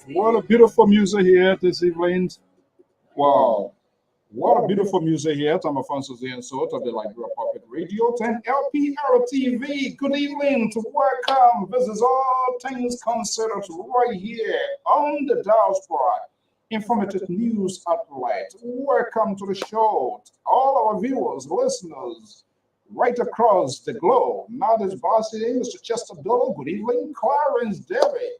What a beautiful music here this evening. Wow. What a beautiful music here. I'm Alfonso Zienso of the Liberia Public Radio and Lpr-Tv. Good evening to welcome. This is all things considered right here on the diaspora. Informative news outlet. Welcome to the show. All our viewers, listeners, right across the globe. Now this boss is Mr. Chester Dole. Good evening, Clarence David.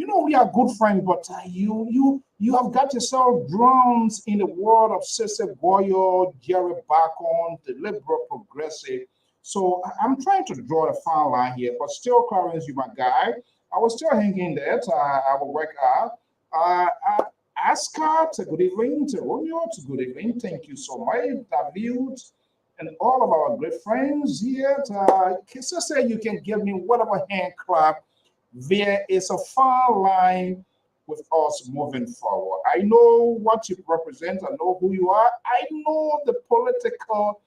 You know, we are good friends, but you have got yourself drowned in the world of Cecil Boyle, Jerry Bacon, the liberal progressive. So I'm trying to draw the fine line here, but still, Clarence, you my guy. I was still hanging there. I will work out. Ascar, good evening. To Romeo, good evening. Thank you so much, David, and all of our great friends here. Sister, you can give me whatever hand clap. There is a fine line with us moving forward. I know what you represent. I know who you are. I know the political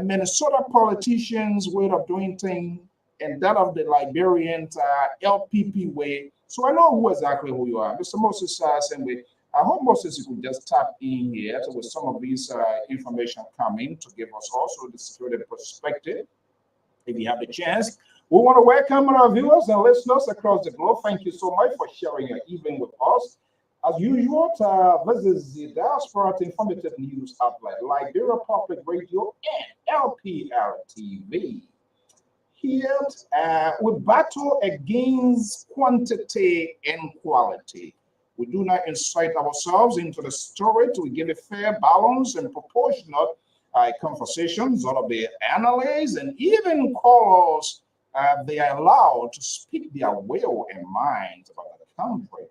Minnesota politicians' way of doing things and that of the Liberian LPP way. So I know who you are. Mr. Moses, same way. I hope Moses, you could just tap in here with some of these information coming to give us also the security perspective. If you have the chance, we want to welcome our viewers and listeners across the globe. Thank you so much for sharing your evening with us. As usual, this is the Diaspora Informative News Outlet, Liberia Public Radio and Lpr-Tv. Here, we battle against quantity and quality. We do not incite ourselves into the story to give a fair, balanced, and proportionate conversations. All of the analysts and even callers, they are allowed to speak their will and mind about the country.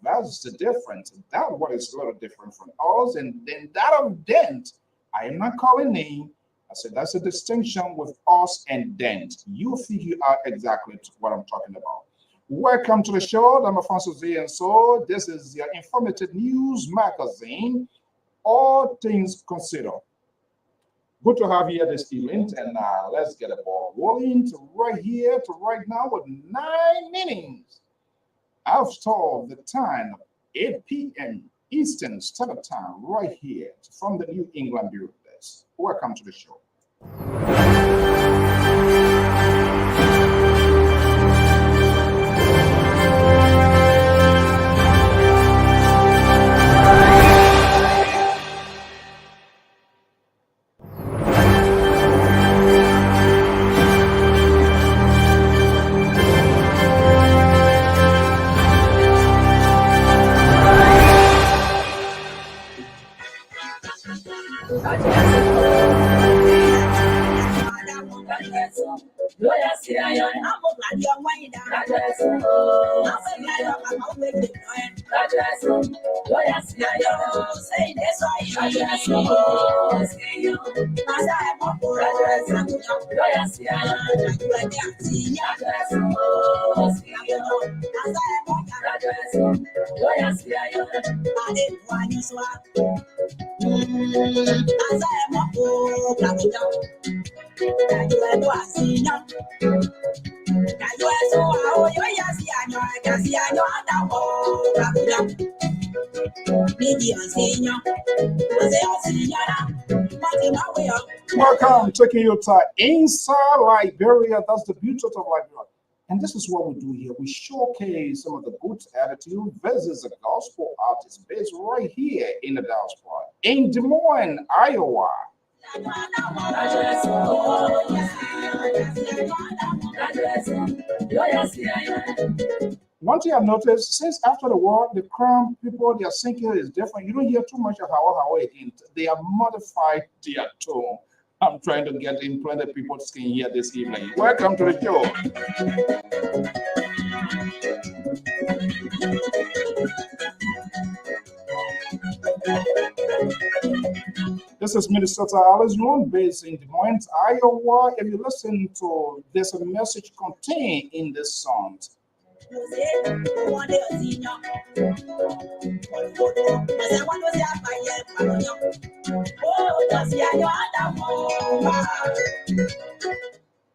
That's the difference. That's what is a little different from us. And then that of Dent, I am not calling name. I said that's a distinction with us and Dent. You figure out exactly what I'm talking about. Welcome to the show. I'm Alfonso Z, and so this is your informative news magazine, All Things Considered. Good to have you here this evening, and let's get the ball rolling to right here to right now with 9 minutes. I've told the time of 8 p.m. Eastern Standard Time right here from the New England Bureau Desk. Welcome to the show. Welcome, taking you to inside Liberia. That's the beauty of Liberia. And this is what we do here. We showcase some of the good attitude versus the gospel artist based right here in the diaspora in Des Moines, Iowa. One thing I've noticed, since after the war, the crown people, their thinking is different. You don't hear too much of how again. They have modified their tone. I'm trying to get in plenty of people's skin here this evening. Welcome to the show. This is Minnesota Alice Young, based in Des Moines, Iowa. If you listen to, there's a message contained in this song.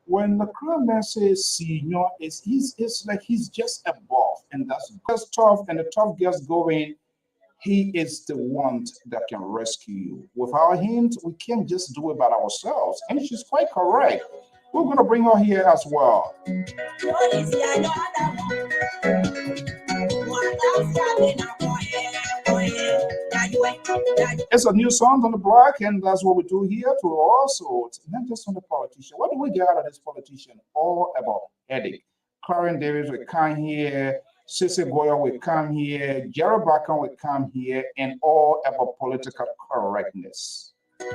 When the crewman says senior, it's like he's just above, and that's tough, and the tough gets going. He is the one that can rescue you. Without him, we can't just do it by ourselves. And she's quite correct. We're going to bring her here as well. It's a new song on the block, and that's what we do here to also, not just on the politician. What do we get out of this politician? All about headache. Karen Davis, we come here. Sissy Goya will come here, Jerry Bakan will come here, and all about political correctness. But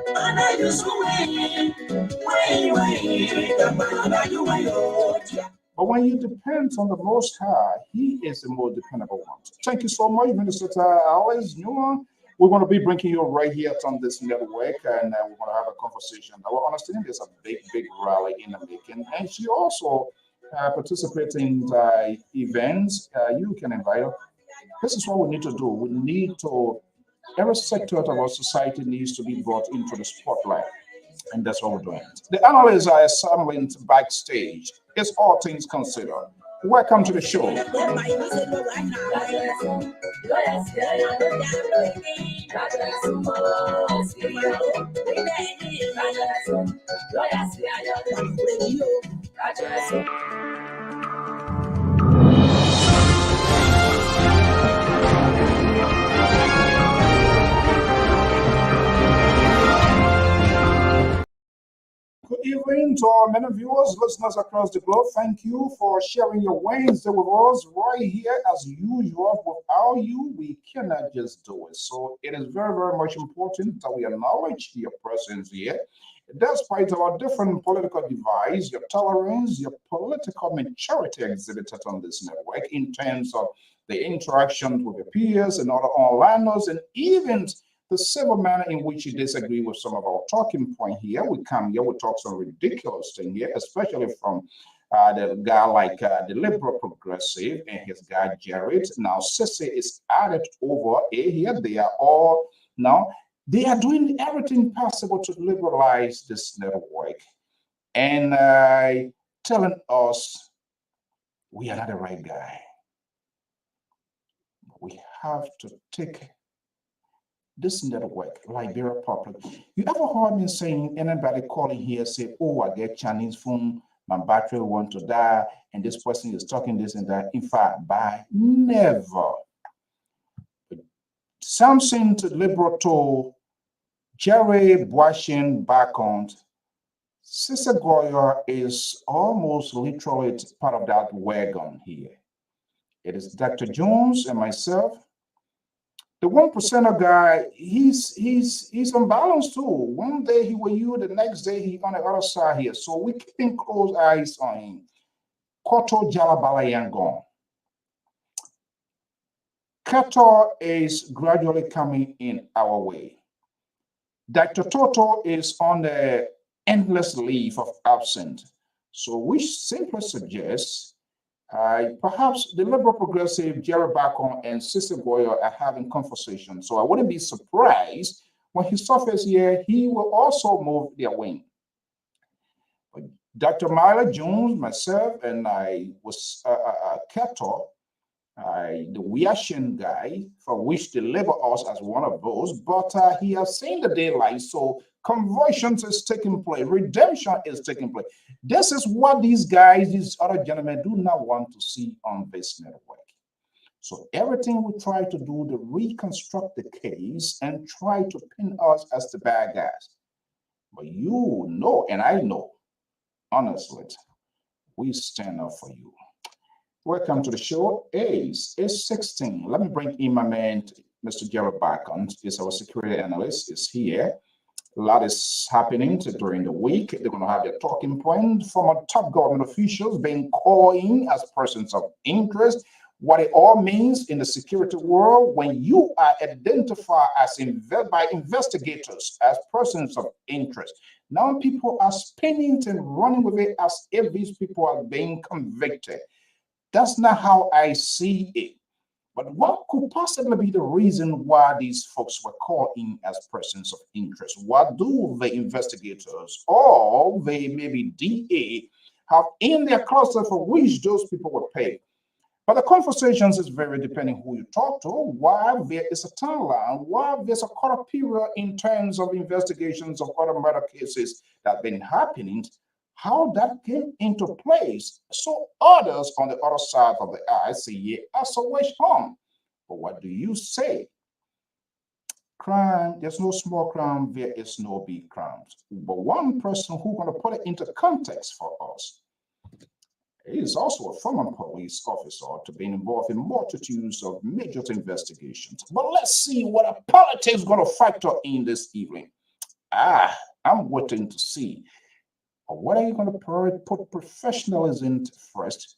when you depend on the Most High, He is the most dependable one. Thank you so much, Minister Alice Newman. We're going to be bringing you right here on this network, and we're going to have a conversation. Our understanding there's a big rally in the making, and she also participates in the events. You can invite her. This is what we need to do. We need to, every sector of our society needs to be brought into the spotlight. And that's what we're doing. The analysts are assembling backstage. It's all things considered. Welcome to the show. Good evening to our many viewers, listeners across the globe. Thank you for sharing your Wednesday with us right here as usual. Without you, we cannot just do it. So it is very much important that we acknowledge your presence here. Despite our different political divides, your tolerance, your political maturity exhibited on this network in terms of the interactions with your peers and other onliners, and even the civil manner in which you disagree with some of our talking point here. We come here, we talk some ridiculous thing here, especially from the guy like the liberal progressive and his guy Jared. Now, Sissy is added over here. They are all now, they are doing everything possible to liberalize this network and telling us we are not the right guy. We have to take this network, Liberia Public. You ever heard me saying anybody calling here say, oh, I get Chinese phone, my battery want to die, and this person is talking this and that. In fact, by never. Something to liberal to Jerry Boishin background. Sister Goya is almost literally part of that wagon here. It is Dr. Jones and myself. The 1%er guy, he's unbalanced too. One day he will you, the next day he on the other side here. So we keeping close eyes on him. Koto Jalabala Yangon. Kato is gradually coming in our way. Dr. Toto is on the endless leave of absence. So we simply suggest perhaps the liberal progressive Jerry Bacon and Sister Goya are having conversations. So I wouldn't be surprised when he surfaces here, he will also move their wing. But Dr. Myla Jones, myself, and I was Keto, the Wiashin guy, for which they label us as one of those, but he has seen the daylight, so conversions is taking place, redemption is taking place. This is what these guys, these other gentlemen, do not want to see on this network. So everything we try to do to reconstruct the case and try to pin us as the bad guys. But you know, and I know, honestly, we stand up for you. Welcome to the show. It's 16. Let me bring in my man, Mr. Gerald Bacon. He's our security analyst. Is here. A lot is happening during the week. They're going to have their talking point from top government officials being called in as persons of interest. What it all means in the security world when you are identified as by investigators as persons of interest. Now people are spinning and running with it as if these people are being convicted. That's not how I see it. But what could possibly be the reason why these folks were called in as persons of interest? What do the investigators or the maybe DA have in their cluster for which those people were paid? But the conversations is very depending who you talk to, why there is a timeline, why there's a quarter period in terms of investigations of other murder cases that have been happening, how that came into place. So others on the other side of the eye say, yeah, that's a wish harm. But what do you say? Crime, there's no small crime, there is no big crimes. But one person who's going to put it into context for us He is also a former police officer to be involved in multitudes of major investigations. But let's see what a politics going to factor in this evening. I'm waiting to see. What are you going to put professionalism first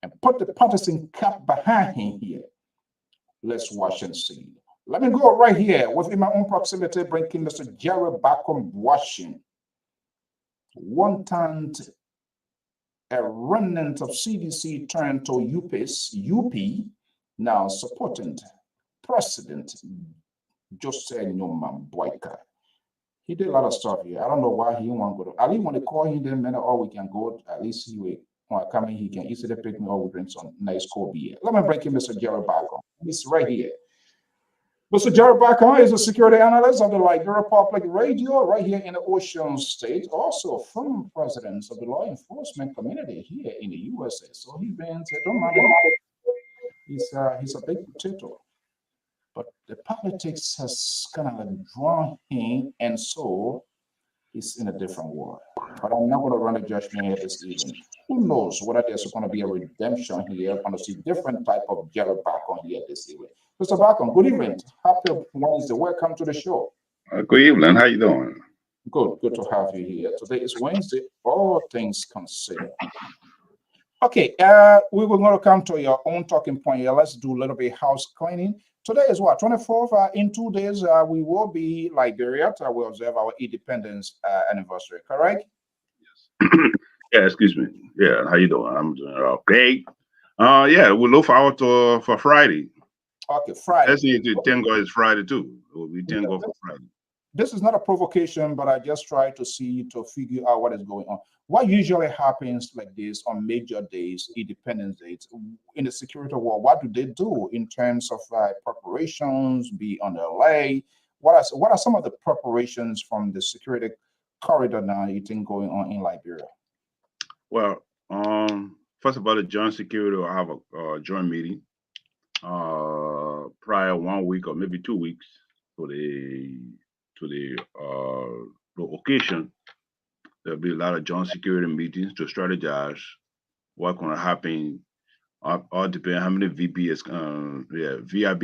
and put the partisan cap behind him here? Let's watch and see. Let me go right here within my own proximity, bringing Mr. Jerry back on watching. One time, a remnant of CDC turned to UP, now supporting President Jose Newman Boyka. He did a lot of stuff here. I don't know why he didn't want to go to. I didn't want to call him then, man, or we can go. At least he will. When I come in, he can easily pick me up. We drink some nice cold beer. Let me bring in Mr. Jerry back on. He's right here. Mr. Jerry Backer is a security analyst of the Liberia Public Radio right here in the Ocean State, also former president of the law enforcement community here in the USA. So he's been, don't mind him, he's a big potato. But the politics has kind of drawn him, and so he's in a different world. But I'm not going to run a judgment here this evening. Who knows whether there's going to be a redemption here? I'm going to see different type of Jerry Backer here this evening. Mr. Backer, good evening. Happy Wednesday. Welcome to the show. Good evening. How you doing? Good to have you here. Today is Wednesday, all things considered. Okay, we were going to come to your own talking point here. Let's do a little bit house cleaning. Today is what, 24th? In 2 days, we will be Liberia. We observe our independence anniversary, correct? Yes. Yeah, excuse me. Yeah, how you doing? I'm doing okay. Yeah, we look forward to for Friday. Okay, Friday. Let's see, Tango is Friday too. We'll be Tango for Friday. This is not a provocation, but I just try to figure out what is going on. What usually happens like this on major days, independence days, in the security world? What do they do in terms of preparations, be on the LA? What are some of the preparations from the security corridor now you think going on in Liberia? Well, first of all, the joint security will have a joint meeting prior 1 week or maybe 2 weeks to the occasion. There'll be a lot of joint security meetings to strategize what's going to happen. All depending how many VIP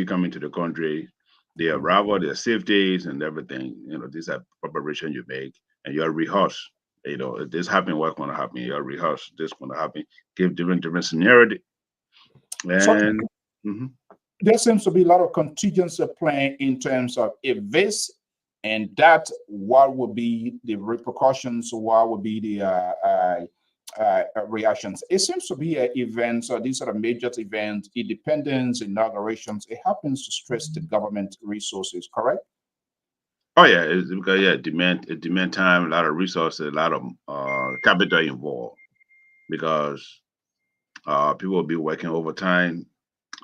coming to the country, their arrival, their safeties, and everything. You know, these are preparation you make, and you rehearse. You know, if this happen, what's going to happen? You rehearse. This going to happen. Give different scenario. And there seems to be a lot of contingency plan in terms of if this and that, what would be the repercussions? What would be the reactions? It seems to be events, these are the major events, independence, inaugurations. It happens to stress the government resources, correct? Oh yeah, it's because demand time, a lot of resources, a lot of capital involved because people will be working overtime,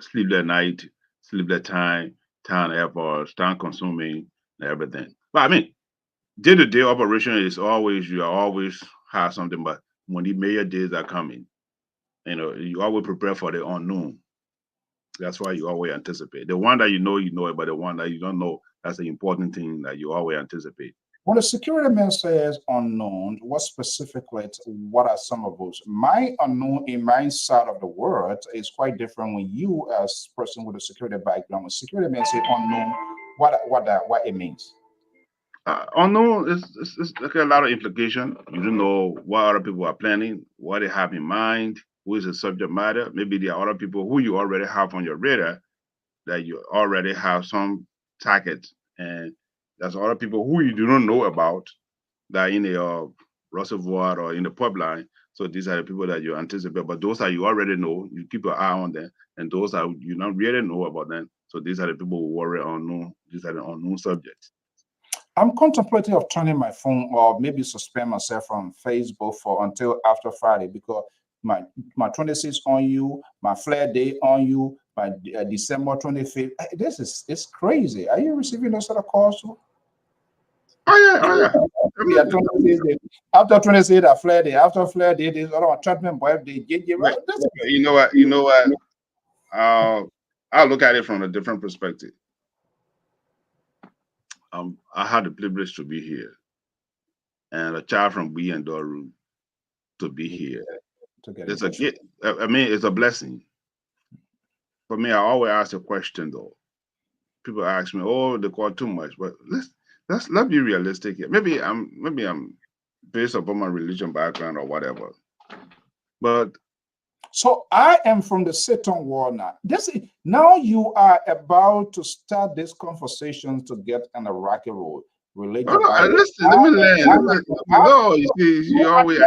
sleepless night, sleepless time airports, time consuming, and everything. But I mean, day-to-day operation is always you always have something, but when the major days are coming, you know, you always prepare for the unknown. That's why you always anticipate. The one that you know it, but the one that you don't know, that's the important thing that you always anticipate. When the security man says unknown, what specifically, what are some of those? My unknown in my side of the world is quite different when you, as person with a security background, when security man say unknown, what it means. Unknown is like a lot of implication. You don't know what other people are planning, what they have in mind, who is the subject matter. Maybe there are other people who you already have on your radar that you already have some targets, and there's other people who you do not know about that in the reservoir or in the pipeline. So these are the people that you anticipate, but those that you already know, you keep your eye on them, and those that you don't really know about them. So these are the people who worry unknown. These are the unknown subjects. I'm contemplating of turning my phone or maybe suspend myself from Facebook for until after Friday because my 26th on you, my flare day on you, my December 25th. This is it's crazy. Are you receiving those sort of calls too? Oh yeah. After 26th, I flare day. After flare day, this other treatment birthday. Right. You know what? You know what? I'll look at it from a different perspective. I had the privilege to be here, and a child from B and Doru to be here. to get It's in a touch. gift. I mean, it's a blessing. For me, I always ask a question though. People ask me, "Oh, they call too much," but let's be realistic here. Maybe I'm based upon my religion background or whatever. But so I am from the Satan world now. Now you are about to start this conversation to get on a rocky road. Relate no, your no, Bible. listen, let me learn. No, you see, you always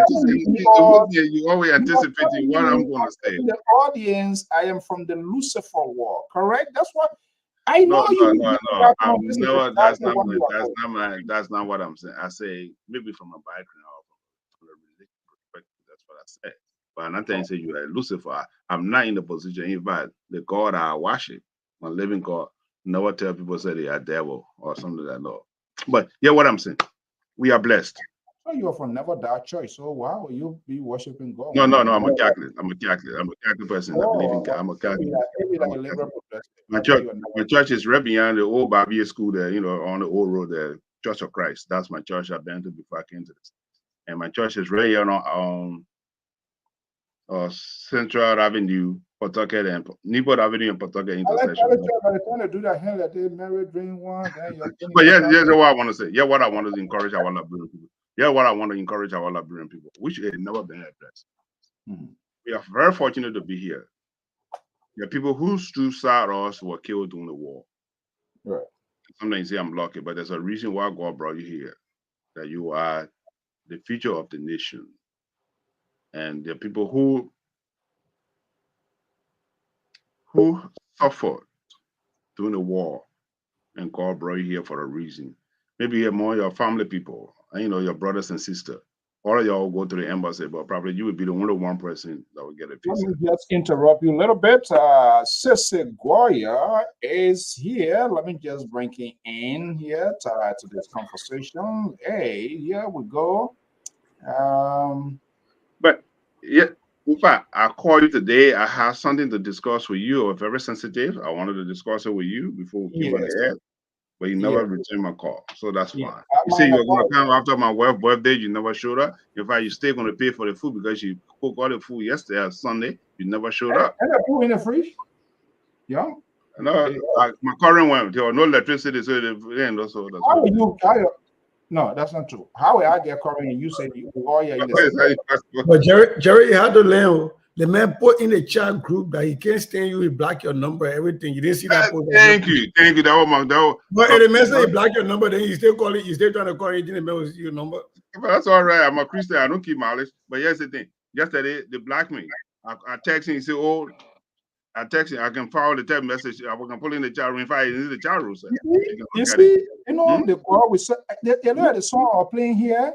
anticipating what I'm going to say. The audience, I am from the Lucifer world, correct? That's what I know. No. That's not what I'm saying. I say maybe from a background or from a religious perspective. That's what I said. But I'm not saying say you are Lucifer. I'm not in the position. In fact, the God I worship, my living God, never tell people say they are devil or something like that. No. But yeah, what I'm saying, we are blessed. So you are from Never Die Church. So why will you be worshiping God? No, I'm a Catholic. I'm a Catholic person. I believe in God. I'm a Catholic. My church is right behind the old Bavier school there, on the old road there, Church of Christ. That's my church I've been to before I came to this. And my church is right here on Central Avenue, Pawtucket, and Newport Avenue and Pawtucket intersection. By the time they do that, hell, they married, drink one. But yeah, what I want to say. Yeah, what I want to encourage our Liberian people. Yeah, what I want to encourage our Liberian people, which have never been addressed. We are very fortunate to be here. The people who stood beside us were killed during the war. Right. Sometimes you say I'm lucky, but there's a reason why God brought you here. That you are the future of the nation. And the people who suffered during the war, and God brought you here for a reason. Maybe you're more your family people, and your brothers and sisters. All of y'all will go to the embassy, but probably you would be the only one person that will get a visa. Let me just interrupt you a little bit. Sissy Goya is here. Let me just bring him in here to this conversation. Hey, here we go. But yeah, in fact, I called you today. I have something to discuss with you. Or very sensitive. I wanted to discuss it with you before we came on the air. But you never returned my call, so that's fine. You say you were going to come after my wife's birthday. You never showed up. In fact, you still going to pay for the food because you cooked all the food yesterday or Sunday. You never showed up. And I put in the fridge. Yeah. No, my current one, there was no electricity, so no, that's not true. How will I get current? And you said But Jerry, you had to learn. The man put in the chat group that he can't stand you. He block your number, everything. You didn't see that post. Thank you. But if the man say he block your number, then you still call it. You still trying to call it. Didn't know your number. But that's all right. I'm a Christian. I don't keep mileage. But here's the thing. Yesterday they blocked me. I text him. He said, "Oh, I text him. I can forward the text message. I can put in the chat room. If I in the chat room, sir. You see, the girl we said, the song I was playing here.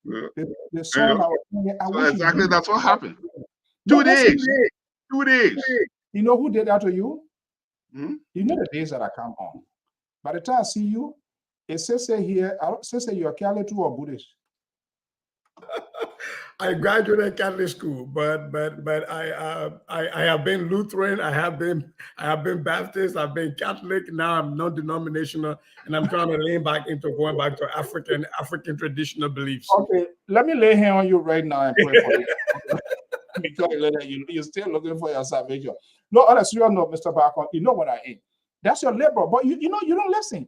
Yeah. The song I was playing. So exactly, that's what happened. 2 days. 2 days. You know who did that to you? You know the days that I come on. By the time I see you, it says here, you're Catholic or Buddhist. I graduated Catholic school, but I have been Lutheran, I have been Baptist, I've been Catholic. Now I'm non-denominational, and I'm trying to lean back into going back to African traditional beliefs. Okay, let me lay hand on you right now and pray for you. Because you're still looking for your salvation. No, on a serious note, Mr. Barker, you know what I am. That's your liberal, but you don't listen.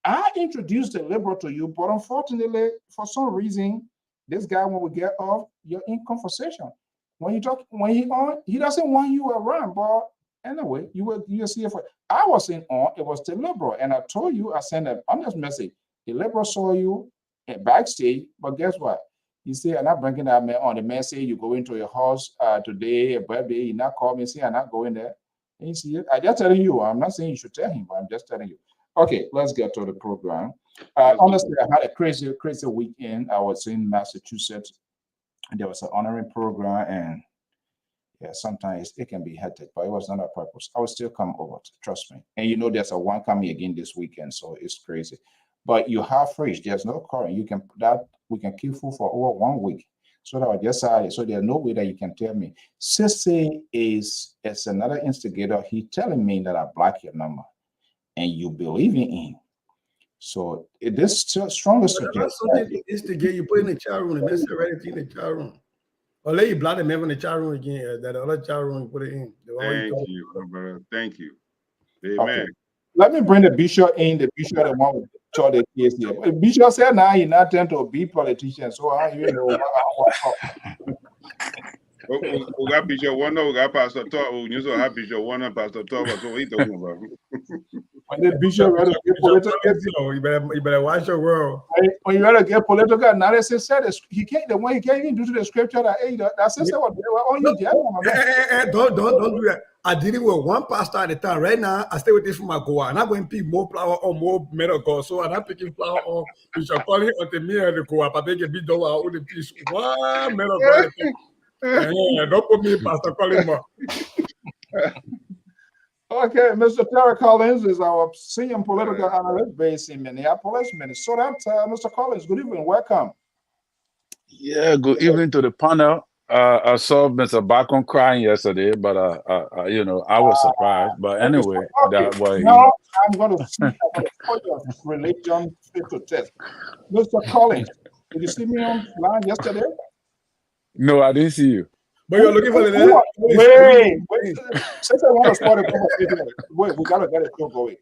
I introduced the liberal to you, but unfortunately, for some reason, this guy, when we get off, you're in conversation. When he on, he doesn't want you around. But anyway, you see it. I was in on. It was the liberal, and I told you, I sent an honest message. The liberal saw you backstage, but guess what? He said, "I'm not bringing that man on." The man said, "You go into your house today, a birthday." He not call me, say, "I'm not going there." And you see, I just telling you. I'm not saying you should tell him, but I'm just telling you. Okay, let's get to the program. Honestly, I had a crazy weekend. I was in Massachusetts, and there was an honoring program, and yeah, sometimes it can be hectic, but it was not a purpose. I will still come over, trust me. And there's a one coming again this weekend, so it's crazy. But you have fridge. There's no current. We can keep food for over 1 week. So that I just decided. So there's no way that you can tell me. Sissy is another instigator. He telling me that I block your number, and you believe in him. So this strongest suggestion. Instigate. You put in the chat room. The message already in the chat room. Or let you blood them in the chat room again. That other chat room put it in. Thank you, my brother. Thank you. Amen. Okay. Let me bring the bishop in. The bishop, the one with the case here. The bishop said now he not tend to be politician, so I even know We got Bishop Wonder, we got Pastor Talk. We used to have Bishop Wonder and Pastor Talk. That's what we talking about. when the bishop ready to get political. You better watch your world. When you ready to get political analysis, said he can't. The one he can't even do to the scripture that that's what they were on you. Don't do that. I did it with one pastor at the time. Right now, I stay with this from my Goa. And I'm going to pick more flour or more metal gold. So I'm not picking flour on Bishop calling until me and the Goa. But they can be done with the piece. One metal gold. Don't put me in Pastor calling more. Okay, Mr. Terry Collins is our senior political analyst based in Minneapolis, Minnesota. Mr. Collins, good evening. Welcome. Yeah, good evening to the panel. I saw Mr. Bacon crying yesterday, but you know, I was surprised. But anyway, that way. Now I'm going to see put your religion fit to test. Mr. Collins, did you see me online yesterday? No, I didn't see you. But you're looking for the wait. Since I want to start a conversation, wait, we gotta get it still going.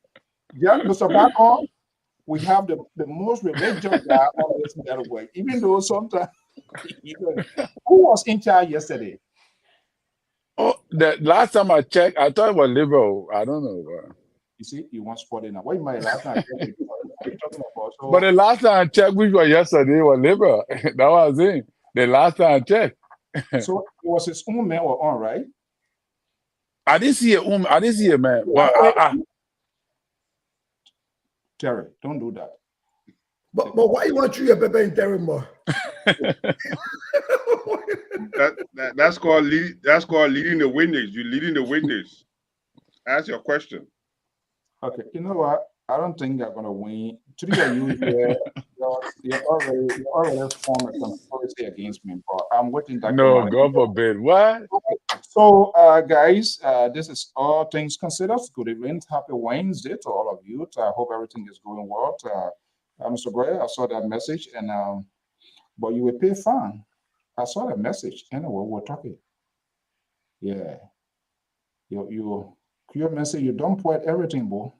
Yeah, Mr. Bacon, we have the most religious guy on this network, even though sometimes who was in charge yesterday? Oh, the last time I checked, I thought it was liberal. I don't know. You see, you want spot in now. Wait, my last time what are you talking about? So, but the last time I checked, which was yesterday, was liberal. That was it. The last time I checked. So it was his own man were on, right? I didn't see it. I didn't see it, man. But Terry, don't do that. But why you want you a Pepe in Terry more? That's called leading the witness. You're leading the witness. Ask your question. Okay, you know what? I don't think they're gonna win. To be you here, you're already formed a conspiracy against me, but I'm waiting that. No, God forbid. What? So, guys, this is All Things Considered. Good evening, happy Wednesday to all of you. I hope everything is going well. Mr. Boyer, I saw that message, and but you will pay fine. I saw that message. Anyway, we're talking. Yeah, your message. You don't point everything, boy.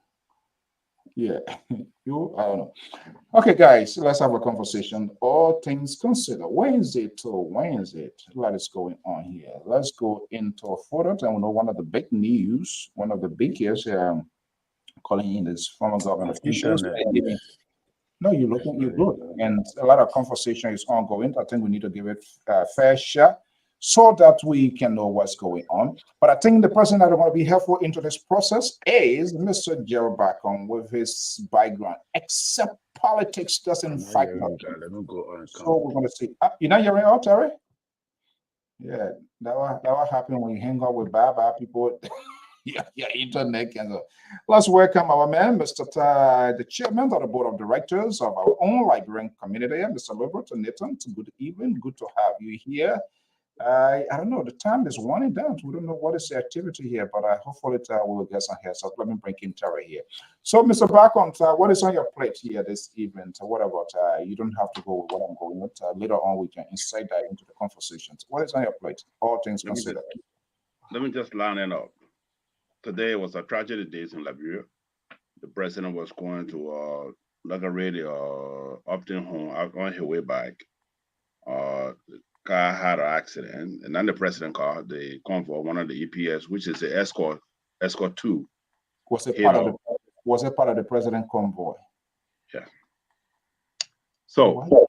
Yeah, I don't know. Okay, guys, let's have a conversation. All things considered, Wednesday to Wednesday. What is going on here? Let's go into a photo. And we know one of the big news, one of the biggest calling in is former government officials. No, you're good. And a lot of conversation is ongoing. I think we need to give it a fair share so that we can know what's going on. But I think the person that want to be helpful into this process is Mr. Gerald Bacon with his background. Except politics doesn't fight. So we're going to see. You know, you're out, Terry? Yeah, that will happen when you hang out with bad people. Your internet can. Let's welcome our man, Mr. the chairman of the board of directors of our own Liberian community, Mr. Lpr-Tv. Good evening. Good to have you here. I don't know. The time is winding down. We don't know what is the activity here, but hopefully we will get some heads up. Let me bring in Terry here. So, Mr. Bacon, what is on your plate here this evening? What about you don't have to go with what I'm going with. Later on, we can insight that into the conversations. What is on your plate? All things considered. Let me just line it up. Today was a tragedy days in Liberia. The president was going to inaugurate the Upton home on his way back. Car had an accident, and then the president car, the convoy, one of the EPS, which is the escort 2. Was it part of the president convoy? Yeah. So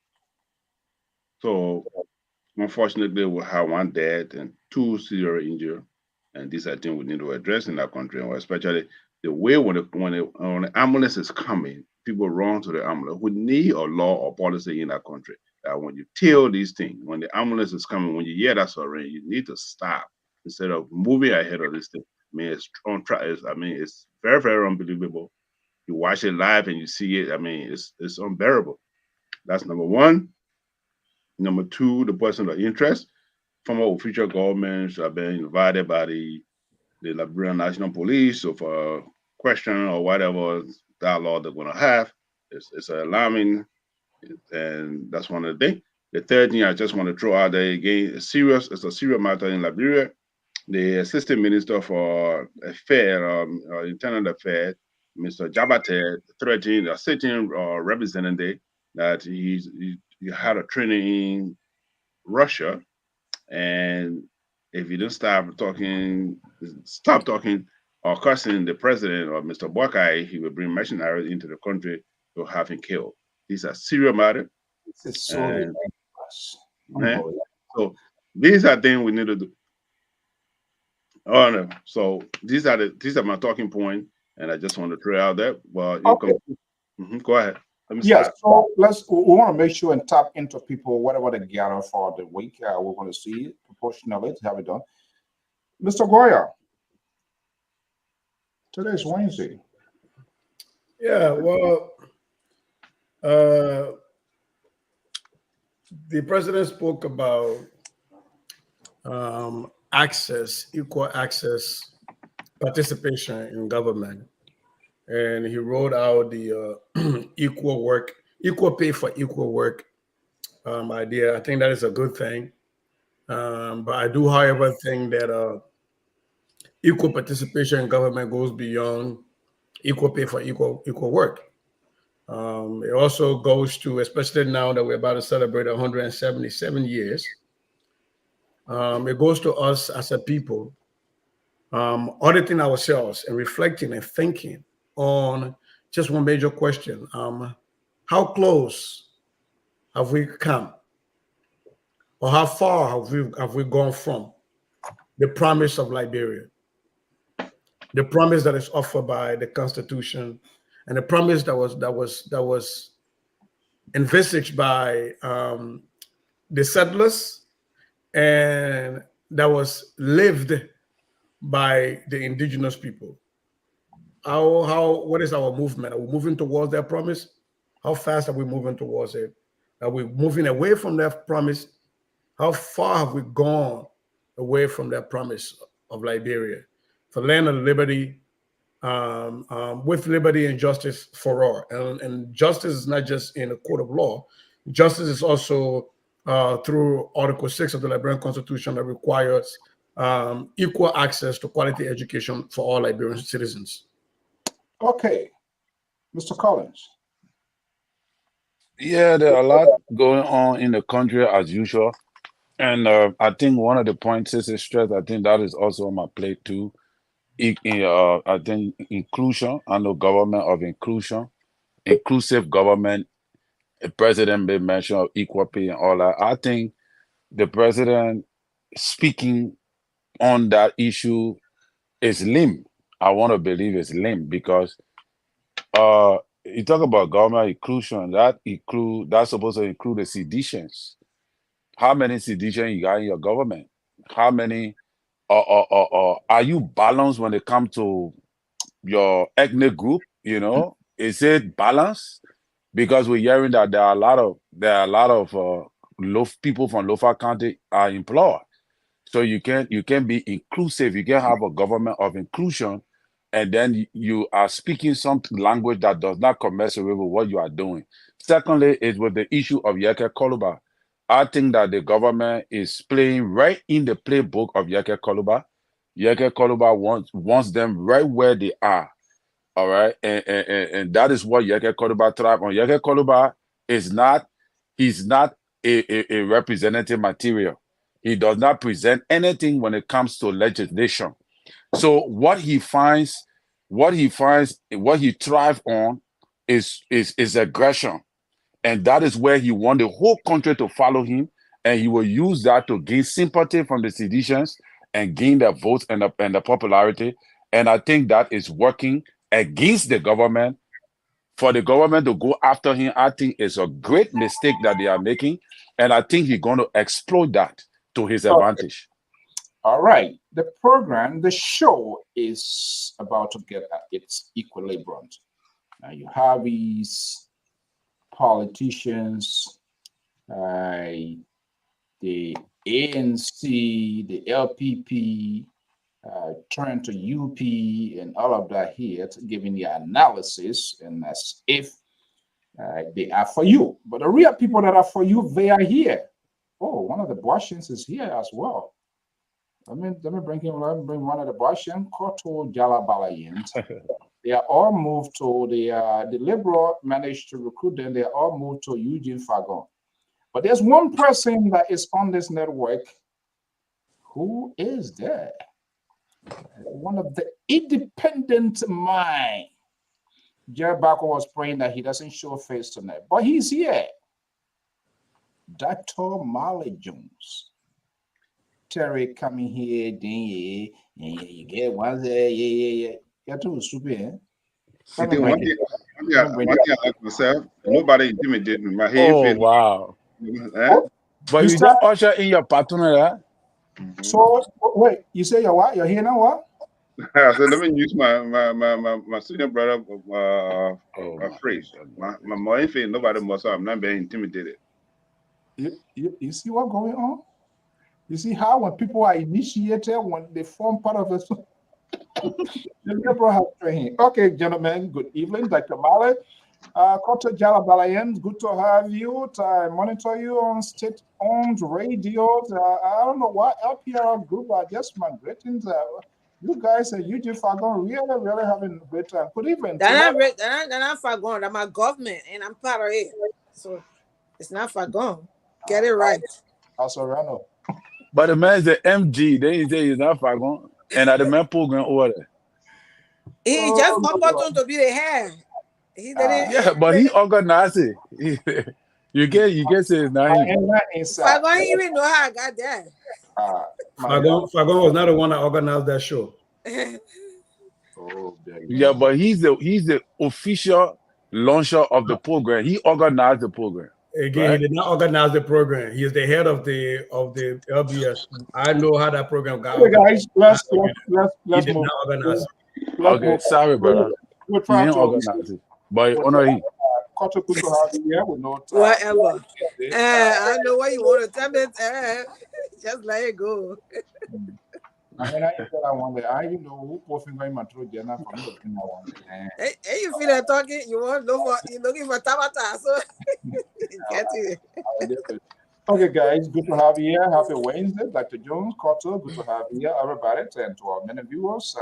unfortunately, we have one dead and 2 severe injured, and this I think we need to address in that country, especially the way when the ambulance is coming, people run to the ambulance. We need a law or policy in that country that when you tell these things, when the ambulance is coming, when you hear that siren, you need to stop instead of moving ahead of this thing. I mean, it's very, very unbelievable. You watch it live and you see it. I mean, it's unbearable. That's number one. Number two, the person of interest. Former official governments have been invited by the Liberian National Police for a question or whatever dialogue they're going to have. It's alarming, and that's one of the things. The third thing I just want to throw out there again, it's a serious matter in Liberia. The Assistant Minister for Internal Affairs, Mr. Jabate, threatened a sitting representative that he had a training in Russia, and if you don't stop talking or cursing the president or Mr. Boakai, he will bring mercenaries into the country to have him killed. These are serious matters. This is so ridiculous. So these are things we need to do. Oh no. So these are my talking point, and I just want to throw out there. Well, go ahead. Let me yes. start. So we want to make sure and tap into people whatever they gather for the week. We're going to see it proportionally to have it done. Mr. Goya, today's Wednesday. Yeah, well, the president spoke about equal access, participation in government, and he wrote out the equal pay for equal work idea. I think that is a good thing, but I do, however, think that equal participation in government goes beyond equal pay for equal work. It also goes to, especially now that we're about to celebrate 177 years, it goes to us as a people auditing ourselves and reflecting and thinking on just one major question. How close have we come? Or how far have we gone from the promise of Liberia? The promise that is offered by the Constitution, and the promise that was envisaged by the settlers, and that was lived by the indigenous people. What is our movement? Are we moving towards that promise? How fast are we moving towards it? Are we moving away from that promise? How far have we gone away from that promise of Liberia? For land and liberty, with liberty and justice for all. And justice is not just in a court of law. Justice is also through Article 6 of the Liberian Constitution that requires equal access to quality education for all Liberian citizens. Okay, Mr. Collins. Yeah, there are a lot going on in the country as usual. And I think one of the points is stress. I think that is also on my plate too. I think inclusion, I know government of inclusion, inclusive government. The president made mention of equal pay and all that. I think the president speaking on that issue is lame. I want to believe it's lame because you talk about government inclusion, that's supposed to include the seditions. How many seditions you got in your government? How many are you balanced when it comes to your ethnic group? You know, is it balanced? Because we're hearing that there are a lot of people from Lofa County are employed. So you can be inclusive. You can have a government of inclusion, and then you are speaking some language that does not commensurate with what you are doing. Secondly, is with the issue of Yeke Koluba. I think that the government is playing right in the playbook of Yeke Koluba. Yeke Koluba wants them right where they are. All right. And that is what Yeke Koluba thrive on. Yeke Koluba he's not a representative material. He does not present anything when it comes to legislation. So what he thrives on is aggression. And that is where he want the whole country to follow him. And he will use that to gain sympathy from the seditions and gain their votes and the popularity. And I think that is working against the government. For the government to go after him, I think it's a great mistake that they are making. And I think he's going to exploit that to his advantage. All right. The show is about to get at its equilibrium. Now you have these politicians, the ANC, the LPP, turn to UP and all of that here, to giving the analysis, and as if They are for you. But the real people that are for you, they are here. Oh, one of the Boshians is here as well. Let me bring him. Let me bring one of the Boshian, Koto Jalabalayans. They are all moved to the Liberal managed to recruit them. They are all moved to Eugene Fagon. But there's one person that is on this network who is there. One of the independent mind. Jerry Barker was praying that he doesn't show face tonight, but he's here. Dr. Marley Jones. Terry coming here, then you get one there, yeah. You're too stupid, See, one thing I like myself, nobody intimidated me. My head Oh feeling. wow! Eh? But you just usher in your partner, So wait, you say you're what? You're here now? What? So let me use my senior brother phrase. My mind feeling nobody must. I'm not being intimidated. You see what's going on? You see how when people are initiated, when they form part of the liberal has trained. Okay, gentlemen, good evening, Dr. Male. Koto Jalabalayan, good to have you. I monitor you on state-owned radios. I don't know what LPR group are just migrating. You guys are Eugene Fagon really having a great time. Good evening. They're not Fagon. I'm a government, and I'm part of it. So it's not Fagon. Get it right. Asorano. but the man is the MG. Then he say he's not Fagon, and at the man program over there. He just purported to be the head. He didn't. Yeah, but he organized it. You get say it's not him. Fagon even know how I got there. Fagon was not the one that organized that show. Yeah, but he's the official launcher of the program. He organized the program. Again, right? He did not organize the program. He is the head of the LBS. I know how that program got. Okay, guys, let's he did move. not organize. Okay, sorry, brother. We're He trying didn't to organize it, but honor him. Koto, good to have you here. We know Whatever. I know what you want to tell me. Just let it go. I know who posting going through Jenna from Hey, you feel like talking? You looking for Tabata, so get it. Okay, guys, good to have you here. Happy Wednesday, Dr. Jones, Koto, good to have you here, everybody, and to our many viewers.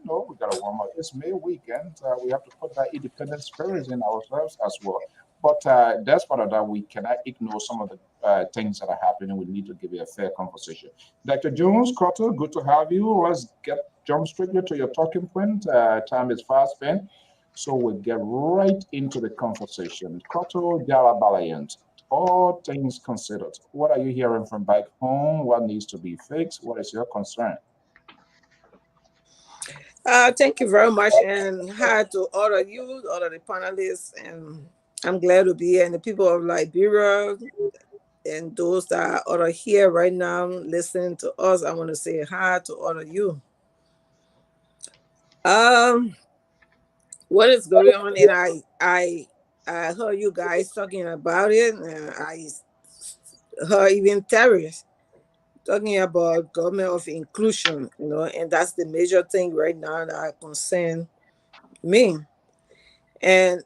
We got a warm up. It's May weekend. We have to put that independent spirit in ourselves as well. But despite of that, we cannot ignore some of the things that are happening. We need to give you a fair conversation. Dr. Jones, Koto, good to have you. Let's jump straight to your talking point. Time is fast spent, so we'll get right into the conversation. Koto Jalabalayant. All things considered, what are you hearing from back home? What needs to be fixed? What is your concern? Thank you very much, and hi to all of you, all of the panelists, and I'm glad to be here. And the people of Liberia and those that are here right now listening to us, I want to say hi to all of you. What is going on? And I heard you guys talking about it. I heard even terrorists talking about government of inclusion, and that's the major thing right now that concerns me. And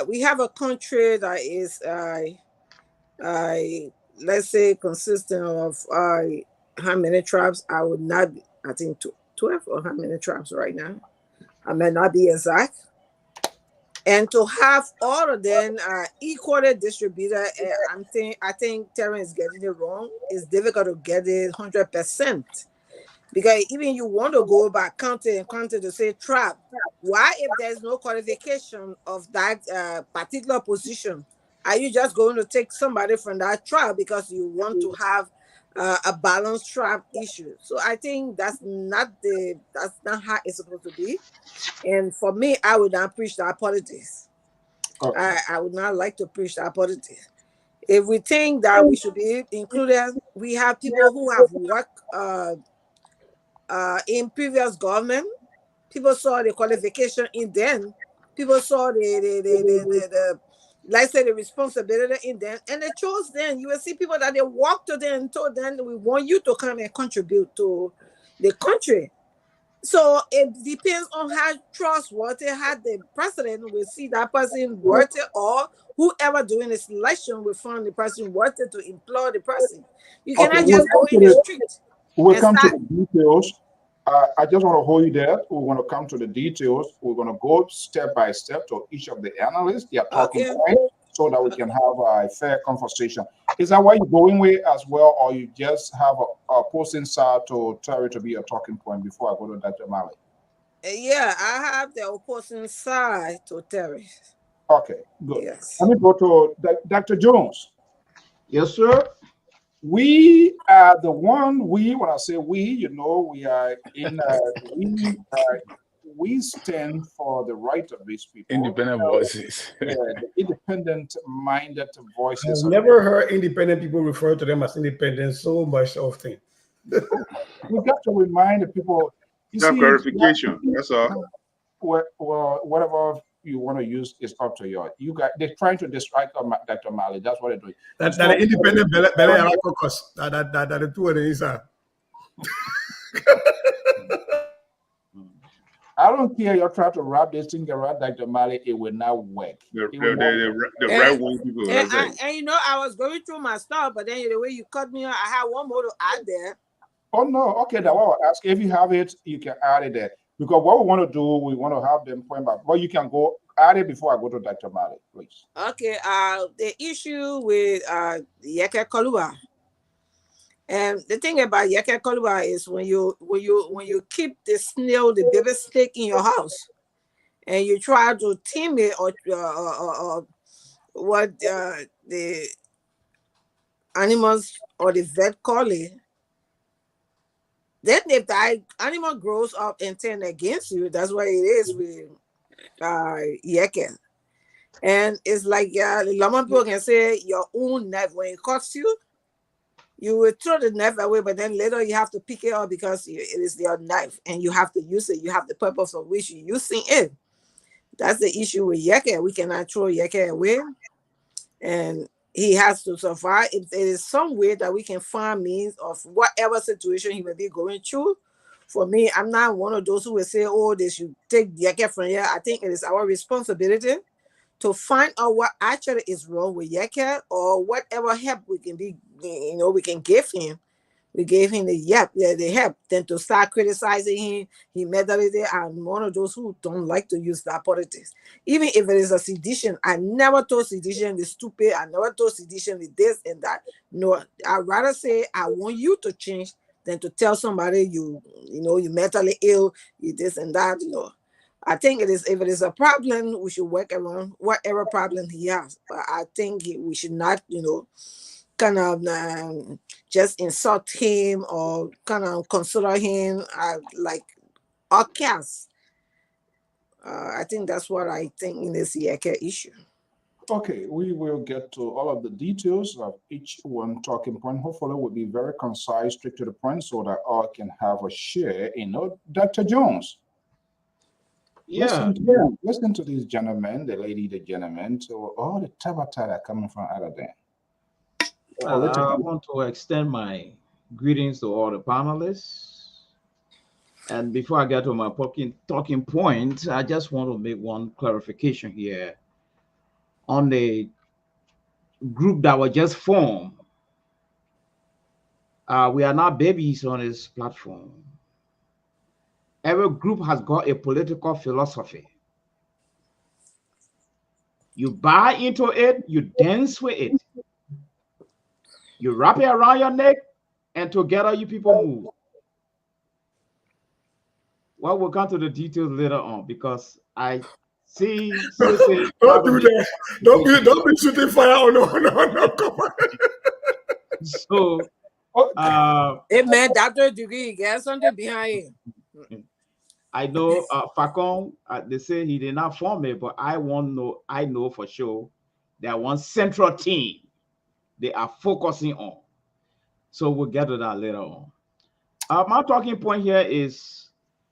we have a country that is, let's say, consistent of how many tribes? I would not, I think 12 or how many tribes right now? I may not be exact. And to have all of them equally distributed, I think Terry is getting it wrong. It's difficult to get it 100%. Because even you want to go by county to say tribe, why if there's no qualification of that particular position, are you just going to take somebody from that tribe because you want to have a balanced tribe issue? So I think that's not how it's supposed to be. And for me, I would not preach that politics. Okay. I would not like to preach that politics. If we think that we should be included, we have people who have worked in previous government. People saw the qualification in them. People saw the let's say the responsibility in them, and they chose them. You will see people that they walked to them and told them, we want you to come and contribute to the country. So it depends on how trustworthy had the president will see that person worthy or whoever doing the selection will find the person wanted to employ the person. You Okay, cannot we'll just go come in to the the- street. We'll and come to start- the details. I just want to hold you there. We want to come to the details. We're going to go step by step to each of the analysts, their talking Okay. points, so that we can have a fair conversation. Is that what you're going with as well, or you just have a posting side to Terry to be a talking point before I go to Dr. Malley? Yeah, I have the opposing side to Terry. Okay, good. Yes. Let me go to Dr. Jones. Yes, sir. We are the one. When I say we we are in. We stand for the right of these people. Independent voices. Yeah, the independent-minded voices. I've never heard independent people refer to them as independent so much often. We got to remind the people. You Some see, clarification. That's all. well, whatever you want to use is up to you. They're trying to distract Dr. Malley. That's what they're doing. That the independent Bele caucus. That the two of them is. I don't care. You're trying to wrap this thing around Dr. Malley. It will not work. The It will not work. right wing people. And, That's it. and I was going through my stuff, but then the way you cut me off, I had one more to add there. Oh no, okay. That's what I'll ask. If you have it, you can add it there. Because what we want to do, we want to have them point back. But you can go add it before I go to Dr. Malley, please. Okay, the issue with Yeke Koluba. And the thing about Yeke Koluba is when you keep the snail, the baby snake in your house, and you try to tame it or what the animals or the vet call it, then if the animal grows up and turn against you, that's what it is with Yeke. And it's like the Lama people can say your own knife, when it cuts you, you will throw the knife away, but then later you have to pick it up because it is your knife and you have to use it. You have the purpose of which you're using it. That's the issue with Yeke. We cannot throw Yeke away, and he has to survive. If there is some way that we can find means of whatever situation he may be going through, for me, I'm not one of those who will say, oh, they should take Yeke from here. I think it is our responsibility to find out what actually is wrong with Yeke or whatever help we can be, we can give him. We gave him the help. Then to start criticizing him, he medaled it. I'm one of those who don't like to use that politics. Even if it is a sedition, I never told sedition is stupid. I never told sedition is this and that. No, I'd rather say I want you to change than to tell somebody you mentally ill, you this and that. I think if it is a problem, we should work around whatever problem he has. But I think we should not, kind of just insult him or kind of consider him like outcast. I think that's what I think in this Yeke issue. Okay, we will get to all of the details of each one talking point. Hopefully, we'll be very concise, straight to the point, so that all can have a share. Dr. Jones. Yeah. Listen to these gentlemen, the lady, the gentleman, to all the tabata that coming from out of there. I want to extend my greetings to all the panelists. And before I get to my talking point, I just want to make one clarification here on the group that was just formed. We are not babies on this platform. Every group has got a political philosophy. You buy into it, you dance with it. You wrap it around your neck, and together you people move. Well, we'll come to the details later on because I see. Don't do that. Don't be shooting fire. Oh no, come on. So, Hey man, Dr. Degree, get something behind him. I know Facon, they say he did not form it, but I know for sure there one central team they are focusing on. So we'll get to that later on. My talking point here is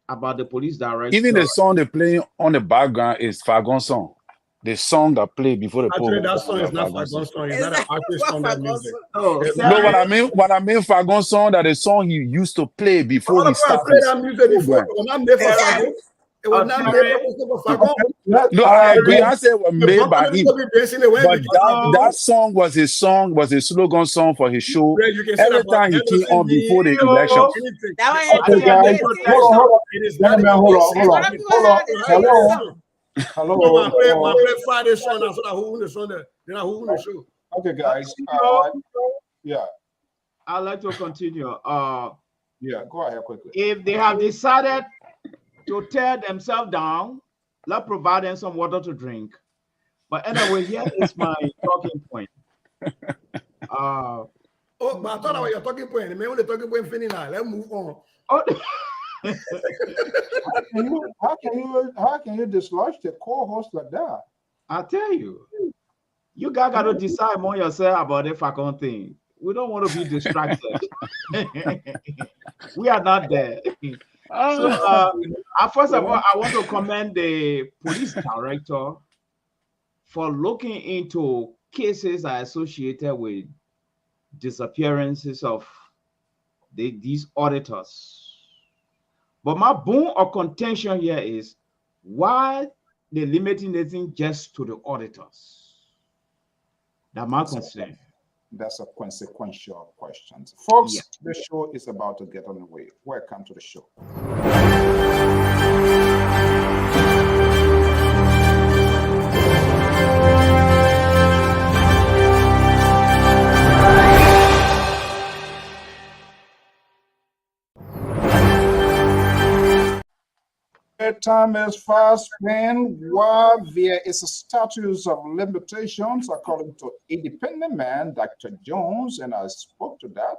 about the police director. Even the song they play on the background is Fagon song. The song that played before the Actually, program. that song is not Fagon song. It's not an artist song that music. Oh, No, what I mean Fagon song, that the song he used to play before he started. Play that music before. Not made for Fagon. It was not made for Falcon. No, I agree. I said it was made by him. But But that song was his song, was his slogan song for his show. you can say Every that time he came on before the elections. That one had Okay, guys, hold on. It is Gentlemen, not hold on. Hello. Hello. I play Friday song and so that who win the song there. Then I who win the show. Okay, guys. Yeah. I'd like to continue. Yeah, go ahead quickly. If they have decided to tear themselves down, let's provide them some water to drink. But anyway, here is my talking point. Oh, but I thought that was your talking point. Maybe when the talking point finish now, let's move on. Oh, How can you dislodge the co-host like that? I tell you, you guys got to decide among yourself about the Falcon thing. We don't want to be distracted. We are not there. So, first of all, I want to commend the police director for looking into cases associated with disappearances of these auditors. But my bone of contention here is why they're limiting the thing just to the auditors. That's my concern. That's a consequential question. Folks, Yeah. the show is about to get on the way. Welcome to the show. Time is fast spent while there is a status of limitations according to independent man Dr. Jones, and I spoke to that.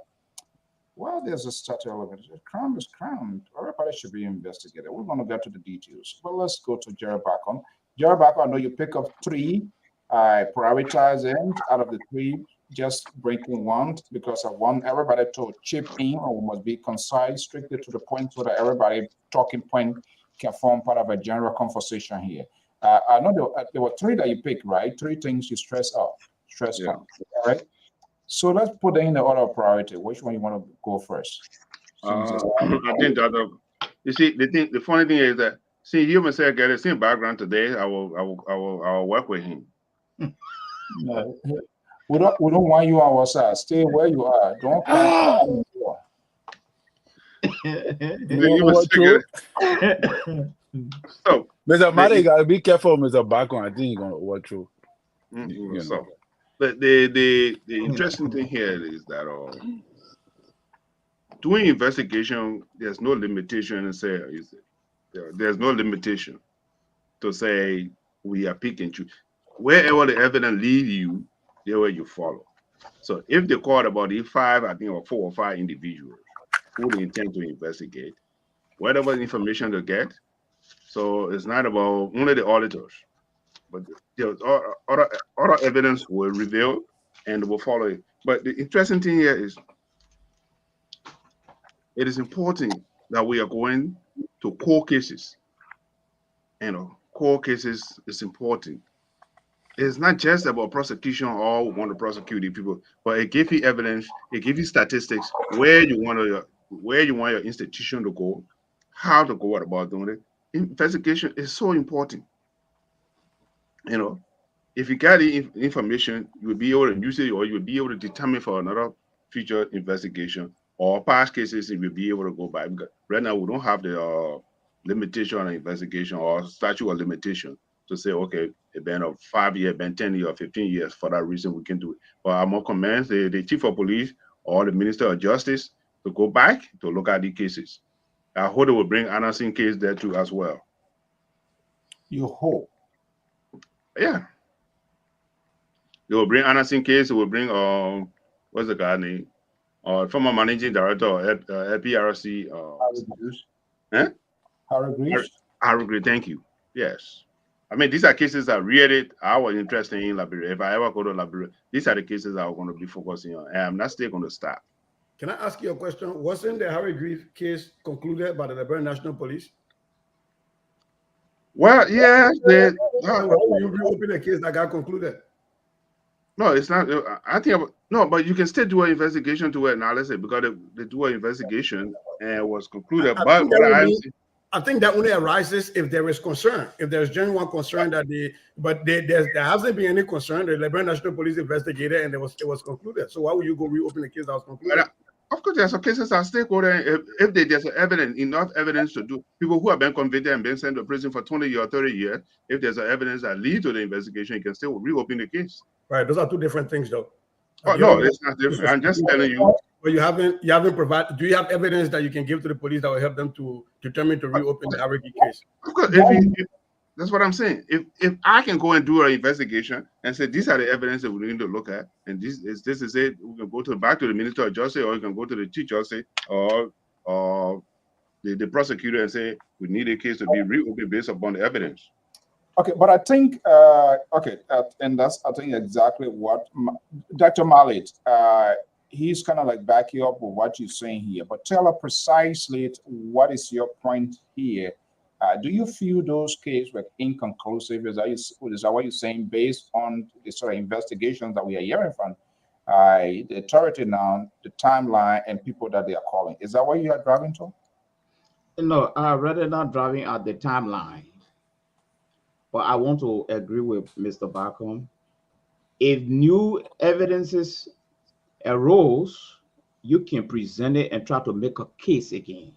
Well, there's a statute of limitations. Crime is crime. Everybody should be investigated. We're going to get to the details, but let's go to Jerry Bacon. Jerry Bacon, I know you pick up 3. I prioritize them out of the 3. Just breaking one because I want everybody to chip in, or we must be concise, strictly to the point so that everybody talking point can form part of a general conversation here. I know there were 3 that you picked, right? 3 things you stress out. Yeah. All right. So let's put them in the order of priority. Which one you want to go first? I think that you see the funny thing is that see you myself get the same background today. I will work with him. No, we don't want you on our side. Stay where you are. Don't come. So, Mr. Mate, you gotta be careful, Mr. Bacon. I think you're gonna watch through. So, but the interesting thing here is that doing investigation, there's no limitation to say there's no limitation to say we are picking choose. Wherever the evidence lead you, there where you follow. So if they called about the 5, I think, or 4 or 5 individuals who they intend to investigate, whatever information they get, so it's not about only the auditors, but the other evidence will reveal and will follow it. But the interesting thing here is it is important that we are going to court cases. Court cases is important. It's not just about prosecution or we want to prosecute the people, but it gives you evidence, it gives you statistics where you want your institution to go, how to go about doing it. Investigation is so important. If you got the information, you will be able to use it, or you will be able to determine for another future investigation, or past cases you will be able to go by. Because right now we don't have the limitation on investigation or statute of limitation to say, okay, a ban of 5 years, ban 10 years, 15 years. For that reason, we can do it. But I'm going to commend the chief of police or the minister of justice to go back to look at the cases. I hope they will bring Anderson case there too as well. You hope? Yeah. They will bring Anderson case. They will bring what's the guy name? Former managing director of Lpr-Tv. Harry Green, thank you. Yes. I mean, these are cases that really I was interested in Liberia. If I ever go to Liberia, these are the cases I'm going to be focusing on. And I'm not still going to stop. Can I ask you a question? Wasn't the Harry Green case concluded by the Liberia National Police? Well, yeah. Why will you reopen a case that got concluded? No, it's not. I think no, but you can still do an investigation to an analysis because they do an investigation and it was concluded. But what I think that only arises if there is concern, if there's genuine concern that there hasn't been any concern. The Liberian National Police investigated and it was concluded. So why would you go reopen the case that was concluded? Of course, there's some cases that stakeholder, if there's enough evidence to do, people who have been convicted and been sent to prison for 20 or 30 years, if there's evidence that leads to the investigation, you can still reopen the case. Right, those are two different things, though. Oh, no, it's not different. I'm just telling you. But you haven't provided. Do you have evidence that you can give to the police that will help them to determine to reopen the Araki case? Of course, that's what I'm saying. If I can go and do an investigation and say these are the evidence that we need to look at, and this is it, we can go back to the Minister of Justice, or you can go to the Chief Justice or the prosecutor and say we need a case to be reopened based upon the evidence. Okay, but I think and that's I think exactly what Dr. Mallet. He's kind of like backing up with what you're saying here, but tell us precisely what is your point here. Do you feel those cases were inconclusive? Is that what you're saying based on the sort of investigations that we are hearing from the authority now, the timeline, and people that they are calling? Is that what you are driving to? No, rather not driving at the timeline. But I want to agree with Mr. Barkham. If new evidences arose, you can present it and try to make a case again.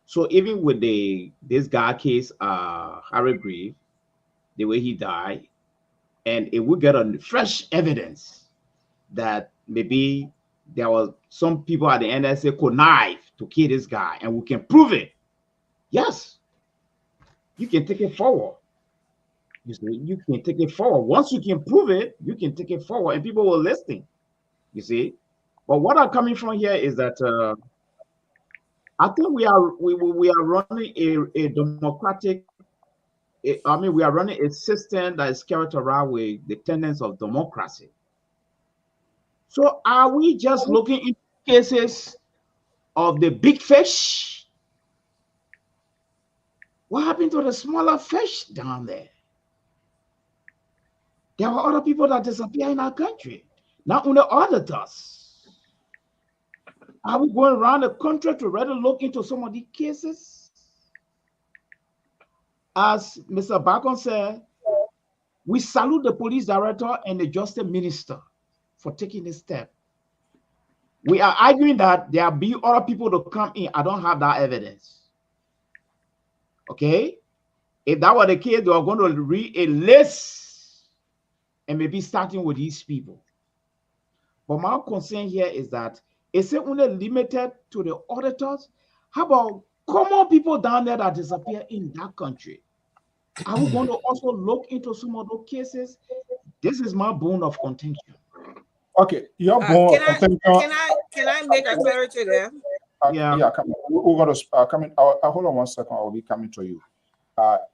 So even with this guy case, Harry Grieve, the way he died, and if we get a fresh evidence that maybe there was some people at the NSA connive to kill this guy, and we can prove it, yes, you can take it forward. You see, you can take it forward. Once you can prove it, you can take it forward, and people will listen. You see, but what I'm coming from here is that I think we are running a democratic. We are running a system that is characterized with the tenets of democracy. So, are we just looking into cases of the big fish? What happened to the smaller fish down there? There were other people that disappeared in our country, not only auditors. Are we going around the country to really look into some of these cases? As Mr. Barkham said, we salute the police director and the justice minister for taking this step. We are arguing that there will be other people to come in. I don't have that evidence. Okay? If that were the case, they were going to read a list and maybe starting with these people. But my concern here is that is it only limited to the auditors? How about common people down there that disappear in that country? Are we going to also look into some of those cases? This is my bone of contention. Okay, your bone of contention. Can I make a clarity there? Yeah, we're going to come in. Hold on 1 second. I will be coming to you.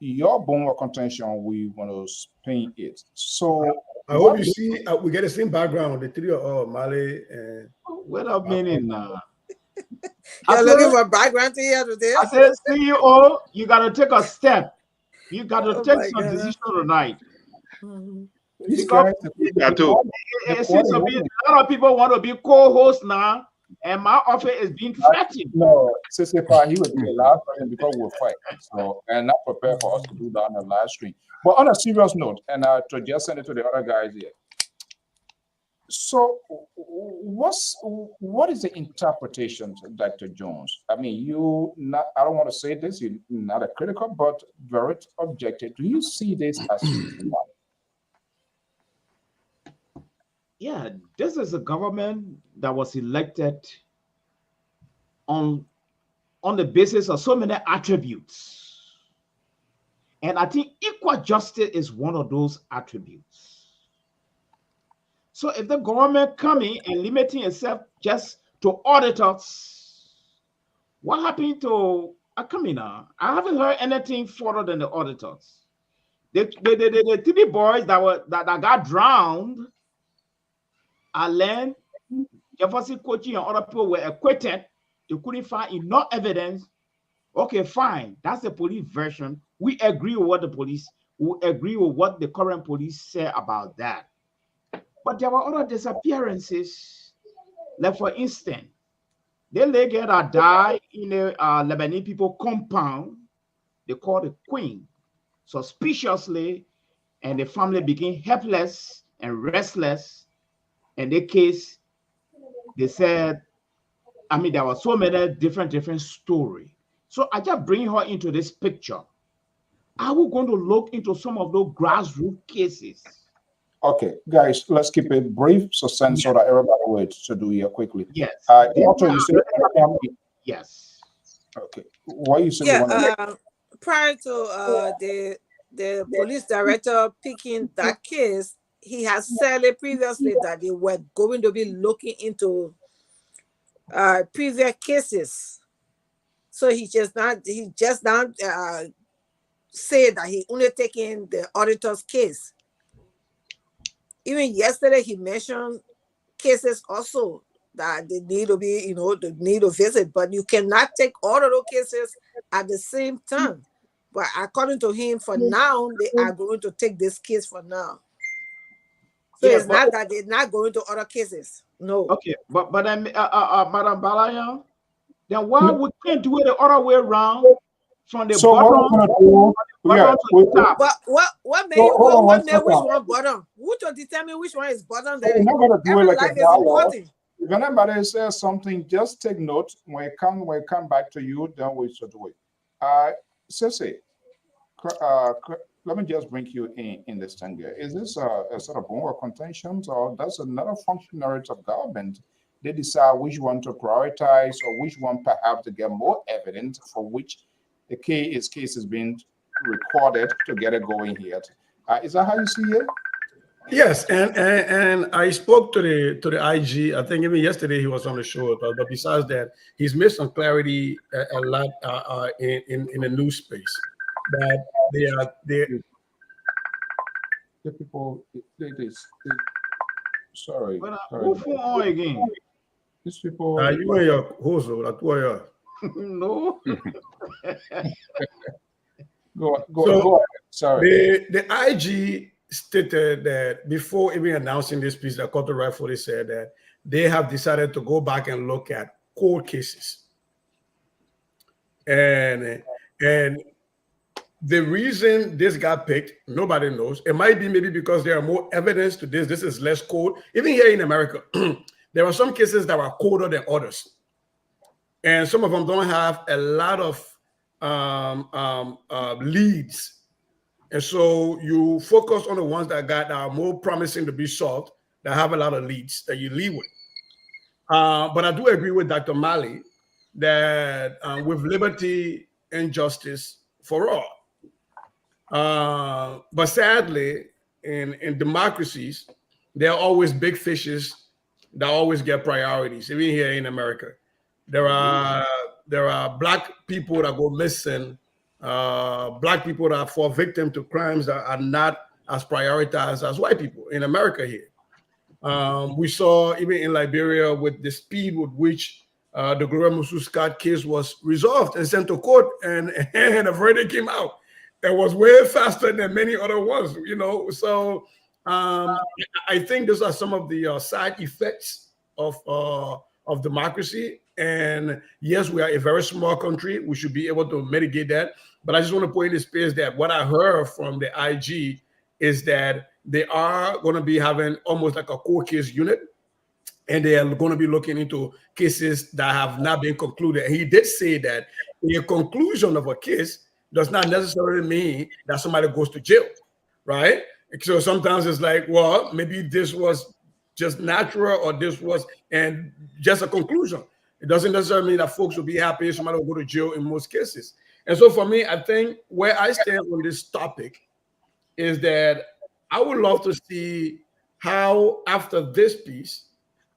Your bone of contention, we want to spin it. So I hope you see we get the same background, the three of Male and what a minute now. You're looking for background to hear today. I said, CEO, you gotta take a step. You gotta take some decision tonight. These guys, It seems to be a lot of people want to be co-host now, and my offer is being threatened. No, Sissipa, he would be the last person because we're fighting. So, and not prepared for us to do that on the live stream. But on a serious note, and to just send it to the other guys here. So, what is the interpretation, Dr. Jones? I mean, I don't want to say this, you're not a critical, but very objective. Do you see this as what? Yeah, this is a government that was elected on the basis of so many attributes. And I think equal justice is one of those attributes. So if the government coming and limiting itself just to auditors, what happened to Akamina? I haven't heard anything further than the auditors. The three boys that got drowned, Alain, Jefferson Kochi, and other people were acquitted. They couldn't find enough evidence. Okay, fine. That's the police version. We agree with what the current police say about that. But there were other disappearances. Like for instance, the lady that died in a Lebanese people compound they called the queen suspiciously, and the family became helpless and restless. And the case, they said, I mean, there were so many different stories. So I just bring her into this picture. Are we going to look into some of those grassroots cases? Okay, guys, let's keep it brief, succinct, so that everybody waits to do here quickly. Yes. Doctor, you said, yes. okay. What you say? Yeah. Prior to the police director picking that case, he has said it previously that they were going to be looking into previous cases. So he just not say that he only taking the auditor's case. Even yesterday he mentioned cases also that they need to be, they need to visit, but you cannot take all of those cases at the same time. But according to him, for now, they are going to take this case for now. So Yeah, it's not that they're not going to other cases. No. Okay, but Madam Balaya, then why we can't do it the other way around from the So bottom, what we're gonna do? bottom to the top? But what made hold on what made one which second. one bottom? Who to determine which one is bottom? So we're not gonna do it Every like life a is dialogue. important. If anybody says something, just take note. When it come back to you, then we should do it. Sissy, let me just bring you in this thing here. Is this a sort of bone of contention, or does another functionaries of government they decide which one to prioritize or which one perhaps to get more evidence for which the case is being recorded to get it going here? Is that how you see it? Yes, and I spoke to the IG. I think even yesterday he was on the show. But besides that, he's made some clarity a lot in the news space that the people. Sorry. Who phone on again? These people. you and your host, that's why you No. Go ahead. Sorry. The IG stated that before even announcing this piece, that Court rightfully said that they have decided to go back and look at court cases. And the reason this got picked, nobody knows. It might be maybe because there are more evidence to this. This is less cold. Even here in America, there are some cases that are colder than others. And some of them don't have a lot of leads. And so you focus on the ones that are more promising to be solved, that have a lot of leads that you lead with. But I do agree with Dr. Mali that with liberty and justice for all. But sadly, in democracies, there are always big fishes that always get priorities. Even here in America, there are Black people that go missing, Black people that fall victim to crimes that are not as prioritized as white people in America here. We saw even in Liberia with the speed with which the Gloria Musu-Scott case was resolved and sent to court, and a verdict came out. It was way faster than many other ones, So I think those are some of the side effects of democracy. And yes, we are a very small country. We should be able to mitigate that. But I just want to point in this space that what I heard from the IG is that they are going to be having almost like a court case unit, and they are going to be looking into cases that have not been concluded. And he did say that a conclusion of a case does not necessarily mean that somebody goes to jail, right? So sometimes it's like, well, maybe this was just natural, or this was and just a conclusion. It doesn't necessarily mean that folks will be happy if somebody will go to jail in most cases. And so for me, I think where I stand on this topic is that I would love to see how after this piece,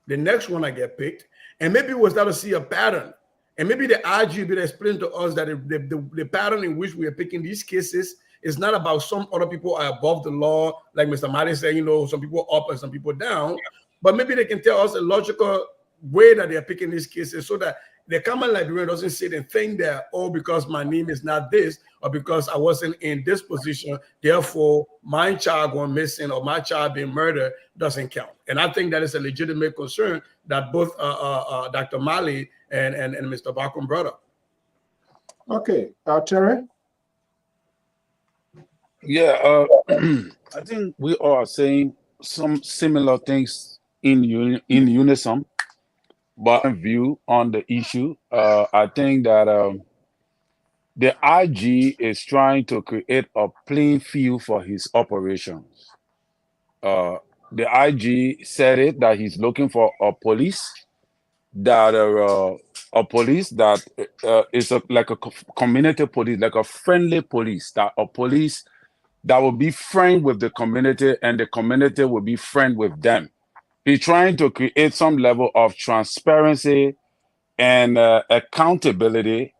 the next one I get picked, and maybe we'll start to see a pattern. And maybe the IG will explain to us that the pattern in which we are picking these cases is not about some other people are above the law, like Mr. Martin said, some people up and some people down, but maybe they can tell us a logical way that they're picking these cases so that the common Liberian doesn't sit and think that, because my name is not this, or because I wasn't in this position, therefore my child going missing or my child being murdered doesn't count. And I think that is a legitimate concern that both Dr. Mali and Mr. Barkum brought up. Okay, Terry? Yeah, I think we all are saying some similar things in unison, but view on the issue. I think that the IG is trying to create a playing field for his operations. Uh, the IG said it that he's looking for that a police that is like a community police, like a friendly police, that a police that will be friend with the community and the community will be friend with them. He's trying to create some level of transparency and accountability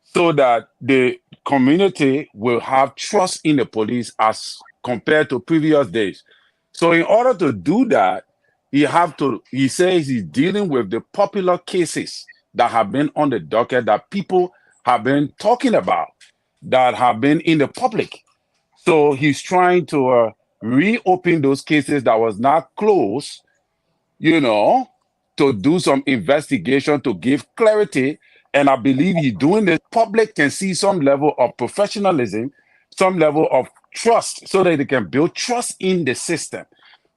so that the community will have trust in the police as compared to previous days. So in order to do that, he says he's dealing with the popular cases that have been on the docket that people have been talking about, that have been in the public. So he's trying to reopen those cases that was not closed, you know, to do some investigation to give clarity. And I believe he's doing this. Public can see some level of professionalism, some level of trust, so that they can build trust in the system.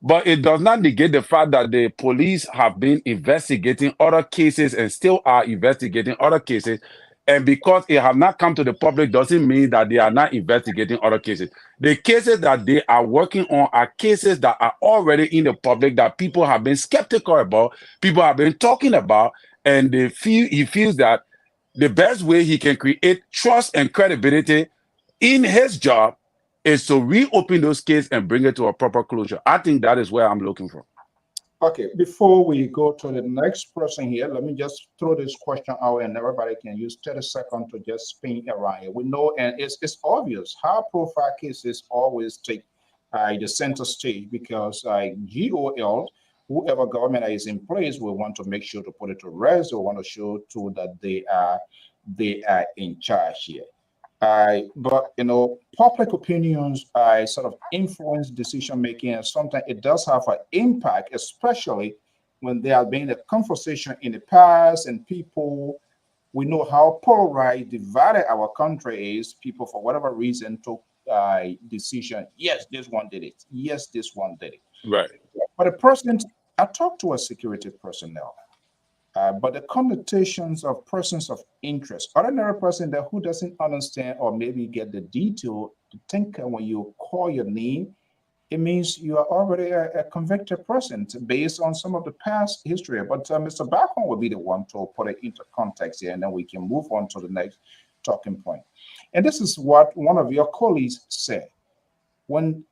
But it does not negate the fact that the police have been investigating other cases and still are investigating other cases. And because it has not come to the public doesn't mean that they are not investigating other cases. The cases that they are working on are cases that are already in the public that people have been skeptical about, people have been talking about, and he feels that the best way he can create trust and credibility in his job is to reopen those cases and bring it to a proper closure. I think that is where I'm looking for. Okay, before we go to the next person here, let me just throw this question out and everybody can use 30 seconds to just spin around it. We know, and it's obvious, high profile cases always take the center stage because GOL, whoever government is in place, will want to make sure to put it to rest. They want to show to that they are in charge here. But you know, public opinions sort of influence decision making, and sometimes it does have an impact, especially when there has been a conversation in the past, and people, we know how polarized, divided our country is. People, for whatever reason, took decision. Yes, this one did it. Yes, this one did it. Right. But a person, I talked to a security personnel. But the connotations of persons of interest, ordinary person that who doesn't understand or maybe get the detail to think when you call your name, it means you are already a convicted person based on some of the past history. But Mr. Bacon will be the one to put it into context here, and then we can move on to the next talking point. And this is what one of your colleagues said. When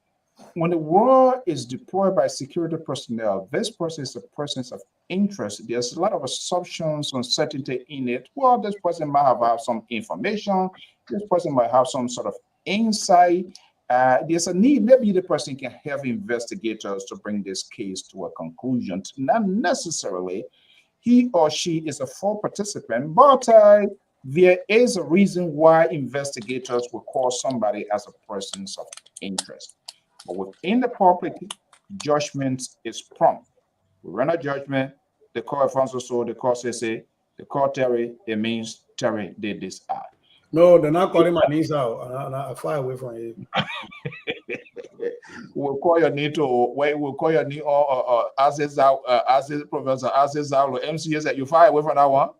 the war is deployed by security personnel, this person is a person of interest. There's a lot of assumptions, uncertainty in it. Well, this person might have some information. This person might have some sort of insight. There's a need. Maybe the person can help investigators to bring this case to a conclusion. Not necessarily he or she is a full participant, but there is a reason why investigators will call somebody as a person of interest. But within the public, judgment is prompt. We run a judgment, the court Alfonso so, the court say, the court Terry, it means Terry did this act. No, they're not calling my niece out. I fly away from you. We'll call your name to wait, we'll call your name or Aziz out, Aziz Professor Aziz out, MCS that you fire away from that one.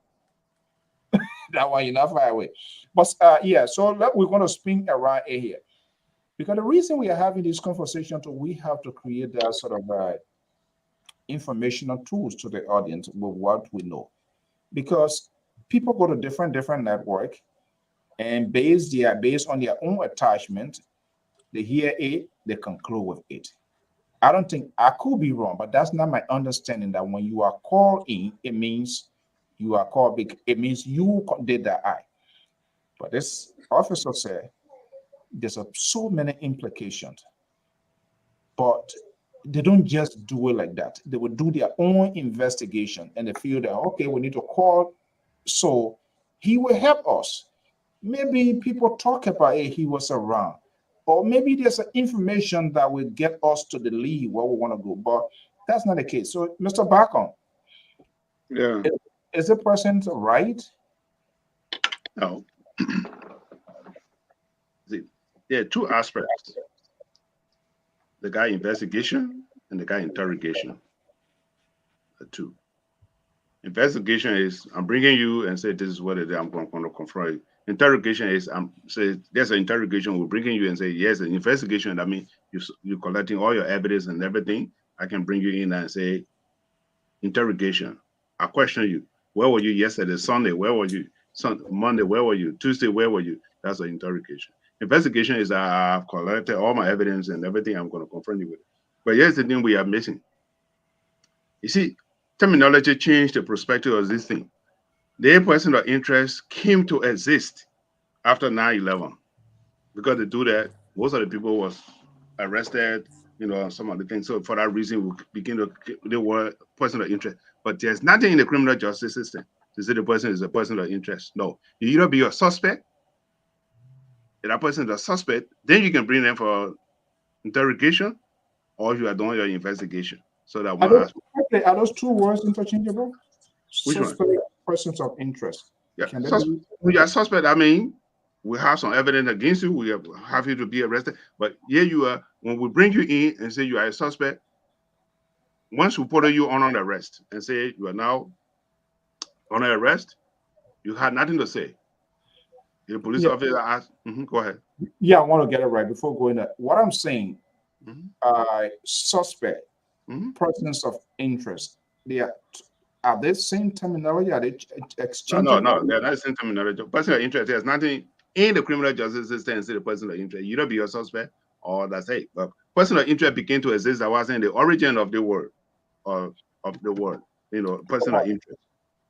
That one you're not fire away. But yeah, so we're going to spin around here. Because the reason we are having this conversation, we have to create that sort of informational tools to the audience with what we know. Because people go to different network, and based on their own attachment, they hear it, they conclude with it. I don't think, I could be wrong, but that's not my understanding, that when you are called in, it means you are called big. It means you did the act. But this officer said, there's so many implications, but they don't just do it like that. They will do their own investigation, and they feel that, okay, we need to call, so he will help us. Maybe people talk about it, he was around, or maybe there's an information that will get us to the lead where we want to go, but that's not the case. So, Mr. Bacon, Yeah. is the person right? No. See, there are two aspects: the guy investigation and the guy interrogation. The two. Investigation is I'm bringing you and say this is what it is. I'm going to confront you. Interrogation is I'm say there's an interrogation. We're bringing you and say yes. An investigation. I mean you collecting all your evidence and everything. I can bring you in and say interrogation. I question you. Where were you yesterday? Sunday. Where were you? Monday. Where were you? Tuesday. Where were you? That's an interrogation. Investigation is I've collected all my evidence and everything. I'm going to confront you with it. But here's the thing we are missing. You see, terminology changed the perspective of this thing. The person of interest came to exist after 9/11. Because they do that, most of the people was arrested, some of the things. So for that reason, we begin to they were person of interest. But there's nothing in the criminal justice system to say the person is a person of interest. No, you either be a suspect. If that person is a suspect, then you can bring them for interrogation, or you are doing your investigation. So that one are those two words interchangeable? Which Suspect, one? Persons of interest. Yeah. When you are suspect, I mean, we have some evidence against you. We have you to be arrested. But here you are. When we bring you in and say you are a suspect, once we put you on arrest and say you are now on arrest, you had nothing to say. The police officer asked, go ahead. Yeah, I want to get it right before going there. What I'm saying, suspect, persons of interest, are they same terminology? Are they exchanging? No, they're not the same terminology. Person of interest, there's nothing in the criminal justice system and say the person of interest. You don't be a suspect or that's it. But person of interest began to exist. I was in the origin of the word, person of interest.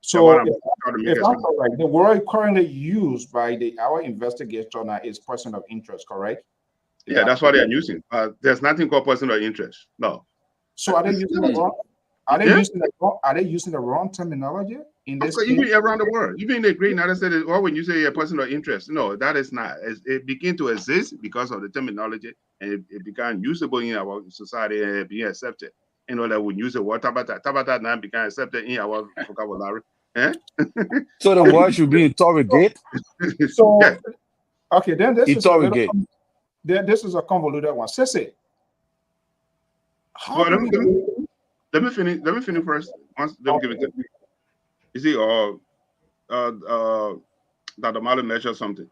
So if I'm correct, the word currently used by our investigator now is person of interest, correct? Yeah, that's what they're using. There's nothing called person of interest. No. So are they using the wrong? Are they using the wrong terminology in this case? Even around the world, even in the Great United States, or when you say a person of interest, no, that is not. It began to exist because of the terminology, and it became usable in our society and being accepted. That we use the word tabata now became accepted in our vocabulary. So the word should be interrogate. So yeah. Okay, then this interrogate. This is a convoluted one. Sissy. Let me finish first. Once let me give it to you. You see, Dr. Marley mentioned something.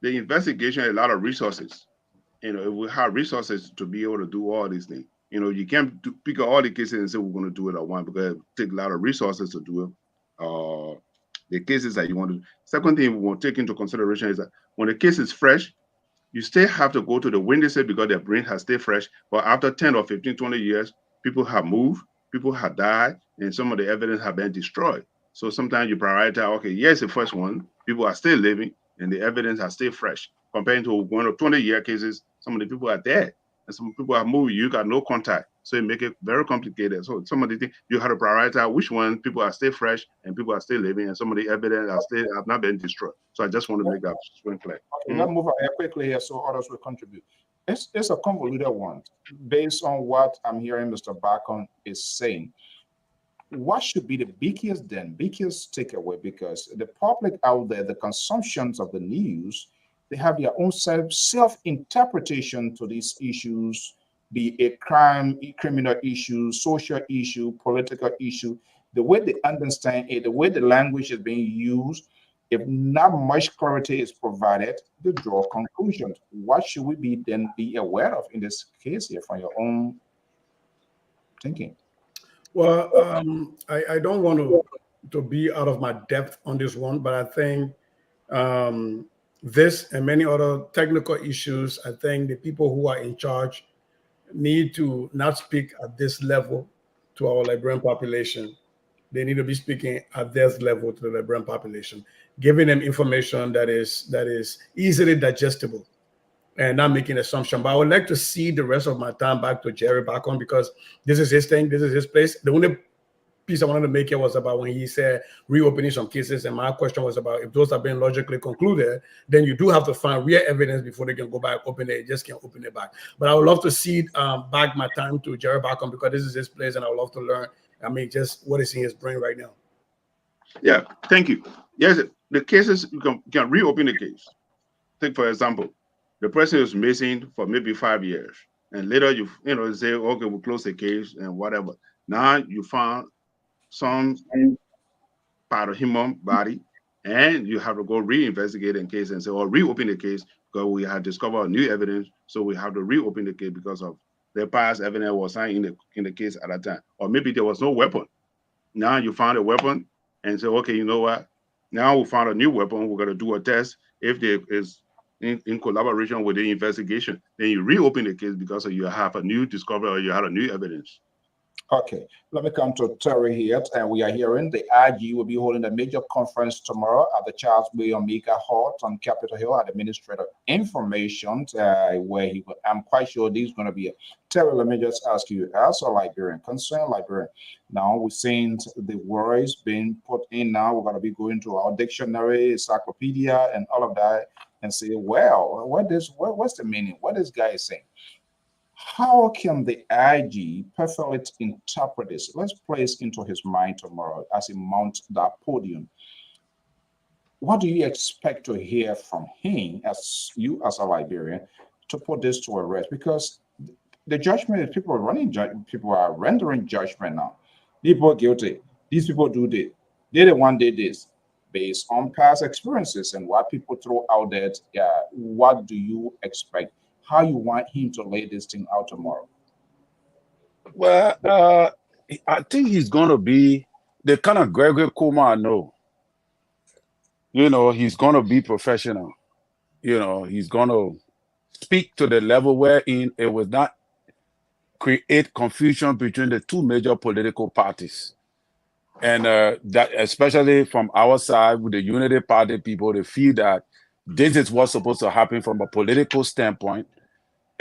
The investigation has a lot of resources. If we have resources to be able to do all these things. You can't pick up all the cases and say we're going to do it at once because it takes a lot of resources to do it. The cases that you want to. Second thing we want to take into consideration is that when the case is fresh, you still have to go to the witnesses because their brain has stayed fresh. But after 10 or 15, 20 years, people have moved, people have died, and some of the evidence have been destroyed. So sometimes you prioritize, okay, yes, the first one, people are still living, and the evidence has stayed fresh. Compared to one of 20-year cases, some of the people are dead, and some people have moved, you got no contact. So it make it very complicated. So some of the things, you have to prioritize which one people are still fresh, and people are still living, and some of the evidence have not been destroyed. So I just want to make that swing clear. Okay, let's move on quickly here so others will contribute. It's a convoluted one based on what I'm hearing Mr. Bacon is saying. What should be the biggest takeaway? Because the public out there, the consumptions of the news, they have their own self-interpretation to these issues, be it criminal issue, social issue, political issue. The way they understand it, the way the language is being used, if not much clarity is provided, they draw conclusions. What should we be aware of in this case here from your own thinking? Well, I don't want to be out of my depth on this one, but I think this and many other technical issues, I think the people who are in charge need to not speak at this level to our Liberian population. They need to be speaking at their level to the Liberian population, giving them information that is easily digestible and not making assumption. But I would like to see the rest of my time back to Jerry back on, because this is his thing, this is his place. The only piece I wanted to make here was about when he said reopening some cases, and my question was about if those have been logically concluded, then you do have to find real evidence before they can go back, open it. You just can't open it back. But I would love to see back my time to Jerry Bacon, because this is his place, and I would love to learn. I mean, just what is in his brain right now. Yeah, thank you. Yes, the cases, you can reopen the case. Take, for example, the person is missing for maybe 5 years, and later you say, okay, we'll close the case and whatever. Now you found some part of human body, and you have to go reinvestigate the case and say, or reopen the case because we have discovered new evidence, so we have to reopen the case because of the past evidence was signed in the case at that time, or maybe there was no weapon. Now you found a weapon and say, okay, you know what? Now we found a new weapon. We're going to do a test. If there is in collaboration with the investigation, then you reopen the case because you have a new discovery or you have a new evidence. Okay, let me come to Terry here, and we are hearing the IG will be holding a major conference tomorrow at the Charles B. Omega Hall on Capitol Hill at Administrative Information, where I'm quite sure there's going to be a Terry. Let me just ask you, as a Liberian, concerned Liberian, now we're seeing the words being put in now. We're going to be going to our dictionary, encyclopedia, and all of that, and say, well, what's the meaning? What this guy is saying? How can the IG perfectly interpret this? Let's place into his mind tomorrow as he mounts that podium. What do you expect to hear from him as a Liberian to put this to a rest? Because the judgment is people are rendering judgment now. People are guilty. These people do this. They the one did this based on past experiences and what people throw out there. What do you expect? How you want him to lay this thing out tomorrow? Well, I think he's going to be the kind of Gregory Kuma I know. He's going to be professional. He's going to speak to the level wherein it will not create confusion between the two major political parties. And that, especially from our side, with the Unity Party people, they feel that this is what's supposed to happen from a political standpoint.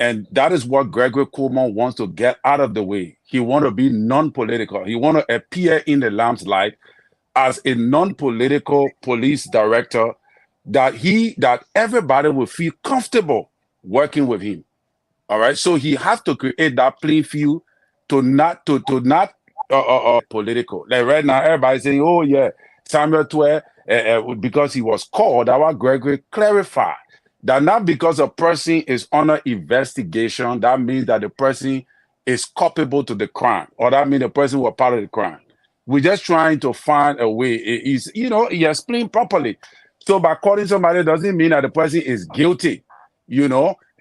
And that is what Gregory Coleman wants to get out of the way. He wants to be non-political. He wants to appear in the lamb's light as a non-political police director that everybody will feel comfortable working with him. All right. So he has to create that playing field to not political. Like right now, everybody's saying, oh yeah, Samuel Twe, because he was called, our Gregory clarified that not because a person is under investigation, that means that the person is culpable to the crime, or that means the person was part of the crime. We're just trying to find a way. He explained properly. So by calling somebody doesn't mean that the person is guilty,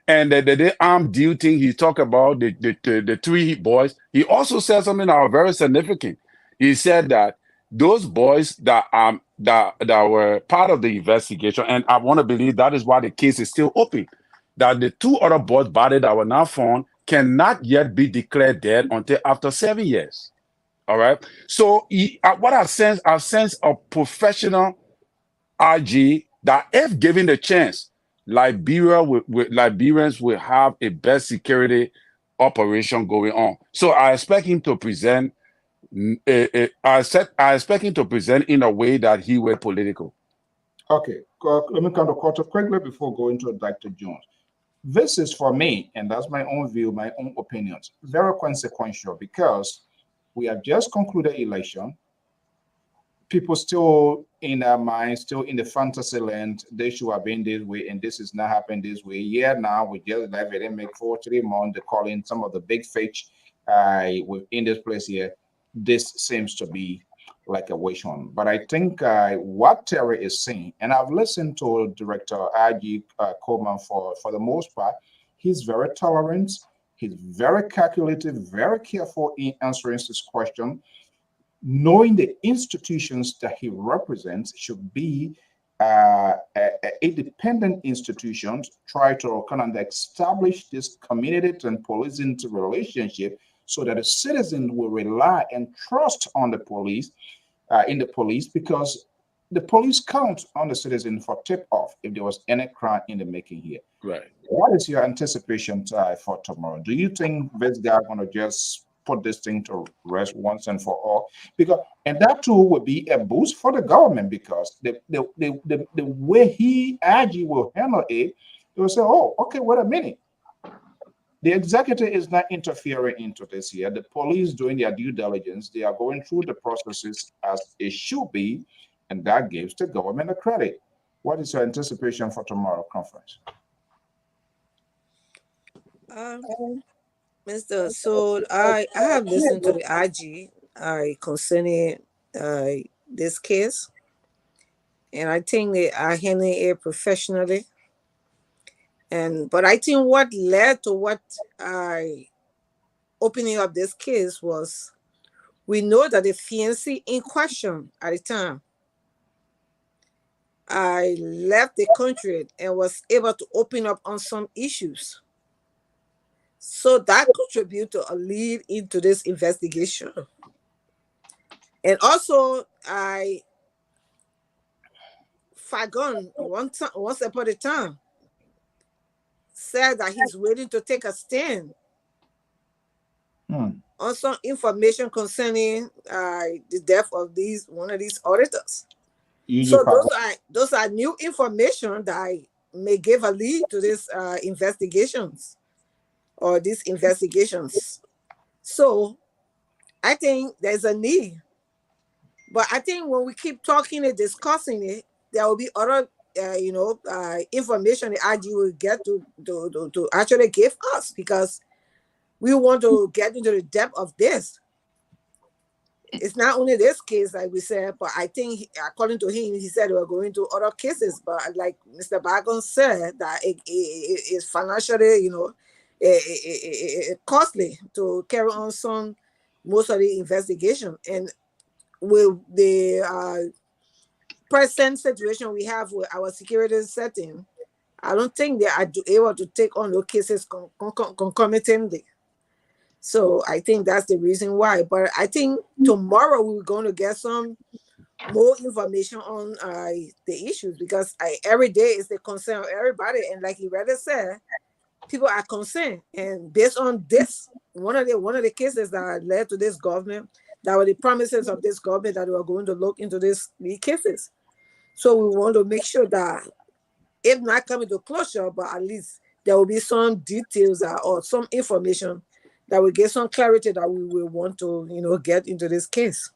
And the armed deal thing he talked about, the three boys, he also said something that was very significant. He said that those boys that were part of the investigation, and I want to believe that is why the case is still open, that the two other boys' bodies that were not found cannot yet be declared dead until after 7 years. All right. So what I sense a professional RG that if given the chance, Liberians will have a best security operation going on. So I expect him to present. I expect him to present in a way that he will political. Okay, let me come to quarter quickly before going to Dr. Jones. This is for me, and that's my own view, my own opinions, very consequential because we have just concluded election. People still in their minds, still in the fantasy land, they should have been this way, and this is not happening this way. Yeah, now we just left it and make 3 months. They're calling some of the big fish in this place here. This seems to be like a wish on. But I think what Terry is saying, and I've listened to Director IG Coleman for the most part, he's very tolerant, he's very calculated, very careful in answering this question, knowing the institutions that he represents should be independent institutions, try to kind of establish this community and policing relationship so that the citizen will rely and trust on the police, because the police count on the citizen for tip-off if there was any crime in the making here. Right. What is your anticipation for tomorrow? Do you think this guy going to just put this thing to rest once and for all? And that too would be a boost for the government, because the way IG will handle it, they will say, oh, okay, wait a minute. The executive is not interfering into this here. The police doing their due diligence. They are going through the processes as it should be, and that gives the government a credit. What is your anticipation for tomorrow's conference? Mr. So I have listened to the IG concerning this case, and I think they are handling it professionally. But I think what led to what I opening up this case was we know that the fiancé in question at the time I left the country and was able to open up on some issues. So that contributed to a lead into this investigation. And also, Fagon, once upon a time, said that he's willing to take a stand on some information concerning the death of one of these auditors. So those are new information that may give a lead to these investigations. So I think there's a need. But I think when we keep talking and discussing it, there will be other information the IG will get to actually give us, because we want to get into the depth of this. It's not only this case, like we said, but I think, according to him, he said we're going to other cases. But like Mr. Bagon said, that it is financially, costly to carry on most of the investigation. And with the present situation we have with our security setting, I don't think they are able to take on those cases concomitantly. So I think that's the reason why. But I think tomorrow we're going to get some more information on the issues, because every day is the concern of everybody. And like you rather said, people are concerned. And based on this, one of the cases that led to this government, that were the promises of this government that we are going to look into these cases. So we want to make sure that if not coming to closure, but at least there will be some details or some information that will get some clarity that we will want to, get into this case.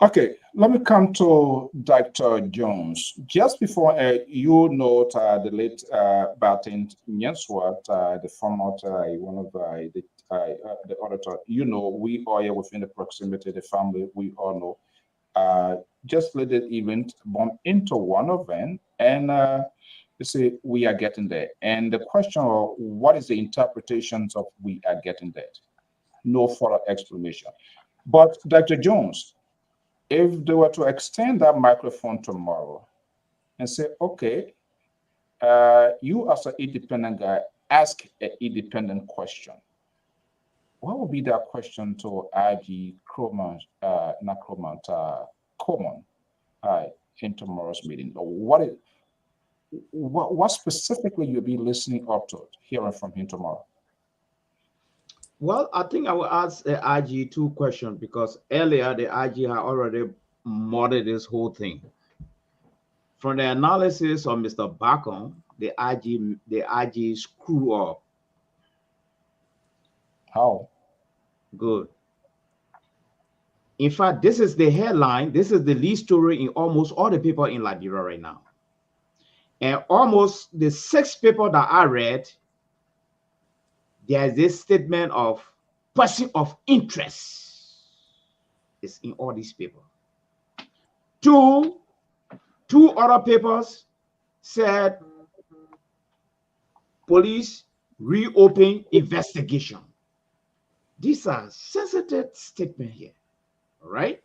Okay, let me come to Dr. Jones. Just before you note the late Barton Nyenswat, the former one of the auditor, we are here within the proximity, the family, we all know. Just let it event bump into one event, and you see, we are getting there. And the question of what is the interpretations of we are getting there? No further explanation. But Dr. Jones, if they were to extend that microphone tomorrow and say, okay, you as an independent guy, ask an independent question. What would be that question to IG Coleman in tomorrow's meeting? What specifically you'll be listening up to, hearing from him tomorrow? Well, I think I will ask IG 2 questions, because earlier the IG had already modded this whole thing. From the analysis of Mr. Bacon, the IG screw up. How? Good. In fact, this is the headline. This is the lead story in almost all the people in Liberia right now. And almost the 6 people that I read, there's this statement of person of interest is in all these people. Two other papers said police reopen investigation. These are sensitive statements here, all right?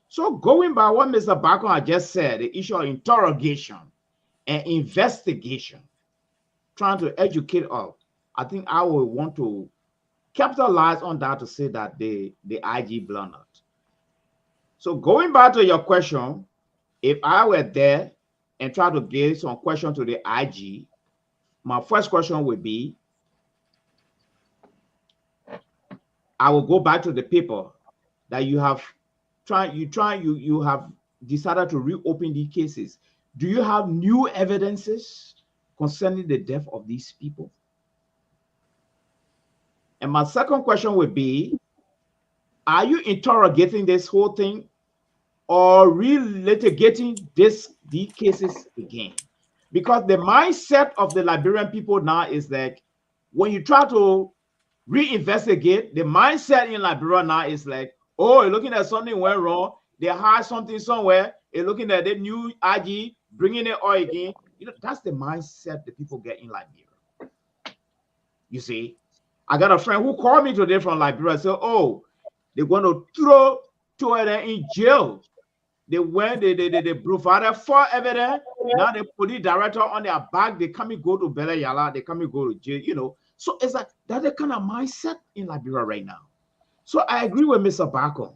So going by what Mr. Bacon had just said, the issue of interrogation and investigation, trying to educate us, I think I would want to capitalize on that to say that the IG blundered. So going back to your question, if I were there and try to give some question to the IG, my first question would be, I will go back to the people that you have decided to reopen these cases. Do you have new evidences concerning the death of these people? And my second question would be, are you interrogating this whole thing or relitigating these cases again? Because the mindset of the Liberian people now is like, when you try to reinvestigate, the mindset in Liberia now is like, oh, you're looking at something went wrong. They hide something somewhere. You're looking at the new IG, bringing it all again. You know, that's the mindset the people get in Liberia. You see, I got a friend who called me today from Liberia and said, oh, they're going to throw two of them in jail. They went, they provided for evidence. Now the police director on their back, they come and go to Bele Yala, they come and go to jail, you know. So it's like that's the kind of mindset in Liberia right now. So I agree with Mr. Bako.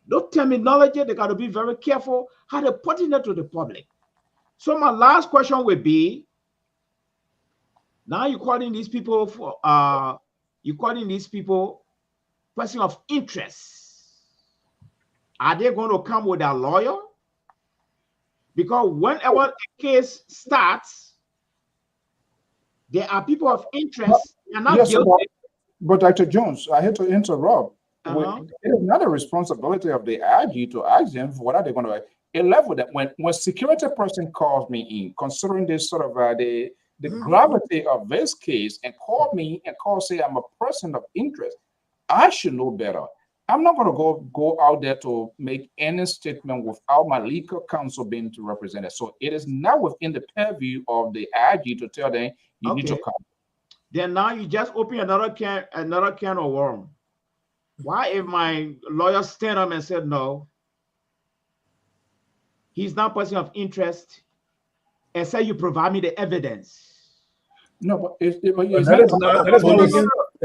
Those terminology, they got to be very careful how they put it to the public. So my last question would be, now you're calling these people for person of interest. Are they going to come with a lawyer? Because whenever a case starts, there are people of interest. They're not Yes, guilty. but Dr. Jones, I hate to interrupt. It is not a responsibility of the IG to ask them what are they going to. A level that when security person calls me in, considering this sort of the gravity of this case, and call me and say I'm a person of interest, I should know better. I'm not going to go out there to make any statement without my legal counsel being represented. So it is not within the purview of the IG to tell them you need to come. Then now you just open another can of worm. Why if my lawyer stand up and said no, he's not a person of interest, and say you provide me the evidence? No, but that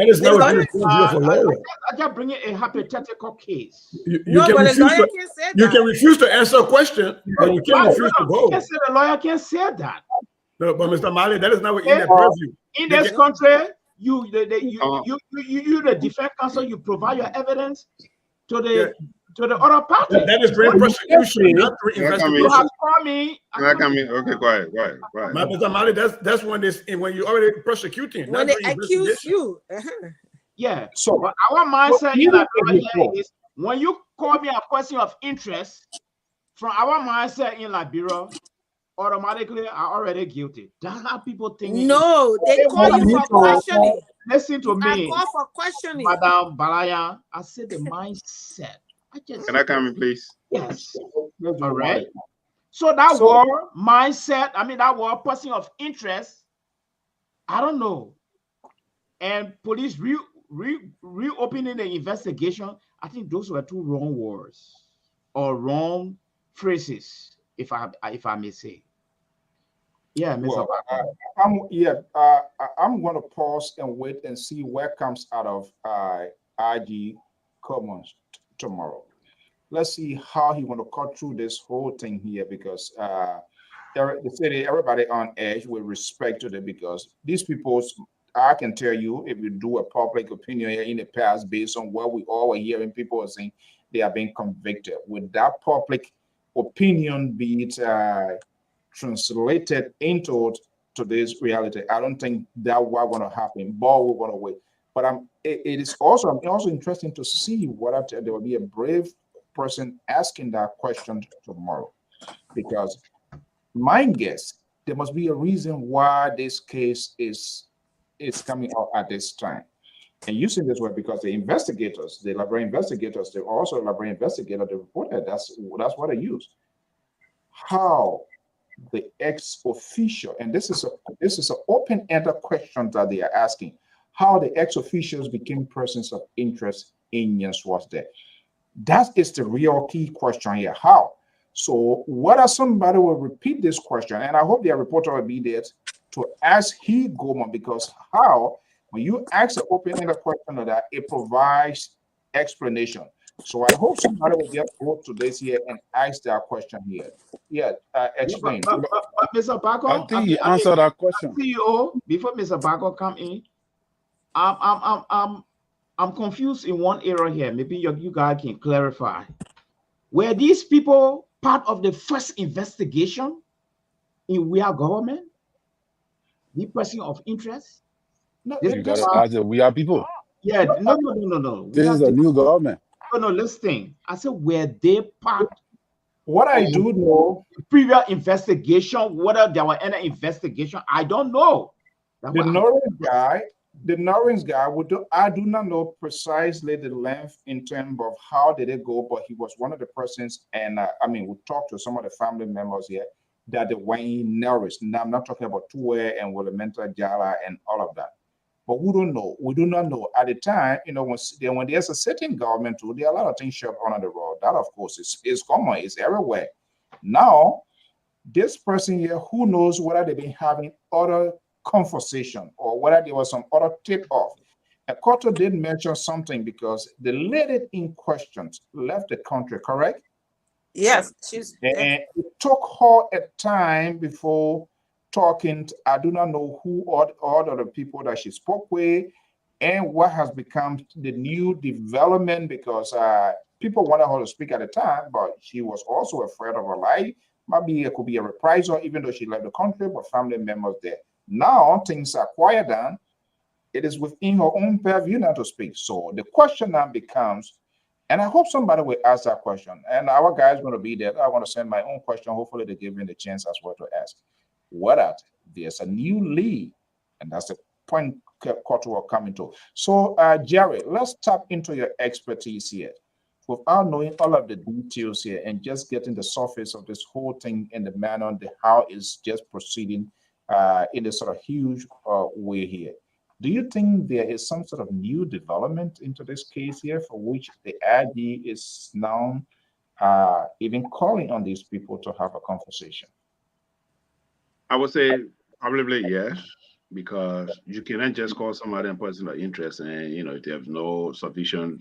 is not what I just bring it a hypothetical case. You can refuse to answer a question, but you can't refuse to go. The lawyer can't say that. No, but Mr. Mali, that is not what in their purview. In this country, you the defense counsel, you provide your evidence to the other party. That is great prosecution, not investigation. You have called me. Okay, quiet. Mr. Mali, that's when you already prosecuting. When they accuse you. Yeah. So but our mindset is when you call me a person of interest, from our mindset in Liberia, automatically are already guilty. That's how people think. No, they call you for questioning. Listen to me. I call for questioning. Madam Balaya, I said the mindset. Can I come in, please? Yes. All right. So that word mindset, that word person of interest, I don't know. And police reopening the investigation, I think those were two wrong words or wrong phrases, if I may say. Yeah, Mr. I'm going to pause and wait and see what comes out of IG comments tomorrow. Let's see how he want to cut through this whole thing here, because everybody on edge with respect to them, because these people, I can tell you, if you do a public opinion in the past based on what we all were hearing, people are saying they are being convicted. With that public opinion be it translated into today's reality, I don't think that what's going to happen, but we're going to wait. But I'm also interesting to see whether there will be a brave person asking that question tomorrow, because my guess, there must be a reason why this case is coming out at this time. And using this word because the investigators, the Liberian investigators, they're also Liberian investigator, they reported that's what they use. How the ex-official, and this is an open-ended question that they are asking, how the ex-officials became persons of interest in Yanswa's death. That is the real key question here. How? So whether somebody will repeat this question, and I hope their reporter will be there to ask he Goldman, because how, when you ask an open-ended question like that, it provides explanation. So I hope somebody will get both today's here and ask that question here. Yeah, explain. But Mr. Bako, I think he answered that question. CEO, before Mr. Bako come in, I'm confused in one area here. Maybe you guys can clarify. Were these people part of the first investigation in we are government? The person of interest? No, you gotta ask the we are people. Yeah, no. This is a new government. No, listen. I said, were they part What I do know, previous investigation, whether there were any investigation, I don't know. the Norris guy, I do not know precisely the length in terms of how did it go, but he was one of the persons, and I mean, we talked to some of the family members here that they went in Norris. Now, I'm not talking about Tuwe and Willamenta Jala and all of that, but we don't know. We do not know at the time. You know, when there's a sitting government too, there are a lot of things shoved under the rug. That, of course, is common. It's everywhere. Now, this person here, who knows whether they've been having other conversation or whether there was some other tip off. Koto did mention something because the lady in question left the country, correct? Yes, And it took her a time before talking. I do not know who all of the people that she spoke with and what has become the new development, because people wanted her to speak at the time, but she was also afraid of her life. Maybe it could be a reprisal, even though she left the country, but family members there. Now things are quiet down. It is within her own purview now to speak. So the question now becomes, and I hope somebody will ask that question. And our guy is going to be there. I want to send my own question. Hopefully they give me the chance as well to ask. Whether there's a new lead, and that's the point Koto will come into. So Jerry, let's tap into your expertise here. Without knowing all of the details here and just getting the surface of this whole thing and the manner and how it's just proceeding in a sort of huge way here. Do you think there is some sort of new development into this case here for which the IG is now even calling on these people to have a conversation? I would say probably yes, because you cannot just call somebody and person of interest, and if they have no sufficient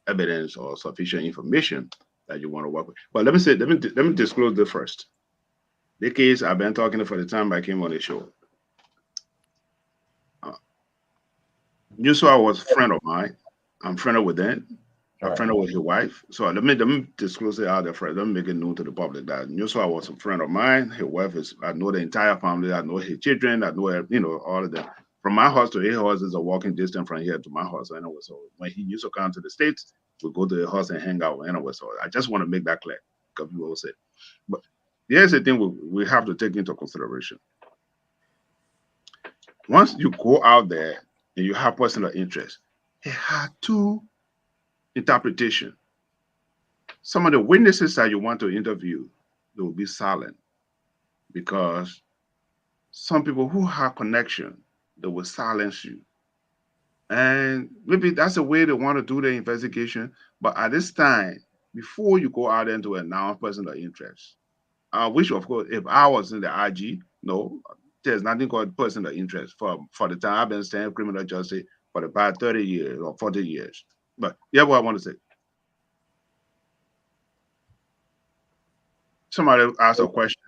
evidence or sufficient information that you want to work with. But let me disclose this first. The case I've been talking for the time I came on the show. Yusua was a friend of mine. I'm friended with them. I'm friended with his wife. So let me disclose it out there first. Let me make it known to the public that Yusua was a friend of mine. His wife I know the entire family. I know his children. I know all of them. From my house to his house is a walking distance from here to my house. Anyway, so when he used to come to the States, we go to his house and hang out. Anyway, so I just want to make that clear because people will say. But here's the thing we have to take into consideration. Once you go out there and you have personal interest, it had two interpretations. Some of the witnesses that you want to interview, they will be silent because some people who have connection, they will silence you. And maybe that's the way they want to do the investigation. But at this time, before you go out there to announce personal interest, I wish, of course, if I was in the IG, no, there's nothing called personal interest for the time I've been studying criminal justice for the past 30 years or 40 years. But yeah, what I want to say. Somebody asked a question.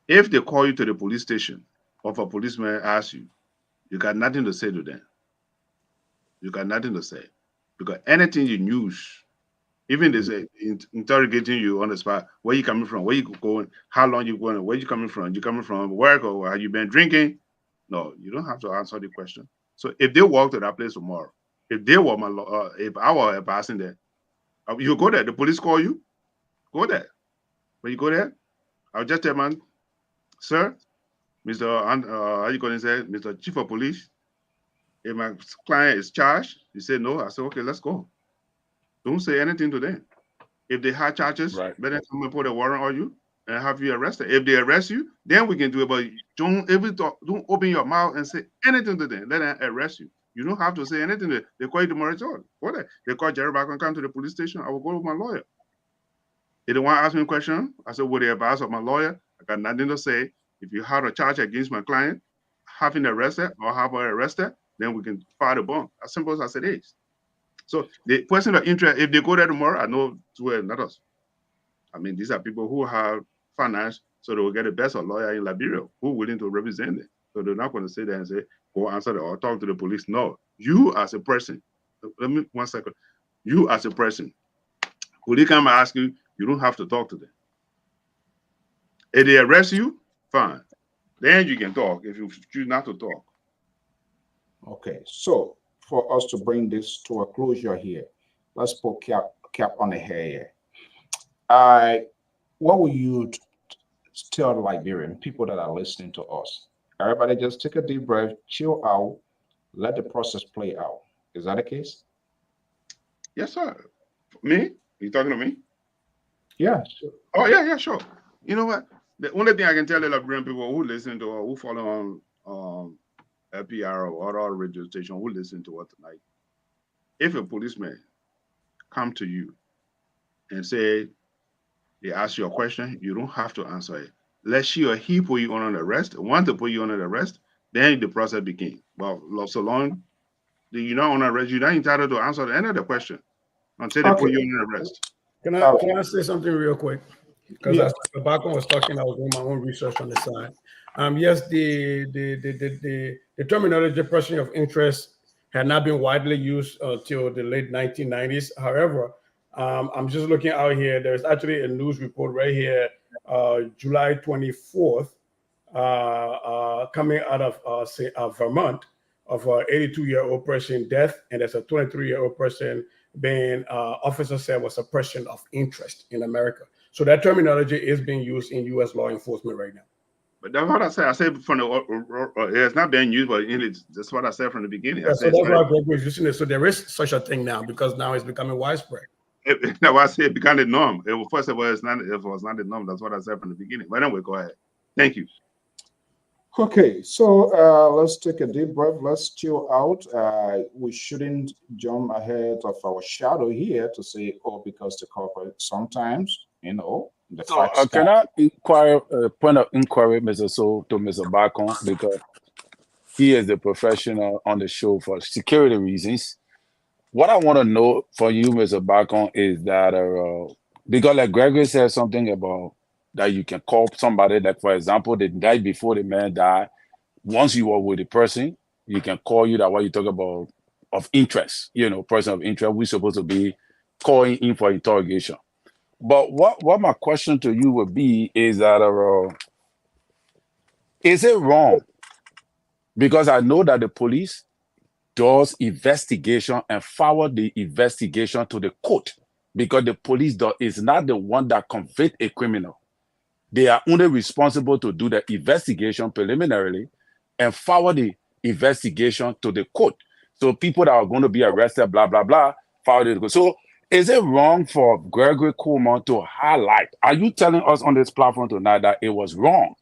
If they call you to the police station or if a policeman asks you, you got nothing to say to them. You got nothing to say. Because anything you use, even they say interrogating you on the spot, where you coming from, where you going, how long you going, where you coming from, you coming from work or have you been drinking? No, you don't have to answer the question. So if they walk to that place tomorrow, if they were if I were passing there, you go there, the police call you, go there. When you go there, I'll just tell man, sir, Mr. How you going to say, Mr. Chief of Police, if my client is charged, he said no. I said, okay, let's go. Don't say anything to them. If they have charges, better come and put a warrant on you and have you arrested. If they arrest you, then we can do it. But don't open your mouth and say anything to them. Let them arrest you. You don't have to say anything to them. They call you tomorrow. What? They call Jerry back and come to the police station. I will go with my lawyer. If they want to ask me a question, I said, with the advice of my lawyer, I got nothing to say. If you have a charge against my client, having arrested or have her arrested, then we can file the bond. As simple as it is. So the person of interest, if they go there tomorrow, I know two not us. I mean, these are people who have finance, so they will get the best of lawyer in Liberia who are willing to represent them. So they're not going to sit there and say, go answer or talk to the police. No, you as a person, let me 1 second. You as a person, when they come and ask you, you don't have to talk to them. If they arrest you, fine. Then you can talk if you choose not to talk. Okay, so for us to bring this to a closure here, let's put cap on the hair here. what will you tell the Liberian people that are listening to us? Everybody just take a deep breath, chill out, let the process play out. Is that the case? Yes, sir. Me? You talking to me? Yeah. Oh, yeah, sure. You know what? The only thing I can tell the Liberian people who listen to or who follow on LPR or other radio station who listen to us tonight, if a policeman come to you and say they ask you a question, you don't have to answer it. Let she or he put you on an arrest. Once they put you on an arrest, then the process begins. But so long you're not on arrest, you're not entitled to answer any of the question until they put you on an arrest. Can I say something real quick? Because as the background was talking, I was doing my own research on the side. Yes, the terminology person of interest had not been widely used until the late 1990s. However, I'm just looking out here. There's actually a news report right here, July 24th, coming out of say Vermont, of an 82-year-old person death, and there's a 23-year-old person being officer said was a person of interest in America. So that terminology is being used in U.S. law enforcement right now. But that's what I said. I said from the it's not being used, but that's what I said from the beginning. Yeah, so that's why Greg was using it. So there is such a thing now because now it's becoming widespread. No, I said it became the norm. First of all, it's not. If it was not the norm, that's what I said from the beginning. But anyway, go ahead. Thank you. Okay, so let's take a deep breath. Let's chill out. We shouldn't jump ahead of our shadow here to say, oh, because the corporate sometimes, the So can I inquire, point of inquiry, Mr. So, to Mr. Bacon, because he is the professional on the show for security reasons. What I want to know for you, Mr. Bacon, is that because like Gregory said something about that you can call somebody, like for example, the night before the man died, once you were with the person, you can call you that what you talk about of interest, person of interest, we're supposed to be calling in for interrogation. But what my question to you would be is that is it wrong? Because I know that the police does investigation and forward the investigation to the court because the police is not the one that convict a criminal. They are only responsible to do the investigation preliminarily and forward the investigation to the court. So people that are going to be arrested, blah, blah, blah, forward it to the court. So is it wrong for Gregory Coleman to highlight? Are you telling us on this platform tonight that it was wrong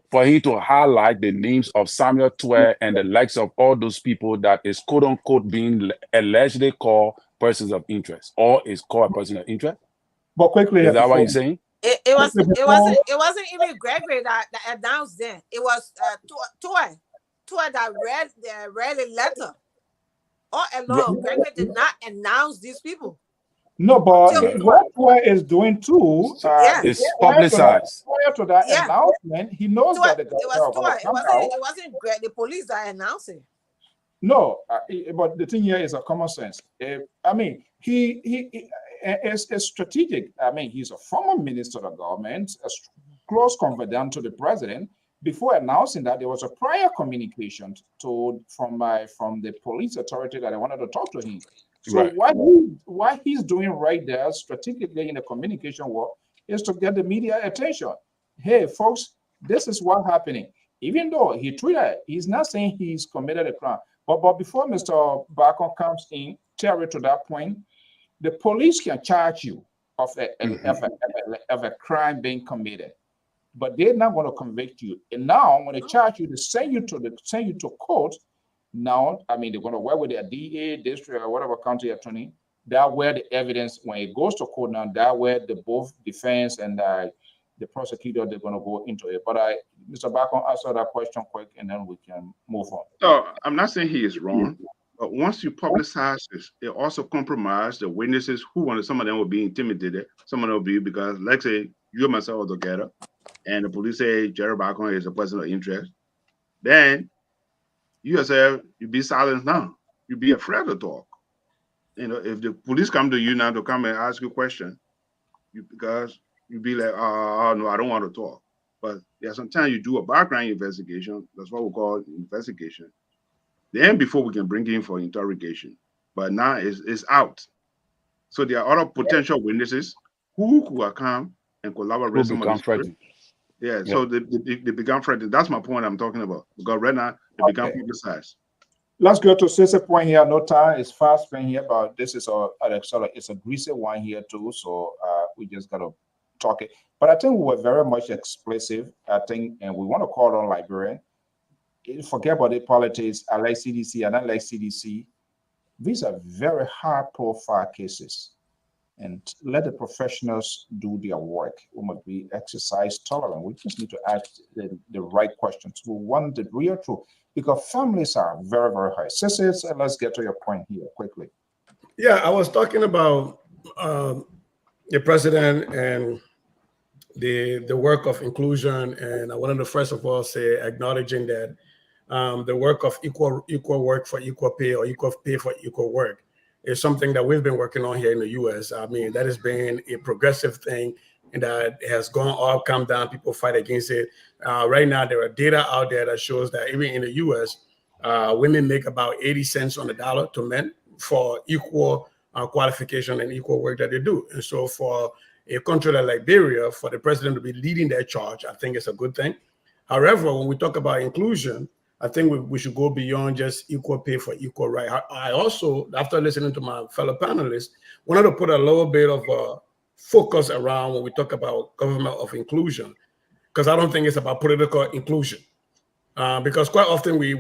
for him to highlight the names of Samuel Twe and the likes of all those people that is quote unquote being allegedly called persons of interest or is called a person of interest? But quickly, is that what you're saying? It wasn't even Gregory that announced then. It was Twe that read a letter. All along, Gregory did not announce these people. No, but what Twe is doing too is publicized. Prior to that announcement, he knows that the it wasn't the police that announced it. No, but the thing here is a common sense. I mean, he is strategic. I mean, he's a former minister of government, a close confidant to the president. Before announcing that, there was a prior communication from the police authority that I wanted to talk to him. So right. what he's doing right there, strategically in the communication work, is to get the media attention. Hey, folks, this is what's happening. Even though he tweeted, he's not saying he's committed a crime. But before Mr. Bacon comes in, Terry, to that point, the police can charge you of a crime being committed, but they're not going to convict you. And now, when they charge you, they send you to court. Now, I mean, they're going to work with their DA, district, or whatever county attorney. That where the evidence, when it goes to court now, that where the both defense and the prosecutor, they're going to go into it. But Mr. Bacon, answer that question quick, and then we can move on. So I'm not saying he is wrong, but once you publicize this, it also compromises the witnesses some of them will be intimidated. Some of them will be because, let's say, you and myself are together, and the police say Jerry Bacon is a person of interest. Then you yourself, you be silent now. You be afraid to talk. If the police come to you now to come and ask you a question, because you be like, oh no, I don't want to talk. But sometimes you do a background investigation. That's what we call investigation. Then before we can bring you in for interrogation. But now it's out. So there are other potential witnesses who could come and collaborate Who some of become these groups. frightened? Yeah, Yeah. so they become frightened. That's my point I'm talking about. Because right now they become Okay. publicized. Let's go to Cecil point here. No time is fast spent here, but this is it's a greasy one here too. So we just gotta talk it. But I think we were very much explicit. I think, and we want to call on Liberian. Forget about the politics. I like CDC and I like CDC. These are very high-profile cases, and let the professionals do their work. We must be exercise tolerant. We just need to ask the right questions. We want the real truth because families are very, very high. Sisters, let's get to your point here quickly. Yeah, I was talking about the president and the work of inclusion, and I wanted to first of all say acknowledging that the work of equal work for equal pay or equal pay for equal work is something that we've been working on here in the U.S. I mean, that has been a progressive thing and that has gone up, come down. People fight against it. Right now, there are data out there that shows that even in the U.S., women make about 80 cents on the dollar to men for equal qualification and equal work that they do. And so for a country like Liberia, for the president to be leading that charge, I think it's a good thing. However, when we talk about inclusion, I think we should go beyond just equal pay for equal right. I also, after listening to my fellow panelists, wanted to put a little bit of a focus around when we talk about government of inclusion, because I don't think it's about political inclusion. Because quite often we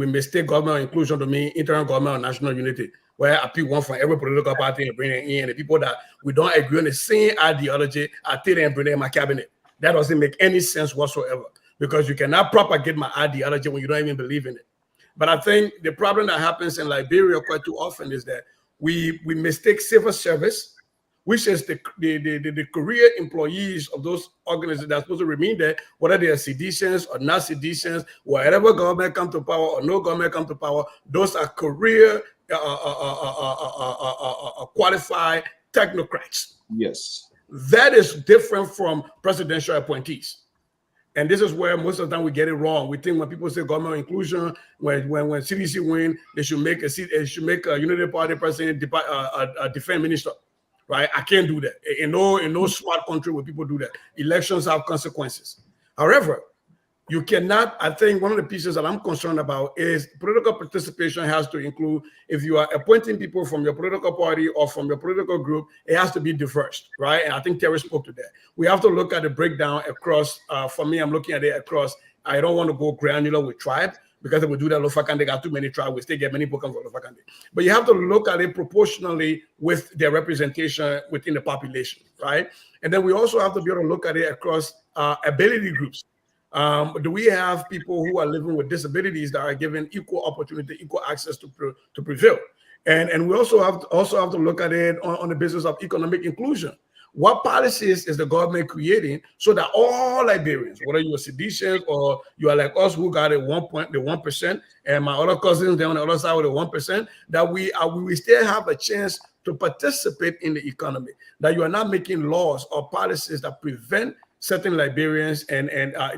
mistake government inclusion to mean internal government or national unity, where I pick one from every political party and bring it in, and the people that we don't agree on the same ideology, I take them and bring them in my cabinet. That doesn't make any sense whatsoever, because you cannot propagate my ideology when you don't even believe in it. But I think the problem that happens in Liberia quite too often is that we mistake civil service, which is the career employees of those organizations that are supposed to remain there, whether they are seditions or not seditions, wherever government come to power or no government come to power, those are career qualified technocrats. Yes. That is different from presidential appointees. And this is where most of the time we get it wrong. We think when people say government inclusion, when CDC win, they should make a Unity Party president a defense minister, right? I can't do that. In no smart country where people do that. Elections have consequences. However, you cannot. I think one of the pieces that I'm concerned about is political participation has to include, if you are appointing people from your political party or from your political group, it has to be diverse, right? And I think Terry spoke to that. We have to look at the breakdown across. For me, I'm looking at it across. I don't want to go granular with tribe, because if we do that, Lofakande got too many tribes. We still get many people from Lofakande. But you have to look at it proportionally with their representation within the population, right? And then we also have to be able to look at it across ability groups. Do we have people who are living with disabilities that are given equal opportunity, equal access to prevail? And we also have to look at it on the basis of economic inclusion. What policies is the government creating so that all Liberians, whether you are seditious or you are like us who got the 1%, and my other cousins there on the other side with the 1%, that we still have a chance to participate in the economy, that you are not making laws or policies that prevent certain Liberians and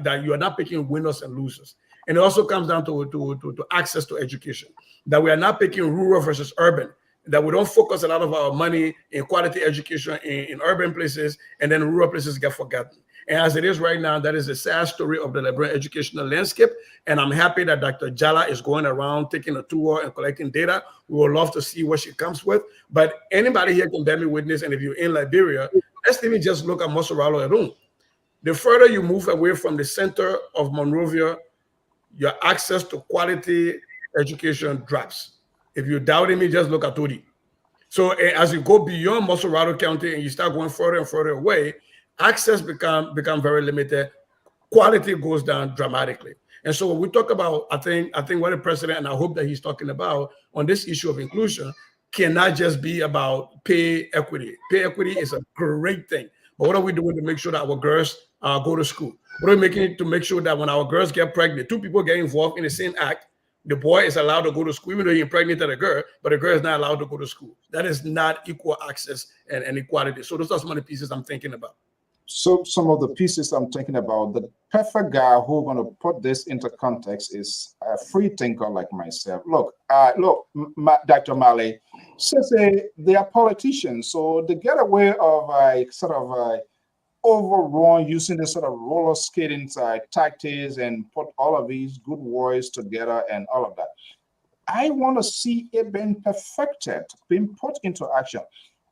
that you are not picking winners and losers. And it also comes down to access to education, that we are not picking rural versus urban, that we don't focus a lot of our money in quality education in urban places, and then rural places get forgotten. And as it is right now, that is a sad story of the Liberian educational landscape. And I'm happy that Dr. Jala is going around taking a tour and collecting data. We would love to see what she comes with. But anybody here can bear me witness. And if you're in Liberia, let's even just look at Mosoralo alone. The further you move away from the center of Monrovia, your access to quality education drops. If you're doubting me, just look at Todi. So as you go beyond Mosorado County and you start going further and further away, access become very limited. Quality goes down dramatically. And so when we talk about, I think what the president, and I hope that he's talking about on this issue of inclusion, cannot just be about pay equity. Pay equity is a great thing. But what are we doing to make sure that our girls go to school? What are we making to make sure that when our girls get pregnant, two people get involved in the same act, the boy is allowed to go to school, even though he impregnated a girl, but the girl is not allowed to go to school. That is not equal access and equality. So those are some of the pieces I'm thinking about. So some of the pieces I'm thinking about, the perfect guy who's going to put this into context is a free thinker like myself. Look, Dr. Mali, say they are politicians, so they get away of sort of overrun using this sort of roller skating tactics and put all of these good words together and all of that. I want to see it being perfected, being put into action.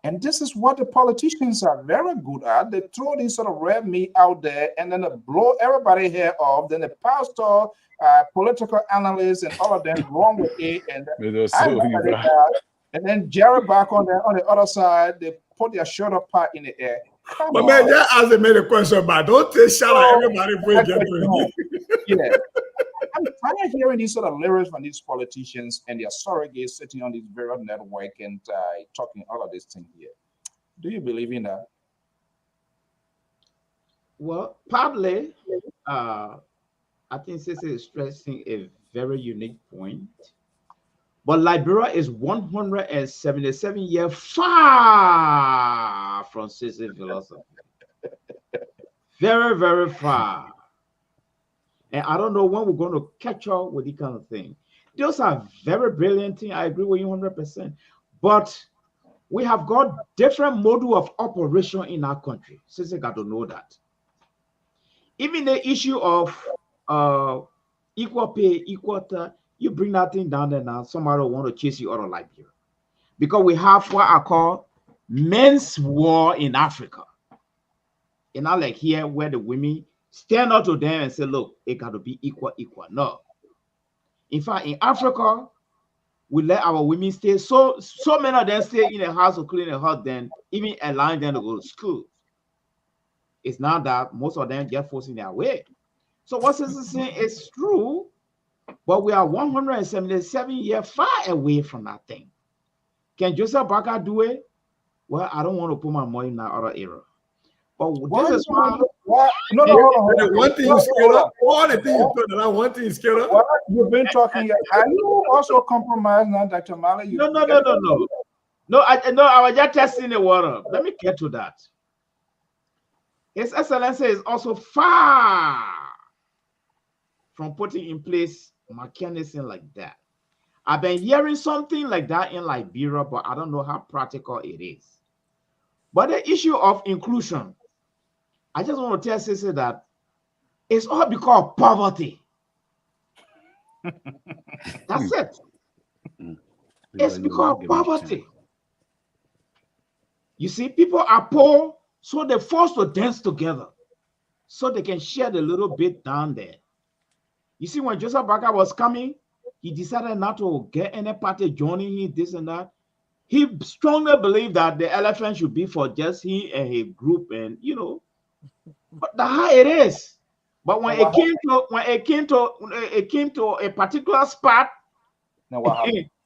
And this is what the politicians are very good at. They throw this sort of red meat out there and then they blow everybody hair off. Then the pastor, political analysts, and all of them wrong with it. And then Jerry back on the other side, they put their shoulder part in the air. Come on. Man, that hasn't made a question about. Don't take shout out everybody before you get to it. Yeah. I'm tired of hearing these sort of lyrics from these politicians and their surrogates sitting on this very network and talking all of these things here. Do you believe in that? Well, partly, I think Cece is stressing a very unique point. But Liberia is 177 years far from Cece philosophy. Very, very far. And I don't know when we're going to catch up with this kind of thing. Those are very brilliant things. I agree with you 100%. But we have got different model of operation in our country. Cece got to know that. Even the issue of equal pay, equal time, you bring that thing down there now, somebody will want to chase you out of Liberia. Because we have what I call men's war in Africa. And not like here where the women stand up to them and say, look, it got to be equal. No. In fact, in Africa, we let our women stay. So many of them stay in the house or clean the house, then even allowing them to go to school. It's not that most of them get forcing their way. So what Cece is saying is true, but we are 177 years far away from that thing. Can Joseph Barker do it? Well, I don't want to put my money in that other era. But this is why. No, one thing you scared up. All the things you put on, one thing you scared up. What you've been talking. Are you also compromised now, Dr. Mali? No. No, I was just testing the water. Let me get to that. His Excellency is also far from putting in place mechanism like that. I've been hearing something like that in Liberia, but I don't know how practical it is. But the issue of inclusion, I just want to tell Cece that it's all because of poverty. That's it. It's because of poverty. You see, people are poor, so they're forced to dance together so they can share the little bit down there. You see, when Joseph Barker was coming, he decided not to get any party joining him, this and that. He strongly believed that the elephant should be for just he and his group, and but that's how it is. But when it came to a particular spot,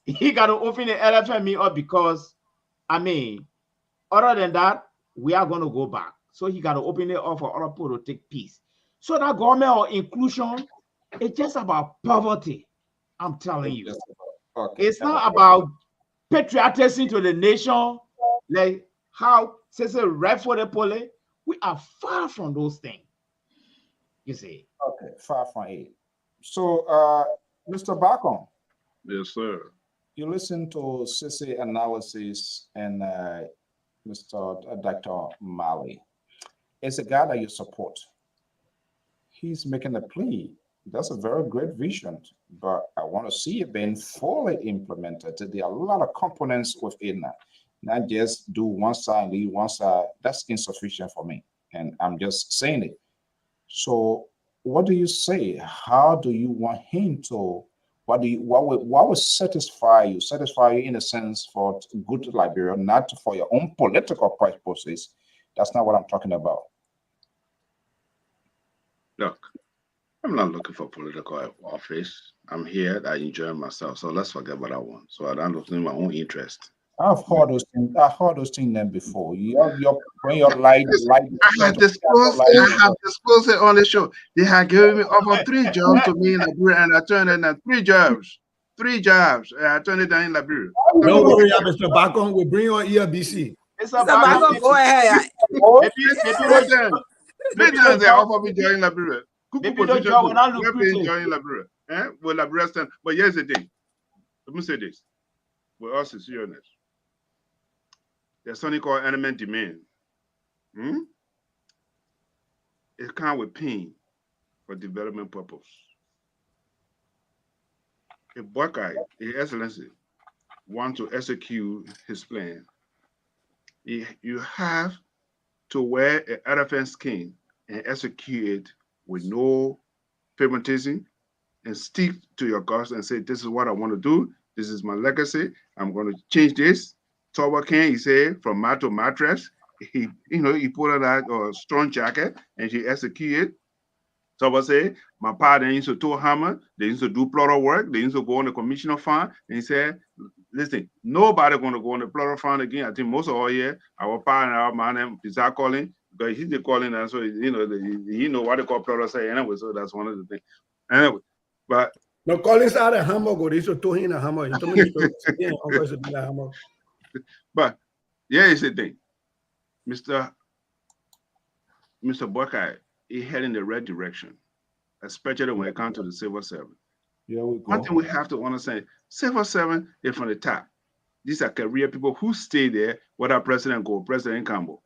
he got to open the elephant meet up because, other than that, we are going to go back. So he got to open it up for other people to take peace. So that government or inclusion, it's just about poverty. I'm telling you. It's not about patriotism to the nation, like how Cece right for the police. We are far from those things. You see. Okay, far from it. So, Mr. Bacon. Yes, sir. You listen to Cece analysis and Mr. Dr. Mali. It's a guy that you support. He's making a plea. That's a very great vision, but I want to see it being fully implemented. There are a lot of components within that. Not just do one side, leave one side. That's insufficient for me, and I'm just saying it. So, what do you say? How do you want him to? What would satisfy you? Satisfy you in a sense for good to Liberia, not for your own political purposes. That's not what I'm talking about. Look, I'm not looking for political office. I'm here. I enjoy myself. So let's forget what I want. So I don't look in my own interest. I've heard those things. I heard those things then before. When your light. I have disclosed it on the show. They had given me over 3 jobs to me in Liberia, and I turned in 3 jobs. 3 jobs. And I turned it down in Liberia. Don't worry, Mr. Bacon. We bring on ERBC. Mr. Bacon, go ahead. post. Many times they offer me join Liberia. Maybe don't join when I look pretty. Join Liberia. Well, Liberia stand. But here's the thing. Let me say this. With us is seriousness. There's something called element demand. It comes with pain for development purpose. If Buckeye, His Excellency, want to execute his plan, you have to wear an elephant skin and execute it with no favoritism and stick to your guns and say, this is what I want to do. This is my legacy. I'm going to change this. Tower King, he said, from mat to mattress. He put on that strong jacket and he executed. Tower said, my pa, they used to tow hammer. They used to do plotter work. They used to go on the commissioner farm. And he said, listen, nobody going to go on the plotter farm again. I think most of all year, our pa and our man, Pizza calling, because he's the calling, and so, he know what they call plotter say anyway. So that's one of the things. Anyway, but no, Collins had a hammer, go this to him a hammer. You told me to hammer. But yeah, it's the thing. Mr. Buckeye, he head in the right direction, especially when it comes to the civil servant. Yeah, we go. One thing we have to understand, civil servant is from the top. These are career people who stay there, whether president go, president come,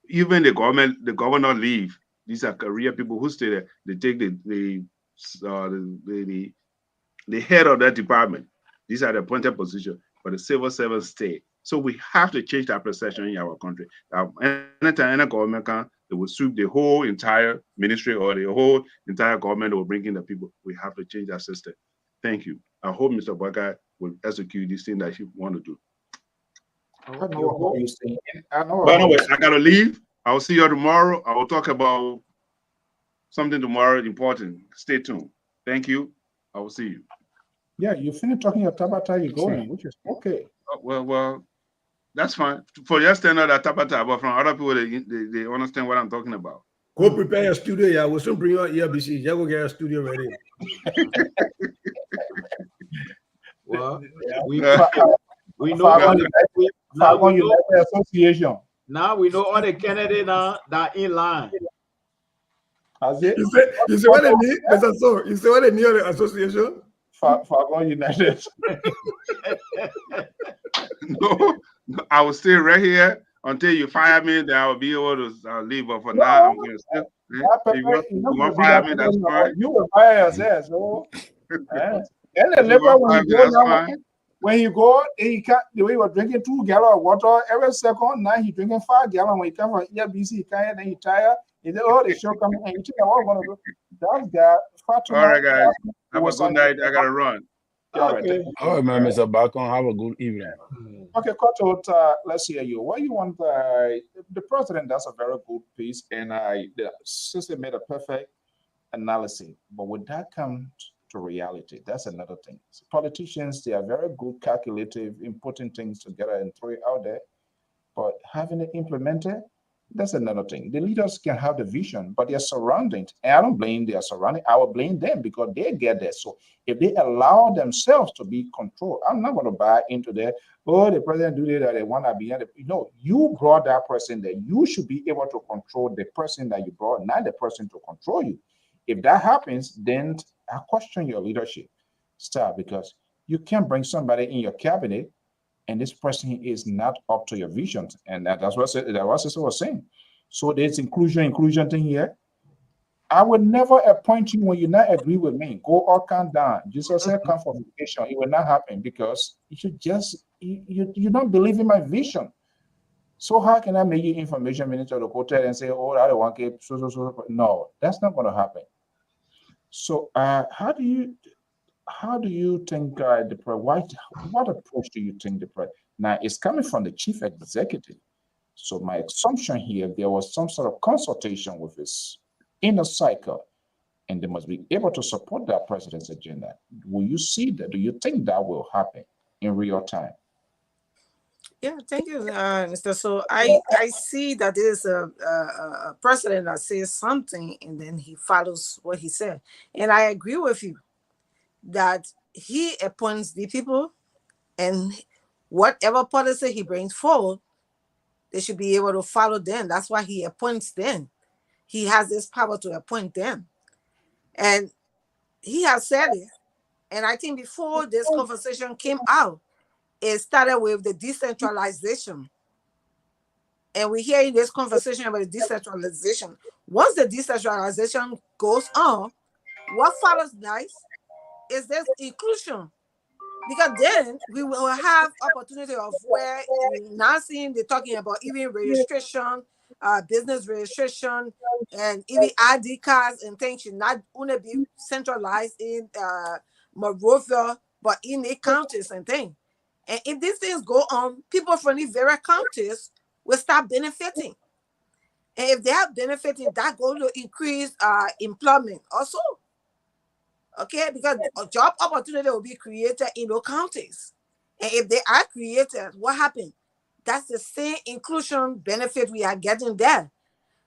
even the governor leave. These are career people who stay there. They take the head of that department. These are the appointed position, but the civil servants stay. So we have to change that perception in our country. Anytime any government can, they will sweep the whole entire ministry or the whole entire government will bring in the people. We have to change that system. Thank you. I hope Mr. Buckeye will execute this thing that he want to do. I know what you're saying. But anyway, I gotta leave. I'll see you tomorrow. I will talk about something tomorrow important. Stay tuned. Thank you. I will see you. Yeah, you finish talking your Tabata, you going, which is okay. Well, that's fine. For your standard at Tabata, but from other people, they understand what I'm talking about. Go prepare your studio. Yeah, we'll soon bring your ERBC. Yeah, go get your studio ready. Well, Yeah. we know Fargon United Association. now we know all the candidates now that in line. Has it? You say what they need? You say what they need the association? Fargon United. No, I will stay right here until you fire me. Then I will be able to leave. But for now, I'm going to stay. You want to fire me? That's fine. You will fire yourself. So, and the labor when you go, he can't. The way he was drinking 2 gallons of water every second. Now he's drinking 5 gallons. When he come from ERBC, he can't. Then he tired. He said, "Oh, the show coming." And you think I want to do. That's guy. All right, guys. Have a good night. I gotta run. Okay. All right, man, Mr. Bacon. Have a good evening. Okay, Kotot, let's hear you. What you want? The president does a very good piece, and the sister made a perfect analysis. But when that comes to reality, that's another thing. So politicians, they are very good, calculative in putting things together and throw it out there. But having it implemented, that's another thing. The leaders can have the vision, but they're surrounded. And I don't blame their surrounding. I will blame them because they get there. So if they allow themselves to be controlled, I'm not going to buy into that. Oh, the president do that. They want to be. No, you brought that person there. You should be able to control the person that you brought, not the person to control you. If that happens, then I question your leadership style, because you can't bring somebody in your cabinet and this person is not up to your visions. And that's what Sister was saying. So there's inclusion thing here. I would never appoint you when you not agree with me. Go or come down. Jesus said come for vacation. It will not happen because you don't believe in my vision. So how can I make you information minister to hotel and say, oh, I don't want to so? No, that's not going to happen. So how do you think what approach do you think now it's coming from the chief executive? So my assumption here, there was some sort of consultation with his inner cycle, and they must be able to support that president's agenda. Will you see that? Do you think that will happen in real time? Yeah, thank you, Mr. So I see that there is a president that says something and then he follows what he said. And I agree with you that he appoints the people, and whatever policy he brings forward, they should be able to follow them. That's why he appoints them. He has this power to appoint them. And he has said it. And I think before this conversation came out, it started with the decentralization. And we're hearing this conversation about the decentralization. Once the decentralization goes on, what follows next is this inclusion. Because then we will have opportunity of where now seeing they're talking about even registration, business registration, and even ID cards and things should not only be centralized in Monrovia, but in the counties and things. And if these things go on, people from the very counties will start benefiting. And if they are benefiting, that's going to increase employment also. Okay, because a job opportunity will be created in those counties. And if they are created, what happened? That's the same inclusion benefit we are getting there.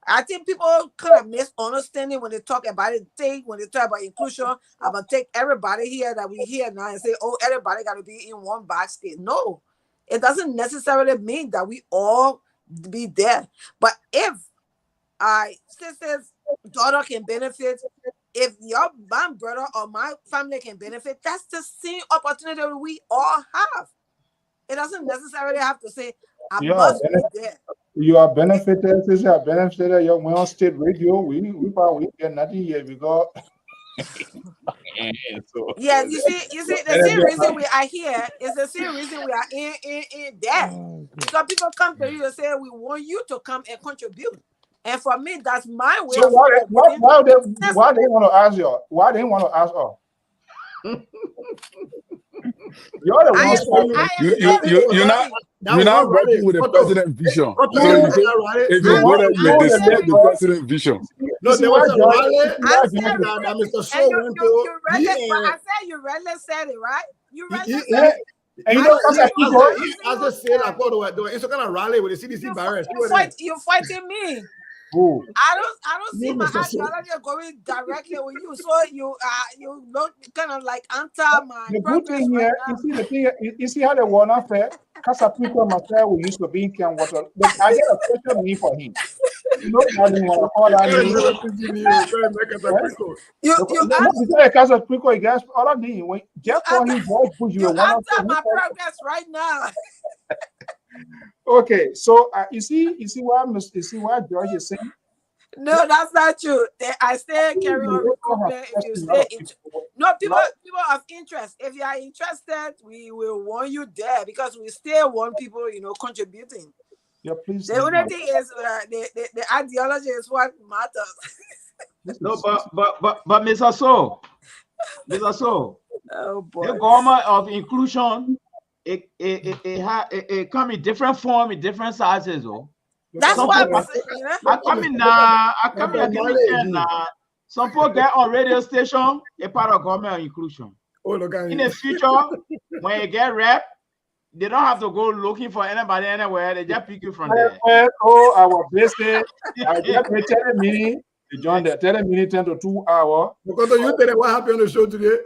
I think people kind of misunderstanding when they talk about it. When they talk about inclusion, I'm going to take everybody here that we hear now and say, oh, everybody got to be in one basket. No, it doesn't necessarily mean that we all be there. But if sister's daughter can benefit, if my brother or my family can benefit, that's the same opportunity we all have. It doesn't necessarily have to say, I must be there. You are benefited, sister, are benefited. You're on state radio. We get nothing here because. Yeah, you see, the same reason we are here is the same reason we are in there. Because people come to you and say, we want you to come and contribute. And for me, that's my way. So why they want to ask you? Why they want to ask us? You're the one. You're not working with the president vision. So you say, if you go there, you display the president vision. No, there was a rally that Mr. Shaw went to. I said you really said it, right? You really said it. And you know, as I said, like what they were it's kind of rally with the CDC virus. You're fighting me. Ooh. I don't see my ideology going directly with you. So you look kind of like anti my. The good thing here, you see how the one affair, Casa people myself we used to be in Can Water. I get a special need for him. You know, I didn't want to call that you Casa people, you guys already when just for him, you answer my progress right now. Okay, so you see why George is saying. No, that's not true. I still carry on recruitment. If you stay people of interest. If you are interested, we will want you there because we still want people, contributing. Yeah, please. The only thing is the ideology is what matters. No, but Mr. So, oh boy, the government of inclusion. It come in different form, in different sizes. That's why I come in. Some people get on radio station, a part of government inclusion. In the future, when you get rep, they don't have to go looking for anybody anywhere. They just pick you from there. Oh, our business. I just telling me to join the 10 to 2 hours. Because you tell them what happened on the show today.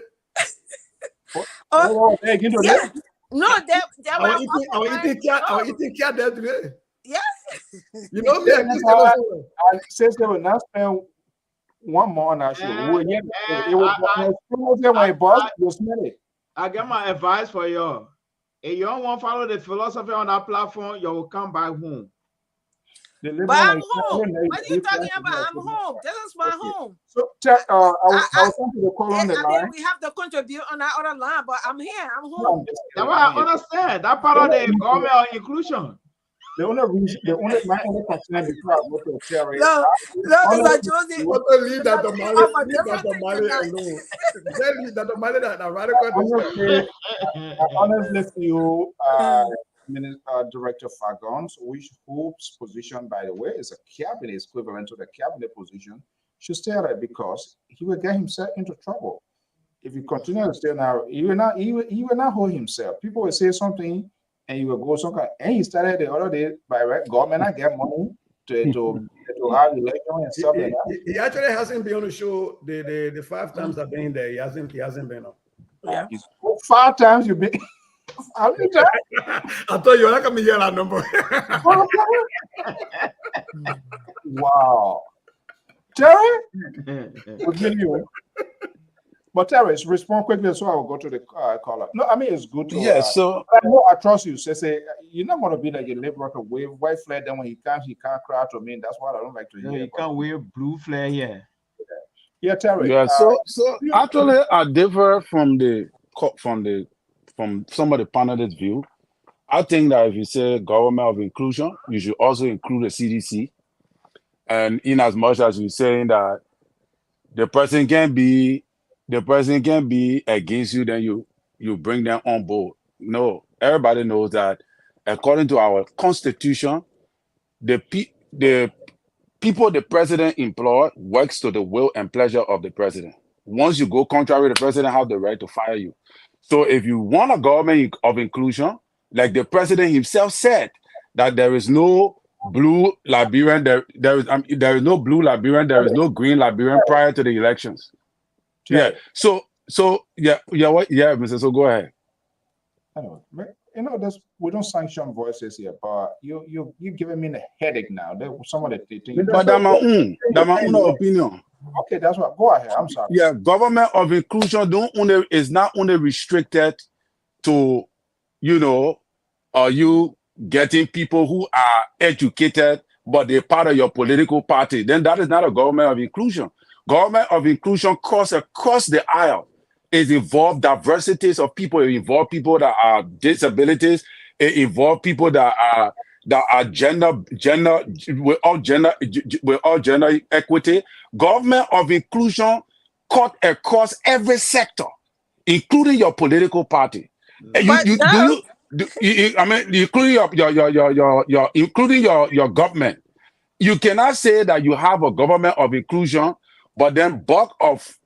Yeah. No, they were eating cat there today. Yes. You know me. I said they will not spend one more on our show. It was my boss. You smell it. I get my advice for you. If you don't want to follow the philosophy on that platform, you will come back home. But I'm home. What are you talking about? I'm home. This is my home. So I was going to call on the line. We have to contribute on that other line, but I'm here. I'm home. That's what I understand. That part of the government inclusion. My only concern before I go to a chair. No, Mr. Josie. Leave that Mali alone. Leave that Mali that radical. Honestly, to you, Director Fagons, which Hope's position, by the way, is a cabinet equivalent to the cabinet position, should stay there because he will get himself into trouble. If he continues to stay now, he will not hold himself. People will say something and he will go somewhere. And he started the other day by government I get money to have election and stuff like that. He actually hasn't been on the show the 5 times I've been there. He hasn't been on. Yeah. 5 times you've been. How many times? I thought you were not coming here that number. Wow. Terry? We'll give you. But Terry, respond quickly so I will go to the caller. No, I mean, it's good to. Yeah, so I know I trust you. Say, you're not going to be like a liberal to wave white flag. Then when he can't cry to me. That's what I don't like to hear. No, you can't wear blue flare here. Yeah, Terry. yeah, so actually, I differ from some of the panelists' view. I think that if you say government of inclusion, you should also include the CDC. And in as much as you're saying that the person can be against you, then you bring them on board. No, everybody knows that according to our constitution, the people the president employed works to the will and pleasure of the president. Once you go contrary, the president have the right to fire you. So if you want a government of inclusion, like the president himself said, that there is no blue Liberian, there is no blue Liberian, there is no green Liberian prior to the elections. Yeah. So Mr. So go ahead. Anyway, you know, we don't sanction voices here, but you're giving me a headache now. Some of the things. But that's my own opinion. Okay, that's what. Go ahead. I'm sorry. Yeah, government of inclusion is not only restricted to, you getting people who are educated, but they're part of your political party. Then that is not a government of inclusion. Government of inclusion cuts across the aisle. It involves diversities of people. It involves people that are disabilities. It involves people that are gender with all gender equity. Government of inclusion cut across every sector, including your political party. Including your government. You cannot say that you have a government of inclusion, but then bulk of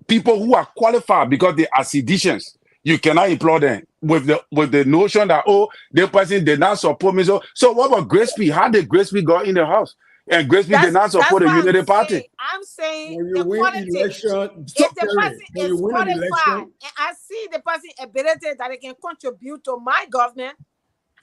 people who are qualified because they are seditious, you cannot employ them with the notion that, the person did not support me. So what about Grace-P? How did Grace-P go in the house? And Grace-P did not support the Unity Party. I'm saying When the you win quality. election, If the person when is you win an qualified, election, and I see the person ability that they can contribute to my government,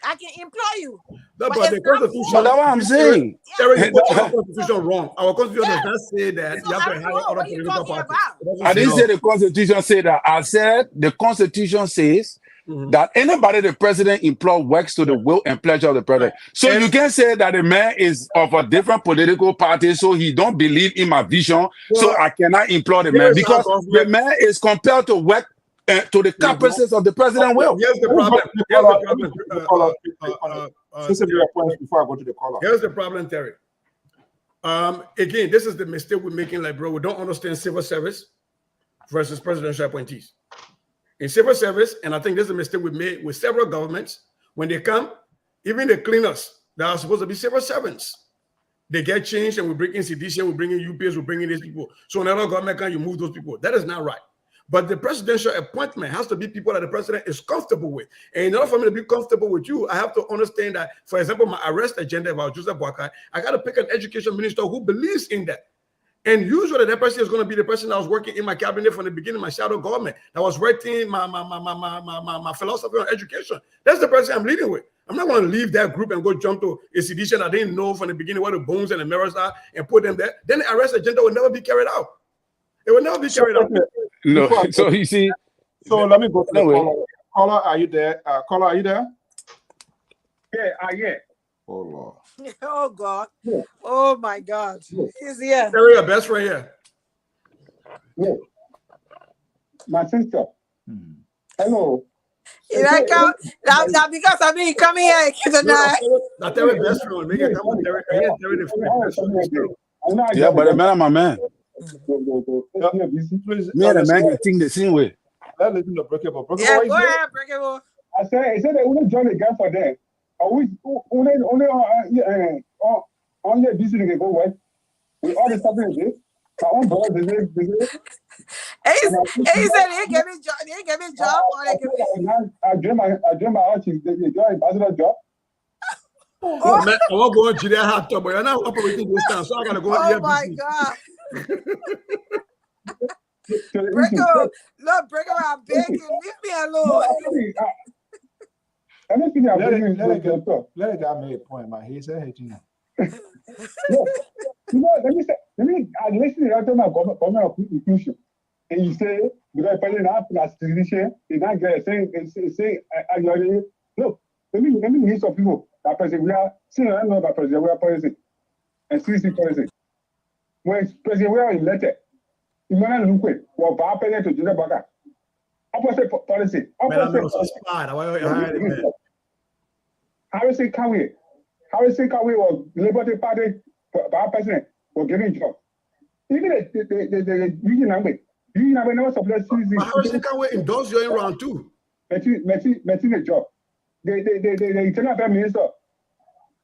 I can employ you. no, But but the it's not constitution. So that's what I'm saying. Terry, you put our constitution wrong. Our constitution does not say that So you have I to don't hire know other what you're political talking parties. about. It doesn't I didn't say say the Constitution said that. I said the Constitution says that anybody the president employs works to the will and pleasure of the president. So you can say that a man is of a different political party, so he don't believe in my vision, so I cannot employ the man because the man is compelled to work to the caprices of the president will. Here's the problem. Before I go to the caller. Here's the problem, Terry. Again, this is the mistake we're making. Like, bro, we don't understand civil service versus presidential appointees. In civil service, and I think this is a mistake we made with several governments, when they come, even the cleaners that are supposed to be civil servants, they get changed, and we bring in sedition, we bring in UPS, we bring in these people. So another government can you move those people? That is not right. But the presidential appointment has to be people that the president is comfortable with. And in order for me to be comfortable with you, I have to understand that, for example, my arrest agenda about Joseph Boakai, I got to pick an education minister who believes in that. And usually that person is going to be the person that was working in my cabinet from the beginning, my shadow government, that was writing my philosophy on education. That's the person I'm leading with. I'm not going to leave that group and go jump to a sedition I didn't know from the beginning where the bones and the mirrors are and put them there. Then the arrest agenda will never be carried out. It will never be carried out. No, so you see. So let me go to the caller. Caller, are you there? Caller, are you there? Yeah. Oh Lord. Oh God. Oh my God. He's here. Terry, your best friend here. Yeah. My sister. Hello. Did I come? Now because I mean coming here tonight. Now Terry best friend. Make it come on, Terry. Terry the friend. Yeah, but the man, my man. Please, Me and the man can think the same way. let's listen to Breakable. Yeah, go ahead, Breakable. I said they only join the game for them. Only on your business can go away. We all the stuff in this. My own brother, He said he gave me job. He gave me job. Or they give me... I dream my artist. They join ambassador job. Oh, man, I won't go on to their hot tub, but you're not operating this time, so I gotta go. Oh my God. Breakable, look, Breakable, I'm begging, leave me alone. I'm thinking Let bringing the guy make a point, man. He said, hey, Gina. No, let me listen to my government of inclusion. And you say, because president have plus tradition, they not get say, look, let me list of people that president we are saying I know about president we are policy and CC policy. When president we are elected, Emmanuel Lukwe was our president to Junior Baga. Opposite policy. Harrison Conway was Liberty Party our president was giving job. Even the union number never supplied CC. Harrison Conway endorsed you in round 2. Making a job. The internal prime minister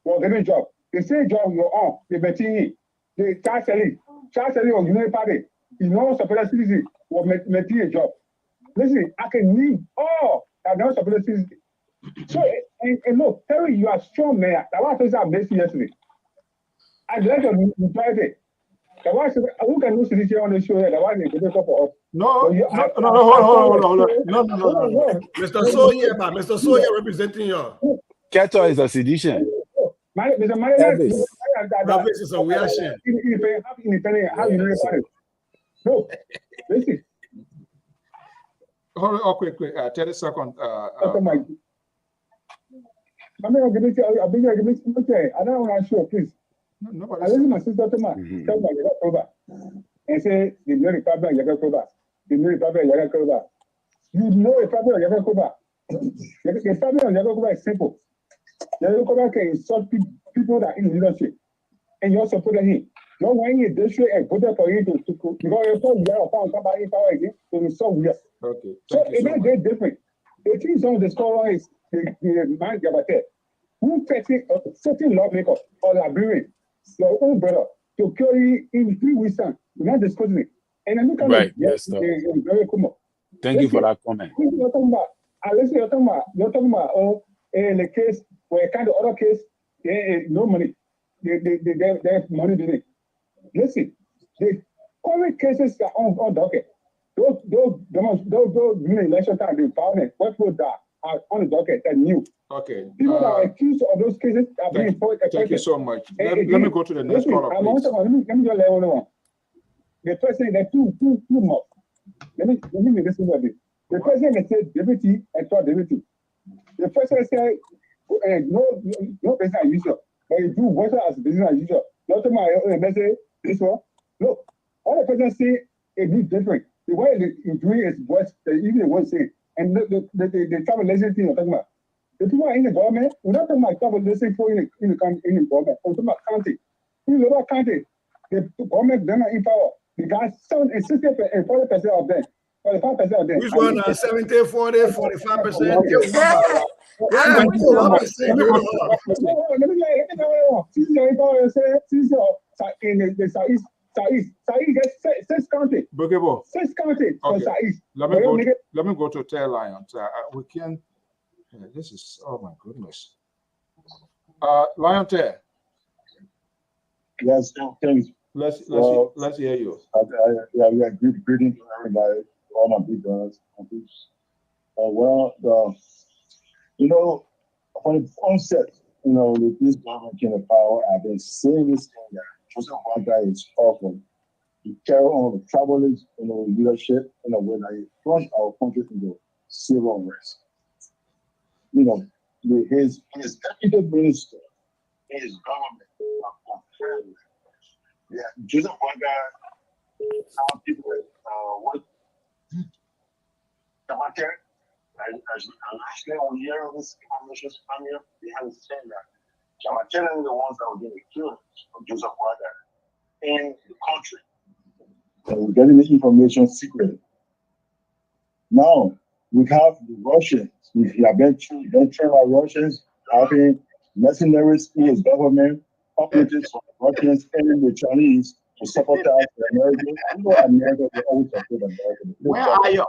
was giving job. The same job you're on, the Betty, the Charles Lee was Union Party. You know, supplied CC was making a job. Listen, I can need all that never supplied CC. So, and look, Terry, you are strong, man. That was what I made yesterday. I'd like to try it. Who can lose this on the show? That was a good for us. No, hold on. No. Mr. Soya representing you. Keto is a sedition. Ravis is a reaction. Independent, how you know about it? No, listen. Hold on, quick. 30 seconds. I don't want to show, please. I listen my sister to my tell my Yakoba and say the new problem Yakoba. The new problem Yakoba. You know a problem Yakoba. The problem of Yakoba is simple. Yakoba can insult people that in leadership and you're supporting him. Not when you destroy and voted for him to because you're so well found somebody power again to be so weird. Okay. So it's not very different. The thing on the score is the man Gabate who fetching a certain lawmaker or librarian, your own brother, to carry in 3 weeks time. We're not discussing it. And I'm looking right. Yes, sir. Thank you for that comment. You're talking about the case where a kind of other case, no money. They have money in it. Listen, the current cases are on docket. Those during election time, the empowerment, what would that are on the docket and new. Okay. People that are accused of those cases are being affected. Thank you so much. Let me go to the next caller, please. Let me just let one. The president, there are two more. Let me listen to this. The president said deputy and third deputy. The president said no business as usual, but you do what as business as usual. Not to my message. This one. Look, all the president say it is different. The way he's doing is what even the one saying. And the travel listening thing you're talking about. The people in the government, we're not talking about travel listening for in the government. We're talking about county. In the local county, the government, they're not in power. The guys, 60% and 40% of them. 45% of them. Which one? 70, 40, 45%? Let me in the Southeast. Southeast gets 6 county. 6 county for Southeast. Let me go to Tail Lions. We can. This is my goodness. Lion Tail. Yes, thanks. Let's hear you. Yeah, greeting to everybody, all my big brothers. When it onset, with this government in the power, I've been saying this thing that Joseph Wanda is awful. He carry on the troubles, leadership in a way that he plunged our country into civil unrest. His deputy minister, his government, Joseph Wanda, some people what actually on hear this information coming up, they haven't said that. Jamatella are the ones that were getting killed from Joseph Wanda in the country. And we're getting the information secretly. Now we have the Russians. We have been trained by Russians, having mercenaries in his government, operatives from the Russians and the Chinese to support America. America will always support America.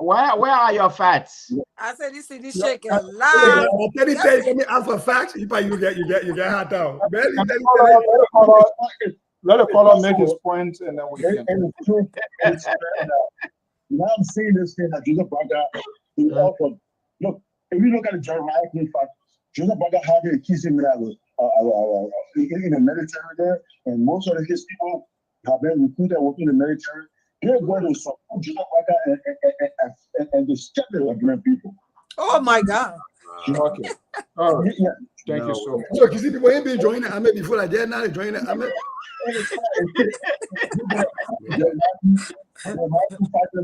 Where are your facts? I said this shaking loud. Let me ask for facts. You get hot down. Let the caller make his point, and then we can. And the truth is now I'm seeing this thing that Joseph Wanda is awful. Look, if you look at the Jeremiah factors, Joseph Baga have a kissing in the military there, and most of his people have been recruited within the military. They're going to support Joseph Baga and the stepping of people. Oh my God. Okay. All right. Yeah. Thank you so much. So you see people ain't been joining the army before, like they're now joining the army. They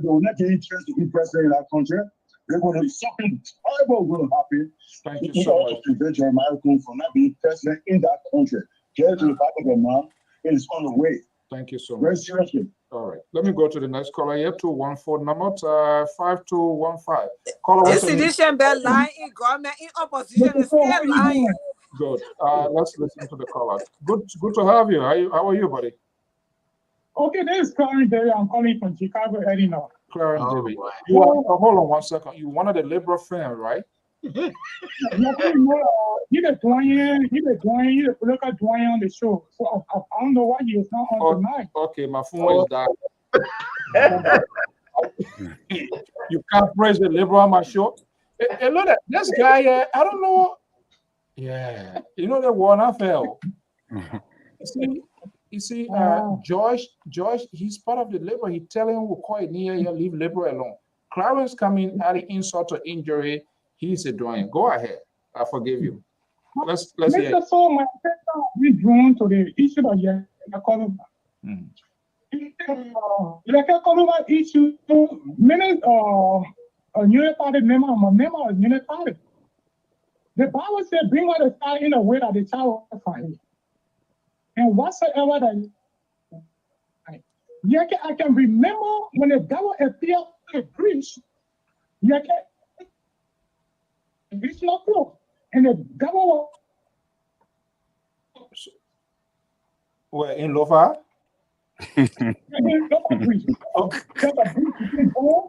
will not get interest to be president in that country. They're going to something horrible going to happen. Thank you so much. To prevent Jeremiah from not being president in that country. Get to the back of the man. It is on the way. Thank you so Very much. seriously. All right. Let me go to the next caller here. 214 number 5215. Caller, This what's your name? sedition been lying in government, in opposition, is still lying. Good. Let's listen to the caller. Good to have you. How are you, buddy? Okay, this is Clarence Derry. I'm calling from Chicago, Illinois. Clarence David. boy. You are, hold on one second. You one of the Liberal fans, right? He's the doyen, he's the political doyen on the show. So I don't know why he is not on tonight. Okay, my phone is down. You can't praise the Liberal on my show. Hey, look at this guy. I don't know. Yeah, you know the one I fell. You see, George, he's part of the Liberal. He telling him we'll call it near here, leave Liberal alone. Clarence coming adding insult to injury. He's a doyen. Go ahead. I forgive you. Let's hear it. Mr. So my we drawn to the issue of the Columba. The Columba issue, many unit party member, I'm a member of unit party. The Bible said, bring out the child in a way that the child will find. And whatsoever that I can remember when the devil appeared to preach, it's not close. And the devil Well, in Lofa.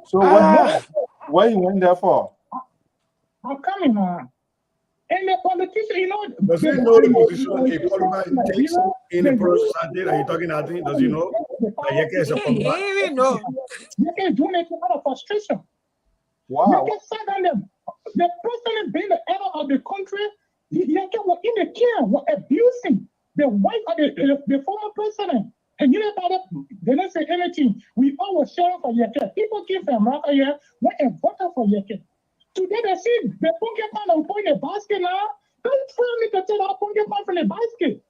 So what you went there for? I'm coming now. And the politician, you know, Does he know the position a Columba takes in the pro-society that you're talking about? Does he know that Yeke is a He Columba? even know. Yeke doing it out of frustration. Wow. Yeke said that the president being the head of the country, Yeke was in the care, was abusing the wife of the former president. And you know about it, they didn't say anything. We all were sharing for Yeke. People came from America here, went and voted for Yeke. Today they see the punky pan and put in the basket now. Don't tell me to take that punky pan from the basket.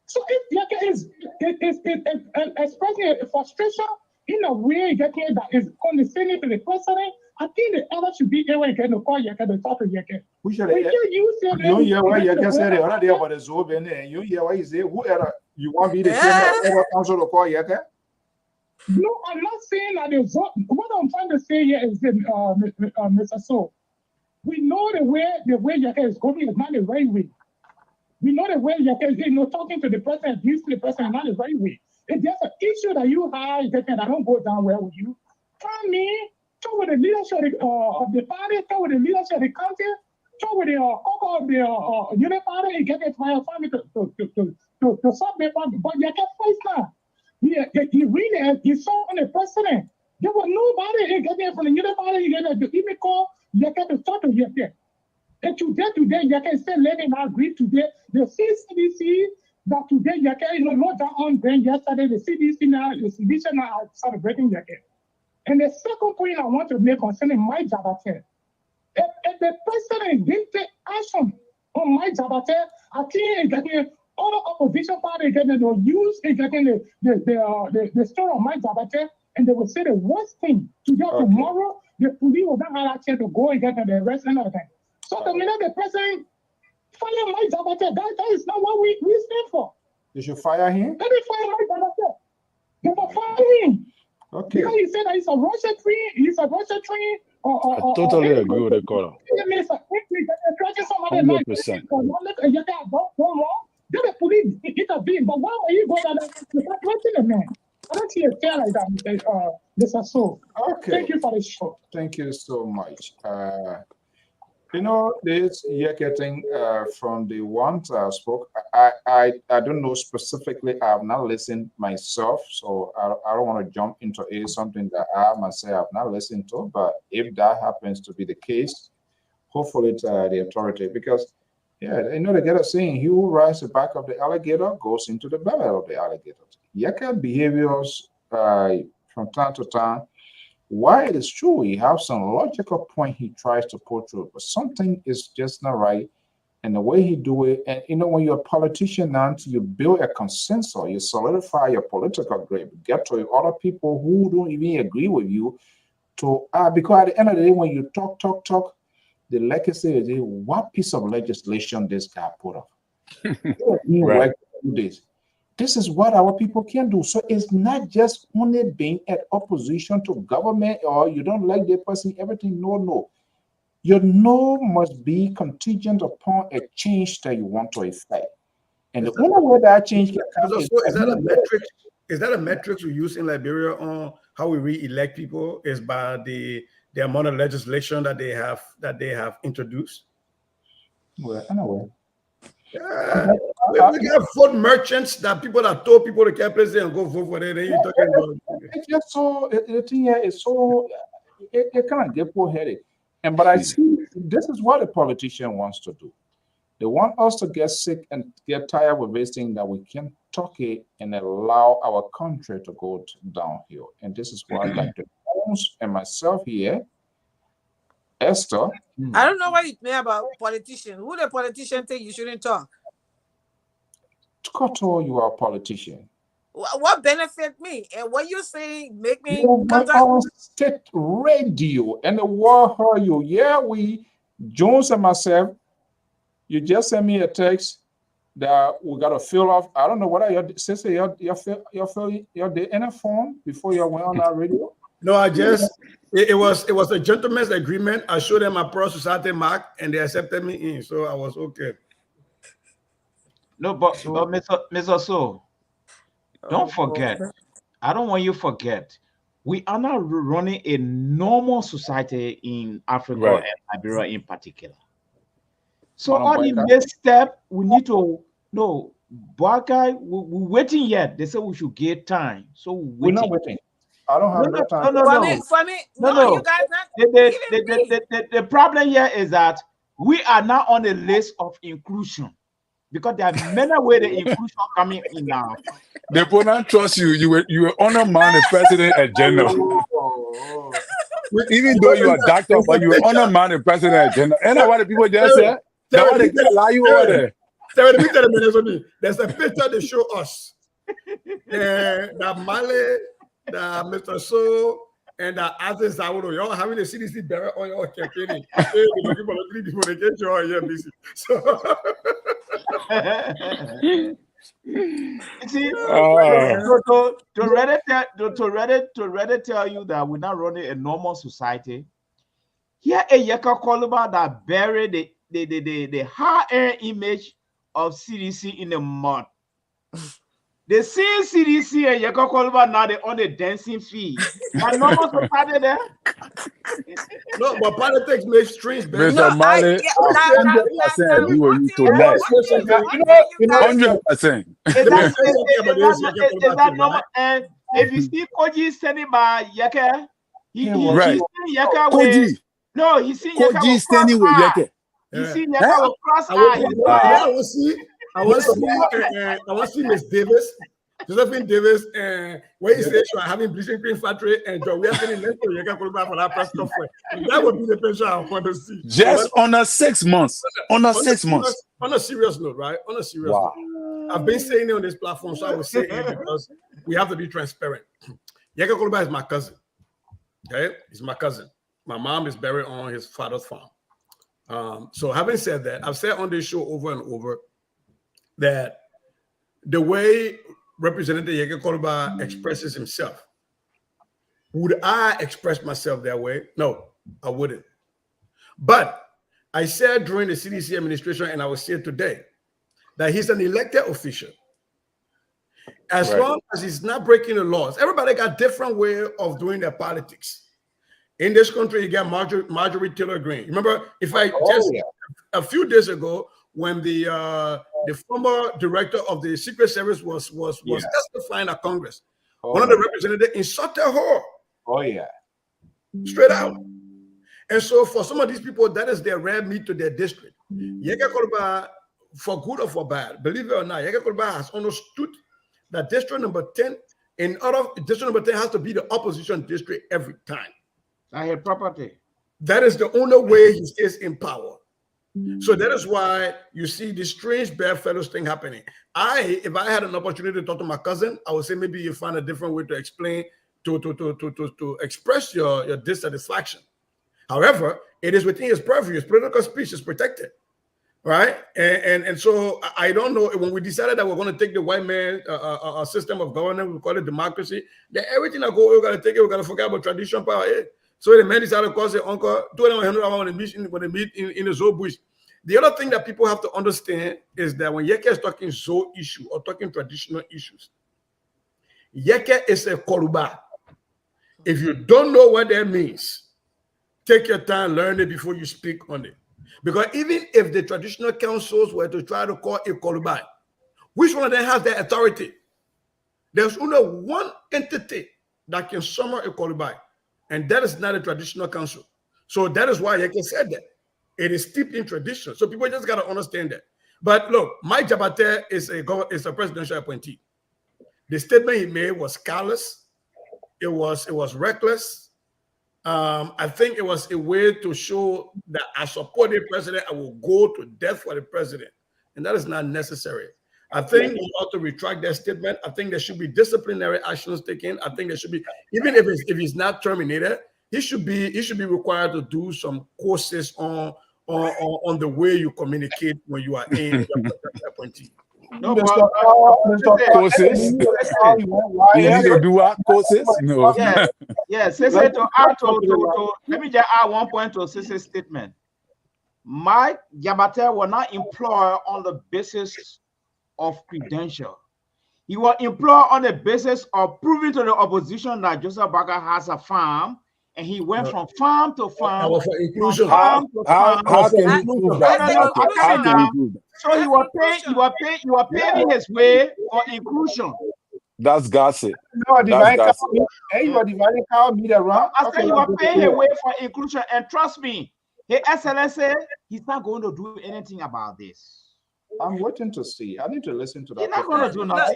So if Yeke is expressing a frustration in a way that is condescending to the president, I think the other should be able to call Yeke to talk to Yeke. We should We can't use it. you hear what Yeke said already about the Zob and you hear what he said. Who ever you want me to tell council to call Yeke? No, I'm not saying that the vote. What I'm trying to say here is that, Mr. So, we know the way Yeke is going is not the right way. We know the way Yeke is, talking to the president, abusing the president, not the right way. If there's an issue that you have, that don't go down well with you, tell me, talk with the leadership of the party, talk with the leadership of the country, talk with the of the unit party, and get it to solve the problem. But Yeke fights now. He really he saw on the president. There was nobody getting from the unit party. He even call Yeke to talk to Yeke. And today, Yeke said, let him agree today. The CDC that today Yeke, not that on then yesterday, the CDC now are celebrating Yeke. And the second point I want to make concerning my Jabate, if the president didn't take action on my Jabate, I think getting other opposition party getting to use getting the story of my Jabate, and they will say the worst thing. Today, tomorrow, the police will not have a chance to go and get the rest and everything. So the minute the president fire my Jabate, that is not what we stand for. You should fire him? Let me fire my Jabate. They will fire him. Okay. Because he said that he's a Russia tree. I totally agree with the caller. 100%. Then the police intervene, but why are you going to threaten the man? I don't see a fair like that, Mr. So. Okay. Thank you for the show. Thank you so much. This Yeke thing from the ones I spoke, I don't know specifically. I have not listened myself, so I don't want to jump into something that I myself have not listened to. But if that happens to be the case, hopefully the authority, because yeah, you know, they get a saying, he who rides the back of the alligator goes into the belly of the alligator. Yaka behaviors from time to time, why it is true, he has some logical point he tries to pull through, but something is just not right. And the way he do it, and you know, when you're a politician now, you build a consensus, you solidify your political grade, get to other people who don't even agree with you to because at the end of the day, when you talk, the legacy is what piece of legislation this guy put up. Right. This is what our people can do. So it's not just only being at opposition to government or you don't like the person, everything. No. Your no must be contingent upon a change that you want to effect. And the only way that change can come is that a metric? Is that a metric we use in Liberia on how we re-elect people? Is by the amount of legislation that they have introduced? Well, anyway. Yeah. We got vote merchants, that people that told people to get president and go vote for it. Then you're talking about it's just so the thing here is so it kind of get poor headed. And but I see this is what a politician wants to do. They want us to get sick and get tired with this thing that we can talk it and allow our country to go downhill. And this is why Dr. Jones and myself here, Esther. I don't know what you mean about politician. Who the politician think you shouldn't talk? Koto, you are a politician. What benefit me? And what you say make me you on state radio and the world heard you. Yeah, we Jones and myself. You just sent me a text that we got to fill off. I don't know what are your sister your in a form before you went on our radio. No, I just it was a gentleman's agreement. I showed them my Pro Society mark and they accepted me in, so I was okay. No, but Mr. So, don't forget. I don't want you to forget. We are not running a normal society in Africa and Liberia in particular. So all the next step we need to know. Black guy, we're waiting yet. They say we should get time, so we're not waiting. I don't have no time. No. You guys not the problem here is that we are not on the list of inclusion because there are many ways the inclusion coming in now. They will not trust you. You were honor man the president agenda. Even though you are doctor, but you were honor man the president agenda. And what the people just said, they want to allow you over there. There's a picture they show us. The Mali, the Mr. So, and the others that would y'all having a CDC barrel on your campaigning. See, to Reddit tell you that we're not running a normal society. Here a Yeka Koluba that buried the high-end image of CDC in the mud. They see CDC and Yeka Koluba now they on the dancing feet. And normal society there. No, but politics makes strange. Mr. Mali, 100% we were you to that. 100%. Is that normal? And if you see Koji standing by Yeka, he's seeing Yeka with. No, he's seeing Yeka standing with Yeka. You see Yeka with cross eyes. I want to see Miss Davis, Josephine Davis, and where he says you are having bleaching cream factory, and we are sitting next to Yeka Koluba for that press conference. That would be the picture I want to see. Just on a 6 months. On a 6 months. On a serious note, right? On a serious note. I've been saying it on this platform, so I will say it because we have to be transparent. Yeka Koluba is my cousin. Okay? He's my cousin. My mom is buried on his father's farm. So having said that, I've said on this show over and over that the way Representative Yeka Koluba expresses himself, would I express myself that way? No, I wouldn't. But I said during the CDC administration, and I will say today, that he's an elected official. As long as he's not breaking the laws, everybody got different way of doing their politics. In this country, you got Marjorie Taylor Greene. Remember, a few days ago, when the former director of the Secret Service was testifying at Congress, one of the representatives insulted her. Oh yeah, straight out. And so for some of these people, that is their rare meat to their district. Yeke Koluba, for good or for bad, believe it or not, Yeke Koluba has understood that district number 10, in order, district number 10 has to be the opposition district every time. I had property. That is the only way he stays in power. So that is why you see this strange bedfellows thing happening. If I had an opportunity to talk to my cousin, I would say maybe you find a different way to explain, to express your dissatisfaction. However, it is within his purview. His political speech is protected, right? And so I don't know, when we decided that we're going to take the white man system of government, we call it democracy, then everything that we're going to take it, we're going to forget about traditional power. So the man decided to call their uncle, when they meet in the Zoo bush. The other thing that people have to understand is that when Yeke is talking Zoo issue or talking traditional issues, Yeke is a Koruba. If you don't know what that means, take your time, learn it before you speak on it. Because even if the traditional councils were to try to call a Koruba, which one of them has that authority? There's only one entity that can summon a Koruba, and that is not a traditional council. So that is why Yeke said that. It is steeped in tradition. So people just got to understand that. But look, Mike Jabate is a presidential appointee. The statement he made was callous. It was reckless. I think it was a way to show that I support the president. I will go to death for the president. And that is not necessary. I think he ought to retract that statement. I think there should be disciplinary actions taken. I think there should be, even if he's not terminated, he should be required to do some courses on the way you communicate when you are in your appointee. No, courses. You need to do what? Courses? No. Yes. Let me just add one point to Sis's statement. Mike Jabate will not employ on the basis of credential. He will employ on the basis of proving to the opposition that Joseph Barker has a farm, and he went from farm to farm. For inclusion. How can he prove that? So he was paving his way for inclusion. That's gossip. No, divine hey, you are dividing cow meat around. I said you are paying his way for inclusion, and trust me, His Excellency, he's not going to do anything about this. I'm waiting to see. I need to listen to that. He's not going to do nothing.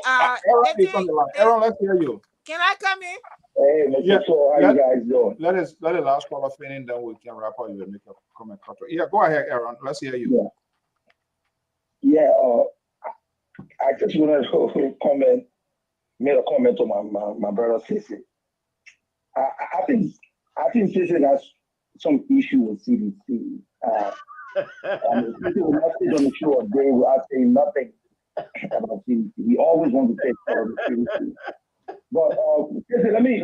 Aaron, let's hear you. Can I come in? Hey, Mr. So, how you guys doing? Let the last caller finish, then we can wrap up. You will make a comment. Yeah, go ahead, Aaron. Let's hear you. Yeah. I just wanted to make a comment on my brother Sisi. I think Sisi has some issue with CDC. And Sisi will not sit on the show a day without saying nothing about CDC. He always wants to take part of the CDC. But let me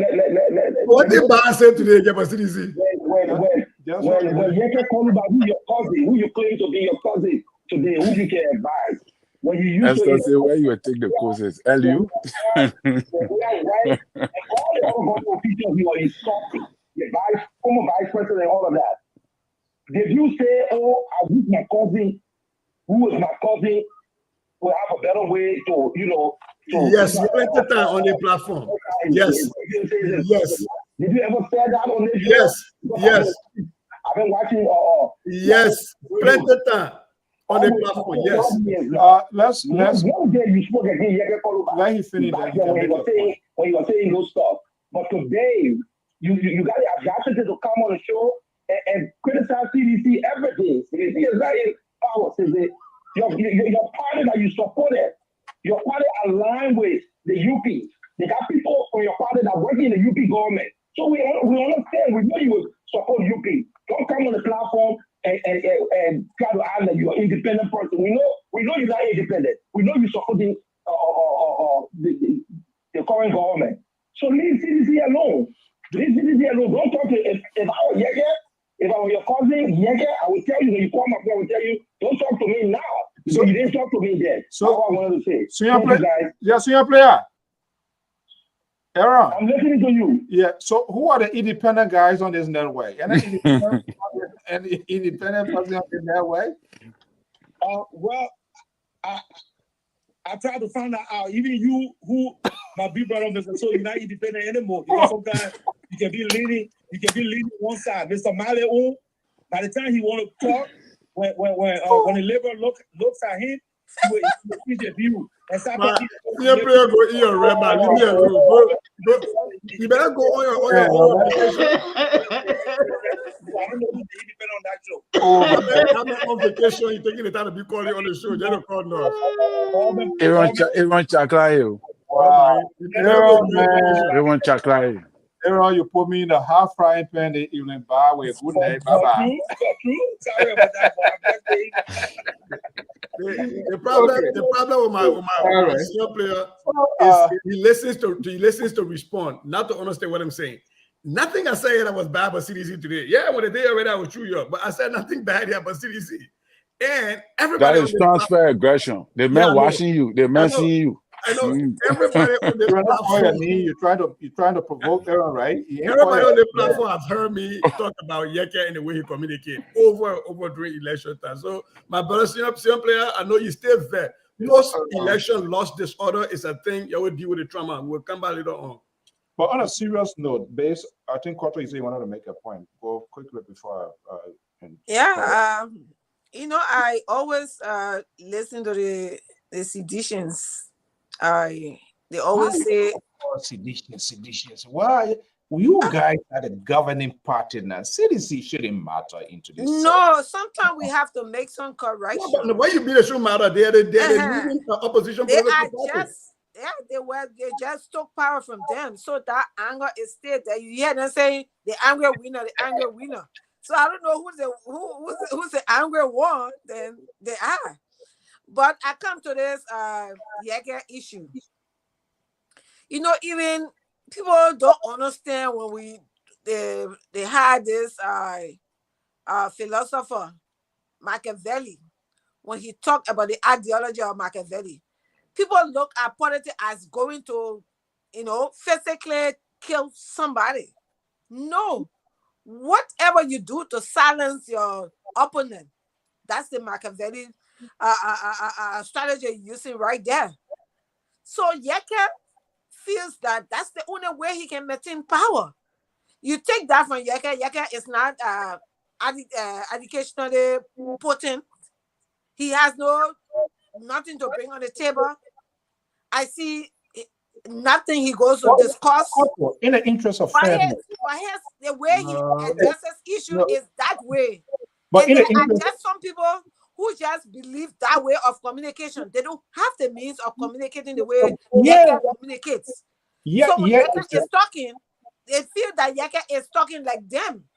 what did Bar say today about CDC? When Yeke call about who your cousin, who you claim to be your cousin today, who you can advise. When you use to say where you will take the courses, LU. Right, and all the other officials you are insulting, the former vice president, all of that. Did you say, oh, I wish my cousin, who is my cousin, will have a better way to, yes, you went the time on the platform. Yes. Yes. Did you ever say that on this show? Yes. I've been watching. Yes, plenty of time on the platform. Yes. Let's one day you spoke again. Let him finish. When you were saying those stuff, but today you got the audacity to come on the show and criticize CDC everything. CDC is not in power. Your party that you supported. Your party aligned with the UP. They got people from your party that work in the UP government. So we understand. We know you will support UP. Don't come on the platform and try to act like you're an independent person. We know you're not independent. We know you're supporting the current government. So leave CDC alone. Leave CDC alone. Don't talk to if I were Yeke, if I were your cousin Yeke, I would tell you when you call my phone, I would tell you, don't talk to me now. So you didn't talk to me then. So that's what I wanted to say. Senior player. Aaron. I'm listening to you. Yeah. So who are the independent guys on this network? Any independent person on this network? Well, I tried to find out. Even you, who my big brother, Mr. So you're not independent anymore. Because sometimes you can be leaning one side. Mr. Male, By the time he want to talk, when the Lpr looks at him, he will switch the view. And start talking. Your player go in your red man. Leave me alone. Go. You better go on your own vacation. I don't know who they depend on that show. I'm on vacation. You're taking the time to be calling on the show. Just don't call no. Everyone chaklayo. Wow. Everyone chaklayo. Aaron, you put me in the hot frying pan the evening bar with good night. Bye-bye. Sorry about that, but The problem with my senior player is he listens to respond, not to understand what I'm saying. Nothing I said that was bad about CDC today. Yeah, when the day already I was true, but I said nothing bad here about CDC. And everybody that is transfer aggression. The man watching you, the man seeing you. I know everybody on the platform. You're trying to provoke Aaron, right? Everybody on the platform has heard me talk about Yeke and the way he communicates over during election time. So my brother, senior player, I know you still there. Post-election loss disorder is a thing. You will deal with the trauma. We'll come back later on. But on a serious note, I think Koto is saying wanted to make a point. Go quickly before I always listen to the seditions. They always say seditions. Why you guys are the governing party now? CDC shouldn't matter into this. No, sometimes we have to make some correction. Why you be the show matter? They're the opposition. They just took power from them, so that anger is still there. You hear them saying the angry winner. So I don't know who's the angry one. Then they are. But I come to this Yeke issue. Even people don't understand when they had this philosopher Machiavelli, when he talked about the ideology of Machiavelli. People look at politics as going to, physically kill somebody. No. Whatever you do to silence your opponent, that's the Machiavelli strategy you're using right there. So Yeke feels that that's the only way he can maintain power. You take that from Yeke. Yeke is not educationally potent. He has nothing to bring on the table. I see nothing he goes to discuss. In the interest of fairness. But the way he addresses issue is that way. But and there are just some people who just believe that way of communication. They don't have the means of communicating the way Yeke communicates. So when Yeke is talking, they feel that Yeke is talking like them.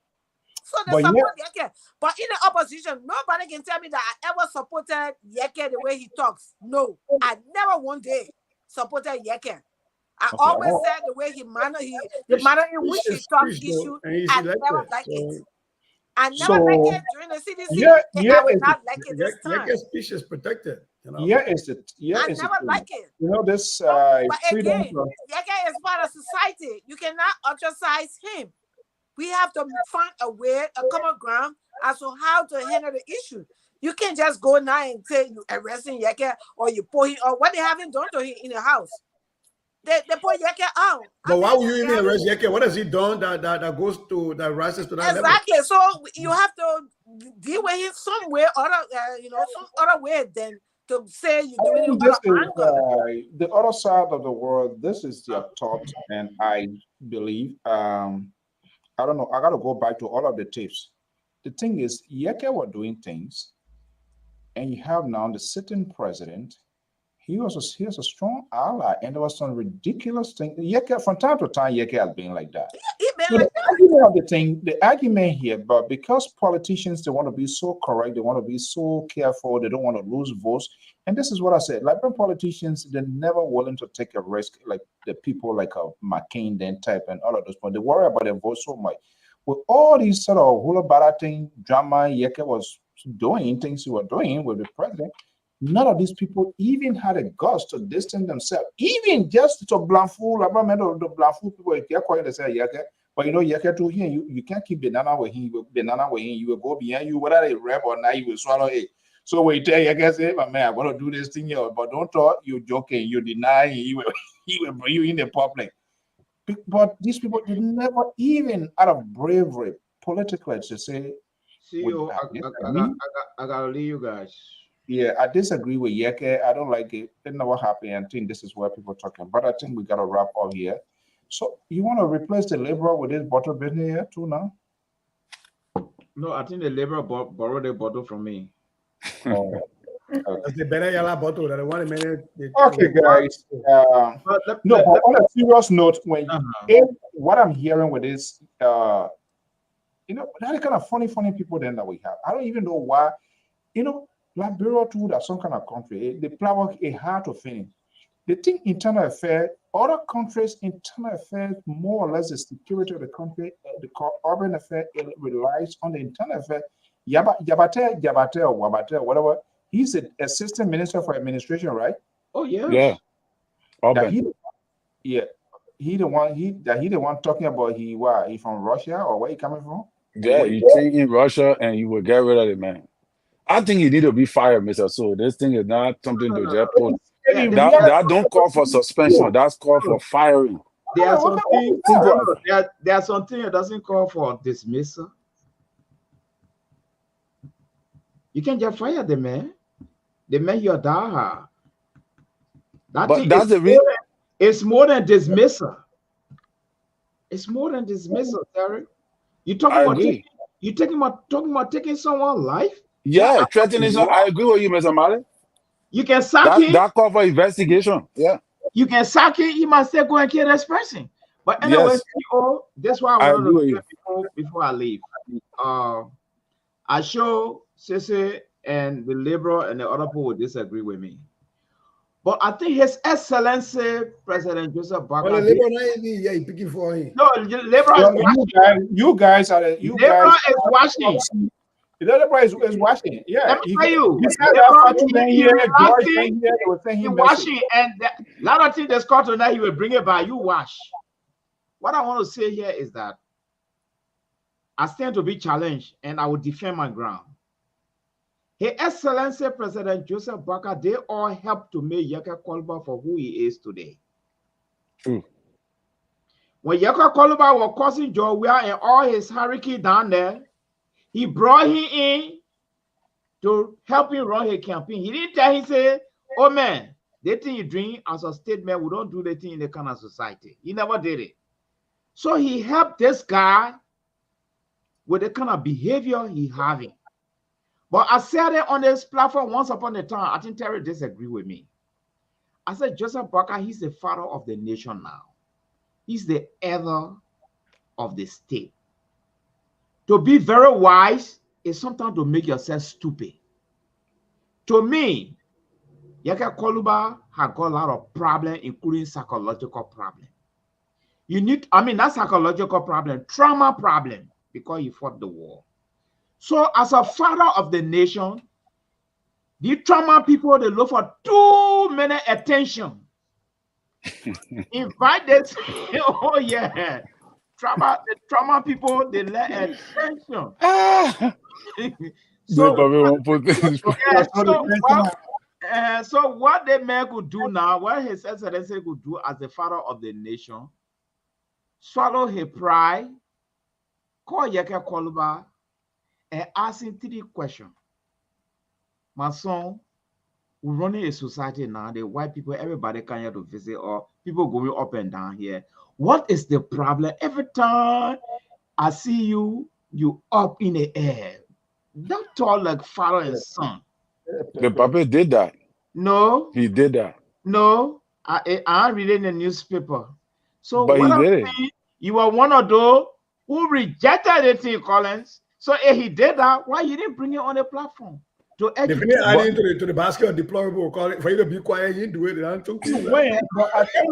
So they support Yeke. But in the opposition, nobody can tell me that I ever supported Yeke the way he talks. No, I never one day supported Yeke. I always said the way the manner in which he talks issue, I never like it. I never like it during the CDC. I would not like it this time. Yeke speech is protected. I never like it. This. But again, Yeke is part of society. You cannot ostracize him. We have to find a common ground as to how to handle the issue. You can't just go now and say you arresting Yeke or you put him, or what they haven't done to him in the house. They put Yeke out. But why would you even arrest Yeke? What has he done that rises to that level? Exactly. So you have to deal with him some way, some other way than to say you're doing it out of anger. The other side of the world. This is their thought, and I believe. I don't know. I got to go back to all of the tapes. The thing is, Yeke were doing things, and you have now the sitting president. He was a strong ally, and there was some ridiculous thing. Yeke, from time to time, Yeke has been like that. The argument here, but because politicians, they want to be so correct, they want to be so careful, they don't want to lose votes. And this is what I said: Liberian politicians, they're never willing to take a risk, like the people like McCain, then type, and all of those. But they worry about their votes so much. With all these sort of hula barating drama, Yeke was doing things he was doing with the president. None of these people even had a guts to distance themselves, even just to blindfold. I remember the blindfold people. They're quiet. They say Yeke, but Yeke too here. You can't keep banana with him. You will go behind you, whether they rap or not, you will swallow it. So when you tell Yeke, say, "My man, I'm gonna do this thing here," but don't talk. You're joking. You deny. He will bring you in the public. But these people did never, even out of bravery, politically, to say, See with you. me. I gotta leave you guys. Yeah, I disagree with Yeke. I don't like it. It never happened. I think this is where people are talking. But I think we got to wrap up here. So you want to replace the liberal with this bottle business here too now? No, I think the labor borrowed a bottle from me. Oh, That's the better yellow bottle that 1 minute. okay, guys. But No, but on a serious note, when Uh-huh. what I'm hearing with this, you know, that are kind of funny people then that we have. I don't even know why. You know, Liberia too, that's some kind of country. The plow work is hard to finish. They think internal affairs, other countries' internal affairs, more or less the security of the country, the urban affair, it relies on the internal affairs. Yabate or Wabate or whatever. He's the assistant minister for administration, right? Oh yes. Yeah. That Urban. he the one talking about he from Russia or where he coming from? Yeah, you train in Russia and you will get rid of the man. I think you need to be fired, Mr. So. This thing is not something to just put. Yeah, That don't call for suspension. That's called for firing. there are some things. Simple as There are some things that doesn't call for dismissal. You can just fire the man. The man you're die. That But thing that's is the reason. it's more than dismissal. It's more than dismissal, Terry. You talking I about agree. talking about taking someone's life? Yeah, threatening. I agree with you, Mr. Mali. You can sack him. That call for investigation. Yeah. You can sack him. He must say go and kill this person. But anyway, Yes. CEO, that's why I I wanted agree to with say before I leave. I show Sese and the liberal and the other people will disagree with me. But I think His Excellency President Joseph Baka. Well, the labor yeah, he picking for him. No, liberal is watching. You guys are you Liberal guys is watching. The other boy is watching. Yeah, Let me tell you, he said liberal, that Fatu been here, George he been here. They were saying he watching, and a lot of things that's called tonight, he will bring it by. You watch. What I want to say here is that I stand to be challenged, and I will defend my ground. His Excellency President Joseph Baka, they all helped to make Yaka Koluba for who he is today. True. When Yaka Koluba was causing Jowiya and all his hurricane down there, he brought him in to help him run his campaign. He didn't tell him, say, oh man, they think you drink as a statement, we don't do the thing in the kind of society. He never did it. So he helped this guy with the kind of behavior he having. But I said it on this platform once upon a time. I think Terry disagree with me. I said Joseph Baka, he's the father of the nation now. He's the elder of the state. To be very wise is sometimes to make yourself stupid. To me, Yaka Koluba has got a lot of problems, including psychological problems. Not psychological problem, trauma problem, because he fought the war. So as a father of the nation, the trauma people, they look for too many attention. Invite this, oh yeah. The trauma people, they let attention. So what the man could do now, what His Excellency could do as the father of the nation, swallow his pride, call Yaka Koluba, and ask him 3 questions. My son, we're running a society now, the white people, everybody come here to visit, or people going up and down here. What is the problem? Every time I see you, you up in the air. Don't talk like father and son. The papa did that. No. He did that. No. I'm reading the newspaper. So but what he I'm did it. saying, you were one of those who rejected the thing, Collins. So if he did that, why you didn't bring it on the platform? To educate to the basket of deplorable, call it for you to be quiet, you do it. But I think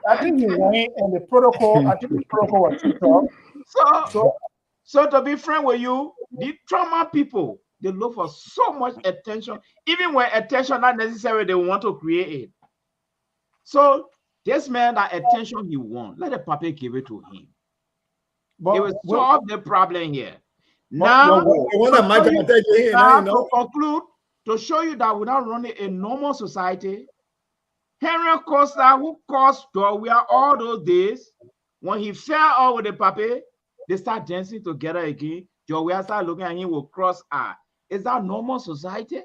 I think he went and the protocol. I think the protocol was too tough. So to be frank with you, the trauma people, they look for so much attention, even when attention not necessary, they want to create it. So this man, that attention he wants, let the puppet give it to him. But it will solve the problem here. Now, to conclude, to show you that we're not running a normal society, Henry Costa, who caused Jowiya all those days, when he fell out with the puppet, they start dancing together again. Joe, we start looking at him with cross eye. Is that normal society?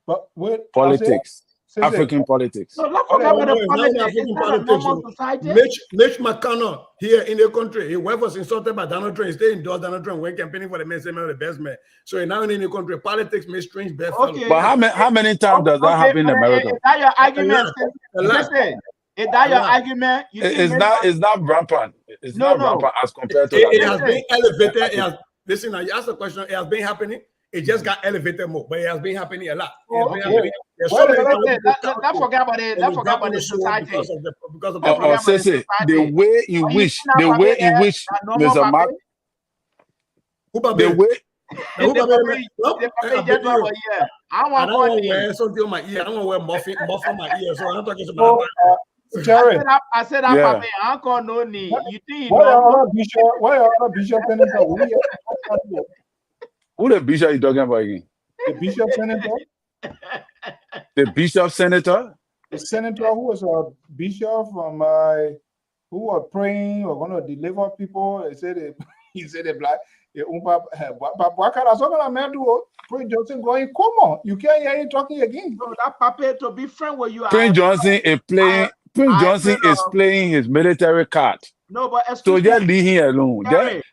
But what Politics, say, African politics. No, let's forget about the politics. It's not a normal society. Mitch McConnell here in the country, his wife was insulted by Donald Trump. He stayed indoors. Donald Trump went campaigning for the man, saying the best man. So now in the country, politics makes strange best. Okay. But how many times does that happen in America? Is that your argument? Is that your argument? It's not rampant. It's not rampant as compared to it has been elevated. Listen, now you asked the question. It has been happening. It just got elevated more, but it has been happening a lot. Let's forget about it. Let's forget about the society. Because of the way in which Mr. Mark, the way. I don't want to wear something on my ear. I don't want to wear muffin on my ear. So I'm talking about. Jared, I said that Papa, Uncle no need. You think why are Bishop Who the bishop you talking about again? The bishop senator? The bishop senator? The senator who was a bishop from who was praying or going to deliver people. He said the black. But what kind of something I meant to Prince Johnson going, come on, you can't hear him talking again. So that Papa to be friend with you. Prince Johnson is playing. Prince Johnson is playing his military card. No, but so just leave him alone.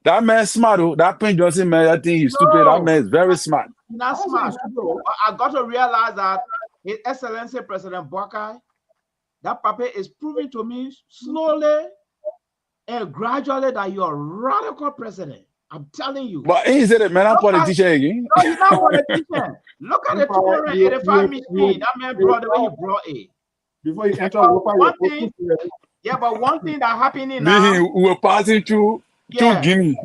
That man smart. That Prince Johnson man, I think he's stupid. That man is very smart. Not smart. I got to realize that His Excellency President Boakai, that Papa is proving to me slowly and gradually that you're a radical president. I'm telling you. But he said, man, I'm politician again. No, he's not politician. Look at the 285 million that man brought the way he brought it. Before you enter one thing, yeah, but one thing that happening now. We're passing through Guinea.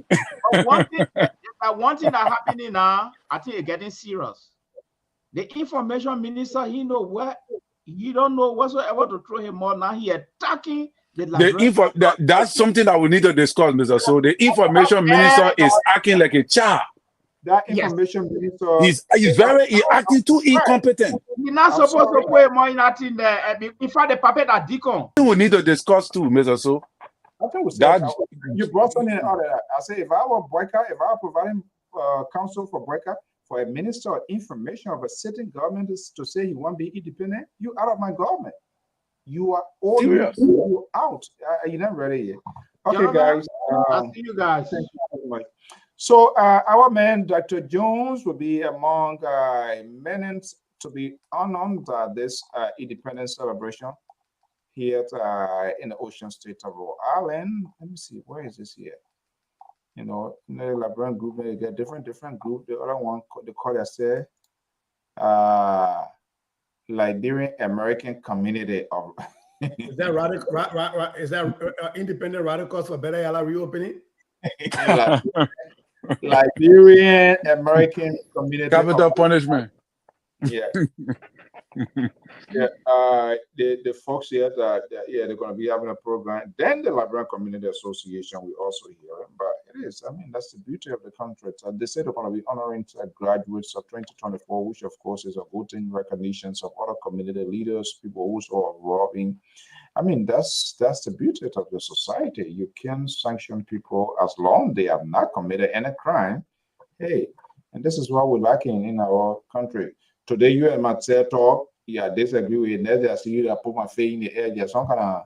But one thing that happening now, I think it's getting serious. The information minister, he know what you don't know whatsoever to throw him more. Now he attacking that's something that we need to discuss, Mr. So the information minister is acting like a child. That information minister, he's acting too incompetent. He's not supposed to put more in that in there. In fact, the puppet at Deacon. We need to discuss too, Mr. So. I think you brought something out of that. I say if I were Boyka, if I were providing counsel for Boyka, for a minister of information of a sitting government is to say he won't be independent, you out of my government. You are all you out. You're not ready yet. Okay, guys. I'll see you guys. Thank you very much. So our man, Dr. Jones, will be among men to be honored this independence celebration here in the Ocean State of Rhode Island. Let me see, where is this here? You know, in the Liberian group, they get different group. The other one, they call it Liberian American Community of. Is that radical? Is that independent radicals for better yala reopening? Liberian American Community. Capital punishment. Yeah. Yeah. The folks here they're going to be having a program. Then the Liberian Community Association we also hear, but it is. I mean, that's the beauty of the country. They say they're going to be honoring graduates of 2024, which of course is a voting recognitions of other community leaders, people who are robbing. I mean, that's the beauty of the society. You can sanction people as long as they have not committed any crime. Hey, and this is what we're lacking in our country. Today, you and myself talk. Yeah, disagree with it. I see you that put my face in the air. There's some kind of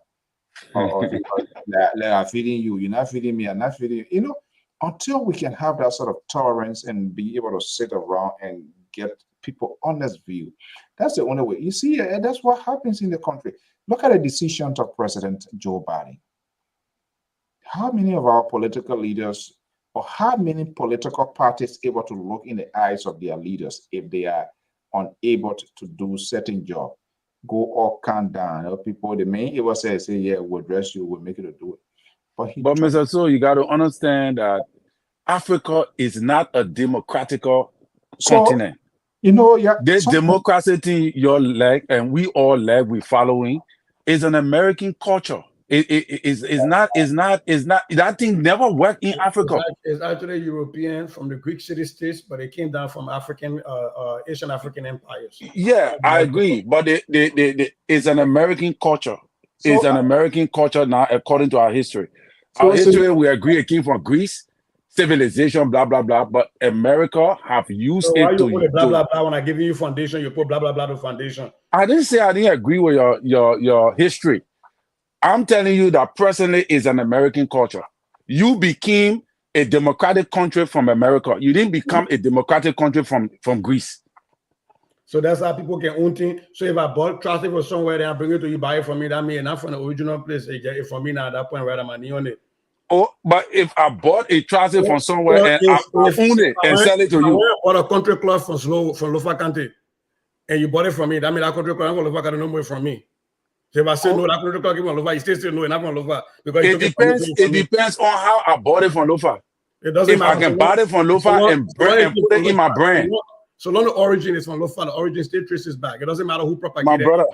like I'm feeding you. You're not feeding me. I'm not feeding you. You know, until we can have that sort of tolerance and be able to sit around and get people honest view, that's the only way. You see, that's what happens in the country. Look at the decisions of President Joe Biden. How many of our political leaders or how many political parties able to look in the eyes of their leaders if they are unable to do certain job, go all count down. People, the main able say, yeah, we'll dress you, we'll make you to do it. But Mr. So, you got to understand that Africa is not a democratical continent. You know, yeah, this democracy thing you're like, and we all like, we following, is an American culture. Is not that thing never worked in Africa. It's actually European from the Greek city-states, but it came down from African, Asian African empires. Yeah, I agree, but it's an American culture. It's an American culture now, according to our history. Our history, we agree, it came from Greece, civilization, blah blah blah. But America have used So why it you put a blah to. blah blah when I give you foundation? You put blah blah blah to foundation. I didn't say I didn't agree with your history. I'm telling you that personally is an American culture. You became a democratic country from America. You didn't become a democratic country from Greece. So that's how people can own things. So if I bought traffic from somewhere, then I bring it to you, buy it from me. That means not from the original place. They get it from me now. At that point, write money on it. Oh, but if I bought a transit from somewhere Well, and I own it and sell it to you, I bought a country club from Lofa County, and you bought it from me, that means that country club, I'm going to Lofa County no more from me. So if I say no, that country club give me Lofa, you still no, not from Lofa because it depends on how I bought it from Lofa. It doesn't matter. If I can buy it from Lofa and put it in my brand. So long the origin is from Lofa, the origin still traces back. It doesn't matter who propagated. My brother,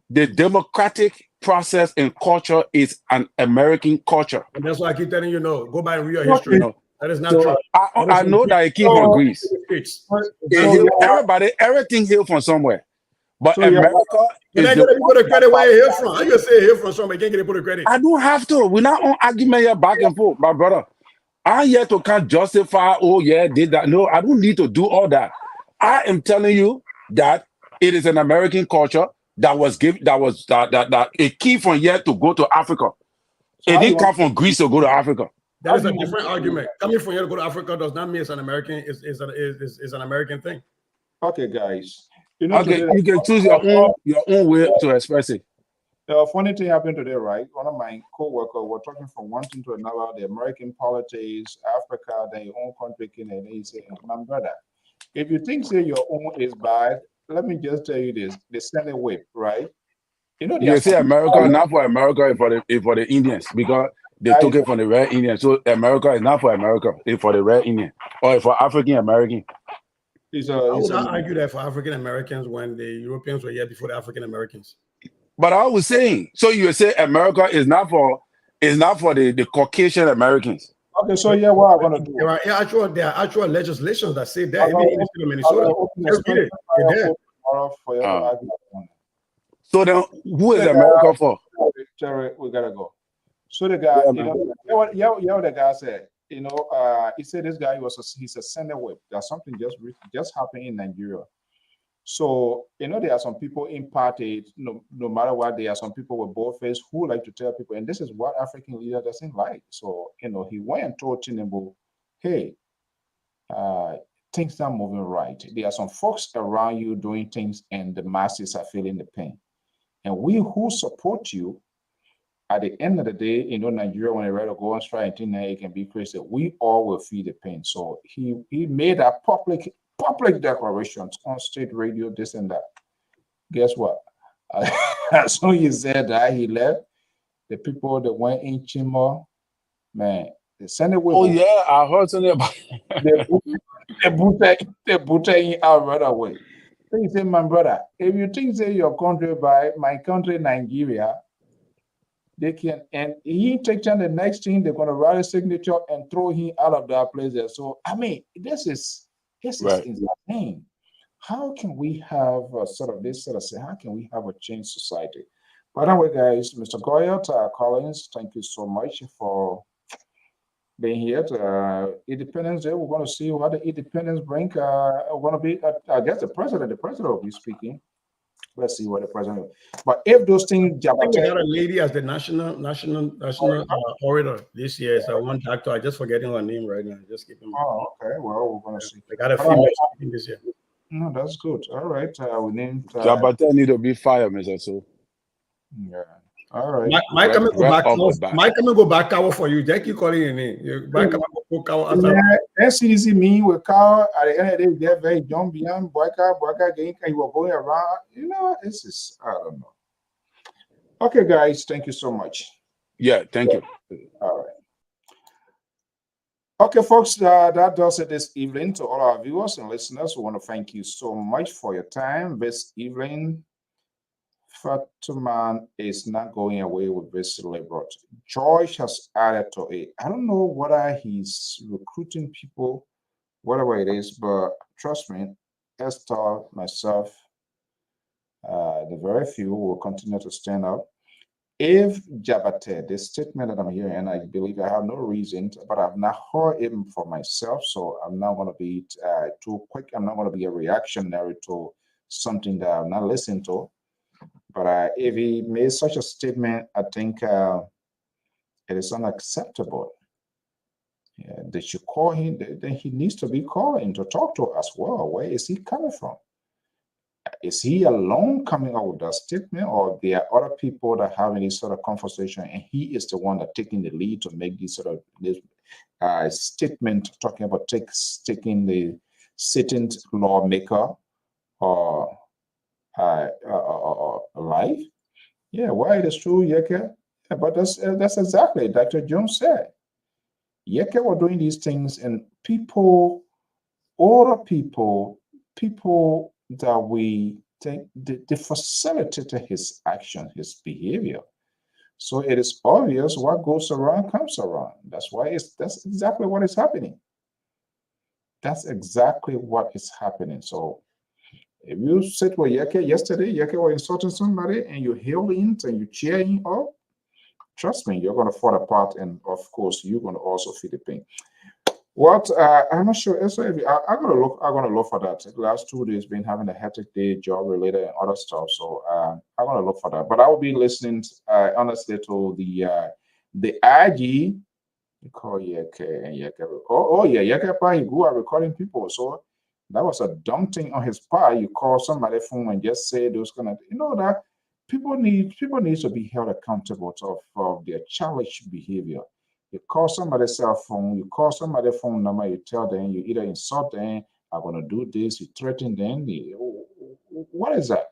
the democratic process and culture is an American culture. And that's why I keep telling you, no, go by real history. No, that is not true. I know that it came from Greece. Everything hailed from somewhere. But America is put the credit where you hail from. How you say hail from somewhere? You can't get to put the credit. I don't have to. We're not on argument here back and forth, my brother. I'm here to can't justify, oh yeah, did that. No, I don't need to do all that. I am telling you that it is an American culture that was given, that it came from here to go to Africa. It didn't come from Greece to go to Africa. That is a different argument. Coming from here to go to Africa does not mean it's an American. Is an American thing. Okay, guys. You can choose your own way to express it. The funny thing happened today, right? One of my co-workers were talking from one thing to another, the American politics, Africa, their own country, and he said, my brother, if you think say your own is bad, let me just tell you this: the Senate whip, right? You know, you say America, not for America, it's for the Indians, because they took it from the Red Indian. So America is not for America, it's for the Red Indian, or for African American. I would not argue that for African Americans when the Europeans were here before the African Americans. But I was saying, so you say America is not for the Caucasian Americans. Okay, so yeah, what I'm gonna do? There are actual legislations that say that even in Minnesota. So then, who is America for? Terry, we gotta go. So the guy, the guy said, he said this guy he's a Senate whip. There's something just happened in Nigeria. So, there are some people imparted, no matter what, there are some people with bold face who like to tell people, and this is what African leader doesn't like. So, he went and told Tinubu, hey, things are moving right. There are some folks around you doing things and the masses are feeling the pain. And we who support you, at the end of the day, Nigeria, when they ready to go on strike and think that it can be crazy, we all will feel the pain. So he made a public declarations on state radio, this and that. Guess what? As soon as he said that, he left. The people that went in Chimo, man, they sent it with. Oh yeah, I heard something about they booted him out right away. So he said, my brother, if you think say your country by my country, Nigeria, they can, and he take on the next thing, they're gonna write a signature and throw him out of that place there. So I mean, this is insane. How can we have how can we have a changed society? By the way, guys, Mr. Goyat Collins, thank you so much for being here. Independence Day, we're going to see what the independence bring. We're going to be, I guess the president will be speaking. Let's see what the president. But if those things, I think we got a lady as the national orator this year. So one doctor, I just forgetting her name right now. Just keep him. Oh, okay. Well, we're going to see. We got a female speaking this year. No, that's good. All right. We named. Jabata need to be fired, Mr. So. Yeah. All right. Mike, come and go back cover for you. Just keep calling your name. Mike, come and go cover. Yeah, SCDC me with cow at the end of the day, they're very young beyond Boyka game. You were going around. This is, I don't know. Okay, guys, thank you so much. Yeah, thank you. All right. Okay, folks, that does it this evening. To all our viewers and listeners, we want to thank you so much for your time this evening. Fatuman is not going away with this celebrity. George has added to it. I don't know whether he's recruiting people, whatever it is, but trust me, Esther, myself, the very few will continue to stand up. if Jabate, this statement that I'm hearing, and I believe I have no reason, but I've not heard him for myself, so I'm not going to be too quick. I'm not going to be a reactionary to something that I'm not listening to. But if he made such a statement, I think it is unacceptable. Yeah, they should call him. Then he needs to be called in to talk to us. Well, where is he coming from? Is he alone coming up with that statement, or there are other people that are having this sort of conversation, and he is the one that taking the lead to make this sort of this statement talking about taking the sitting lawmaker or life? Yeah, why it is true, Yeke? Yeah, but that's exactly Dr. Jones said. Yeke were doing these things, and people, older people that we think they facilitated his action, his behavior. So it is obvious what goes around comes around. That's exactly what is happening. That's exactly what is happening. So if you sit with Yeke yesterday, Yeke was insulting somebody, and you hail him and you cheer him up, trust me, you're going to fall apart, and of course, you're going to also feel the pain. What I'm not sure. So I'm gonna look. I'm gonna look for that. The last 2 days been having a hectic day, job related and other stuff. So I'm gonna look for that. But I will be listening honestly to the IG. You call Yeke and Yeke. Oh yeah, Yeke Pa he grew up recording people. So that was a dumb thing on his part. You call somebody phone and just say those kind of, that people need to be held accountable for their childish behavior. You call somebody's cell phone, you call somebody's phone number, you tell them, you either insult them, I'm going to do this, you threaten them. What is that?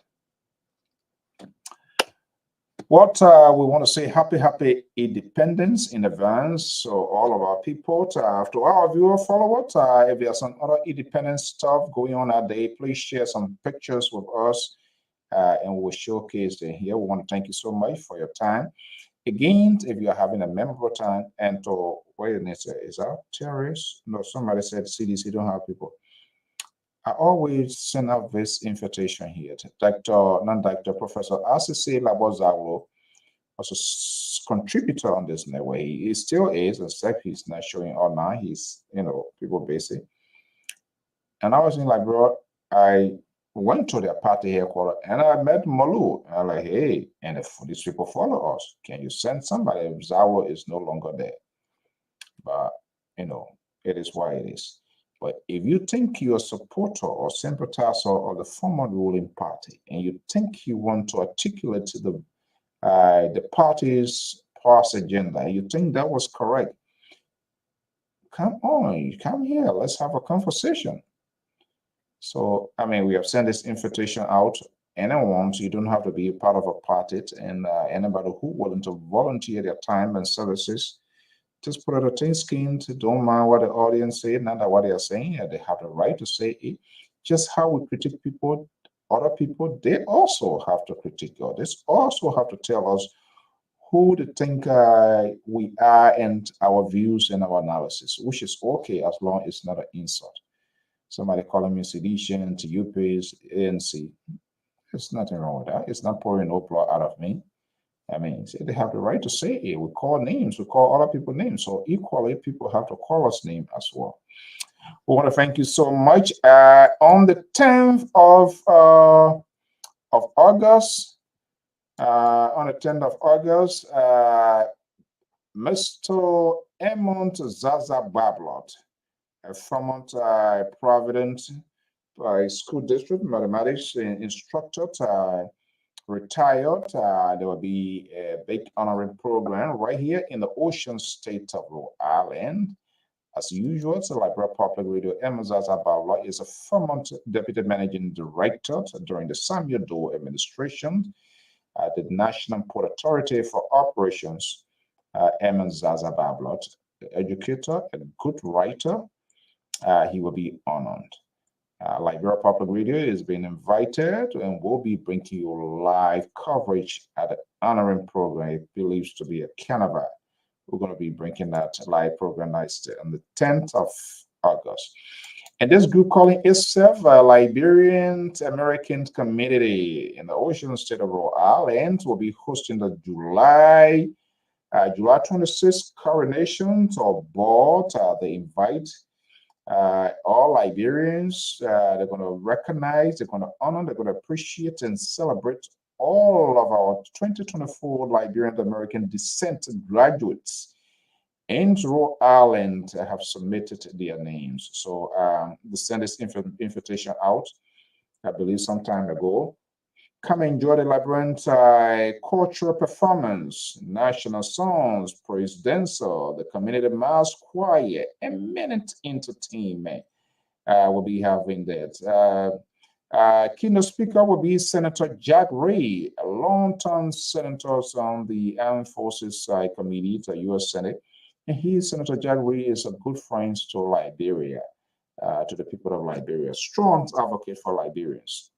What we want to say, happy independence in advance. So all of our people, to our viewer, followers, if there's some other independence stuff going on that day, please share some pictures with us and we'll showcase them here. We want to thank you so much for your time. Again, if you're having a memorable time and to wait a minute, is that terrorists? No, somebody said CDC don't have people. I always send out this invitation here. Non-Dr. Professor Asisi Labozawo was a contributor on this network. He still is, except he's not showing all now. He's, people basic. And I was in like, bro, I went to their party headquarters and I met Malu. And I'm like, hey, and if these people follow us, can you send somebody? Zawo is no longer there. But, it is why it is. But if you think you're a supporter or sympathizer of the former ruling party, and you think you want to articulate the party's past agenda, and you think that was correct, come on, come here. Let's have a conversation. So, we have sent this invitation out. Anyone, so you don't have to be a part of a party, and anybody who willing to volunteer their time and services, just put it a thin skin, don't mind what the audience say, not that what they are saying. They have the right to say it. Just how we critique people, other people, they also have to critique us. They also have to tell us who they think we are and our views and our analysis, which is okay as long as it's not an insult. Somebody calling me sedition to UP's ANC. There's nothing wrong with that. It's not pouring no blood out of me. They have the right to say it. We call names. We call other people names. So equally, people have to call us names as well. We want to thank you so much. On the 10th of August, Mr. Emont Zaza Bablot, a former Providence School District mathematics instructor, retired. There will be a big honoring program right here in the Ocean State of Rhode Island. As usual, so Lpr Public Radio, Zaza Bablot is a former deputy managing director during the Samuel Doe administration at the National Port Authority for Operations. Zaza Bablot, educator, a good writer. He will be honored. Lpr Public Radio is being invited and will be bringing you live coverage at the honoring program. It believes to be a carnival. We're going to be bringing that live program on the 10th of August. And this group calling itself Liberian American Community in the ocean state of Rhode Island will be hosting the July 26th coronation to board. They invite all Liberians. They're going to recognize, they're going to honor, they're going to appreciate and celebrate all of our 2024 Liberian American descent graduates in Rhode Island have submitted their names. So they sent this invitation out, I believe, some time ago. Come enjoy the Liberian cultural performance, national songs, presidential, the community mass choir, and minute entertainment. Will be having that. Keynote speaker will be Senator Jack Ray, a long-term senator on the Armed Forces Committee to U.S. Senate. And Senator Jack Ray is a good friend to Liberia, to the people of Liberia, strong advocate for Liberians.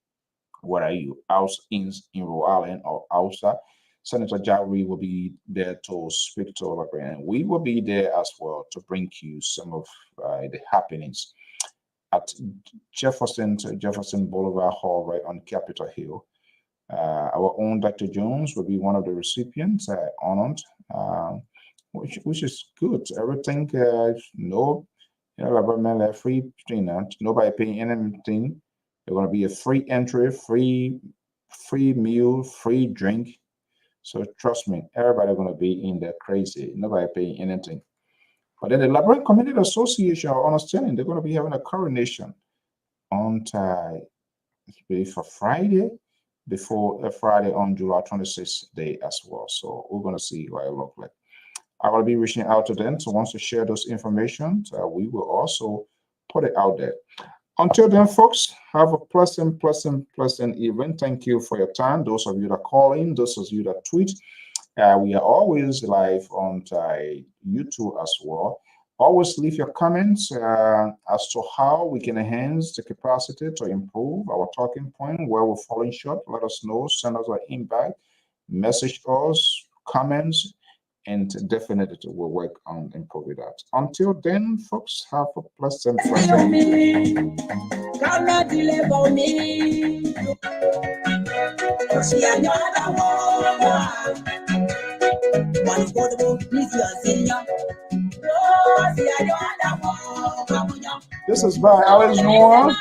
Whether you out in Rhode Island or outside, Senator Jack Ray will be there to speak to Liberia. And we will be there as well to bring you some of the happenings at Jefferson Boulevard Hall, right on Capitol Hill. Our own Dr. Jones will be one of the recipients honored, which is good. Everything, free, nobody paying anything. There's going to be a free entry, free meal, free drink. So trust me, everybody going to be in there crazy. Nobody paying anything. But then the Liberian Community Association are understanding they're going to be having a coronation on for Friday, before Friday on July 26th day as well. So we're going to see what it looks like. I will be reaching out to them. So once we share those information, we will also put it out there. Until then, folks, have a pleasant evening. Thank you for your time. Those of you that call in, those of you that tweet. We are always live on YouTube as well. Always leave your comments as to how we can enhance the capacity to improve our talking point, where we're falling short. Let us know. Send us an invite, message us, comments, and definitely we'll work on improving that. Until then, folks, have a pleasant evening. This is by Alice Noir.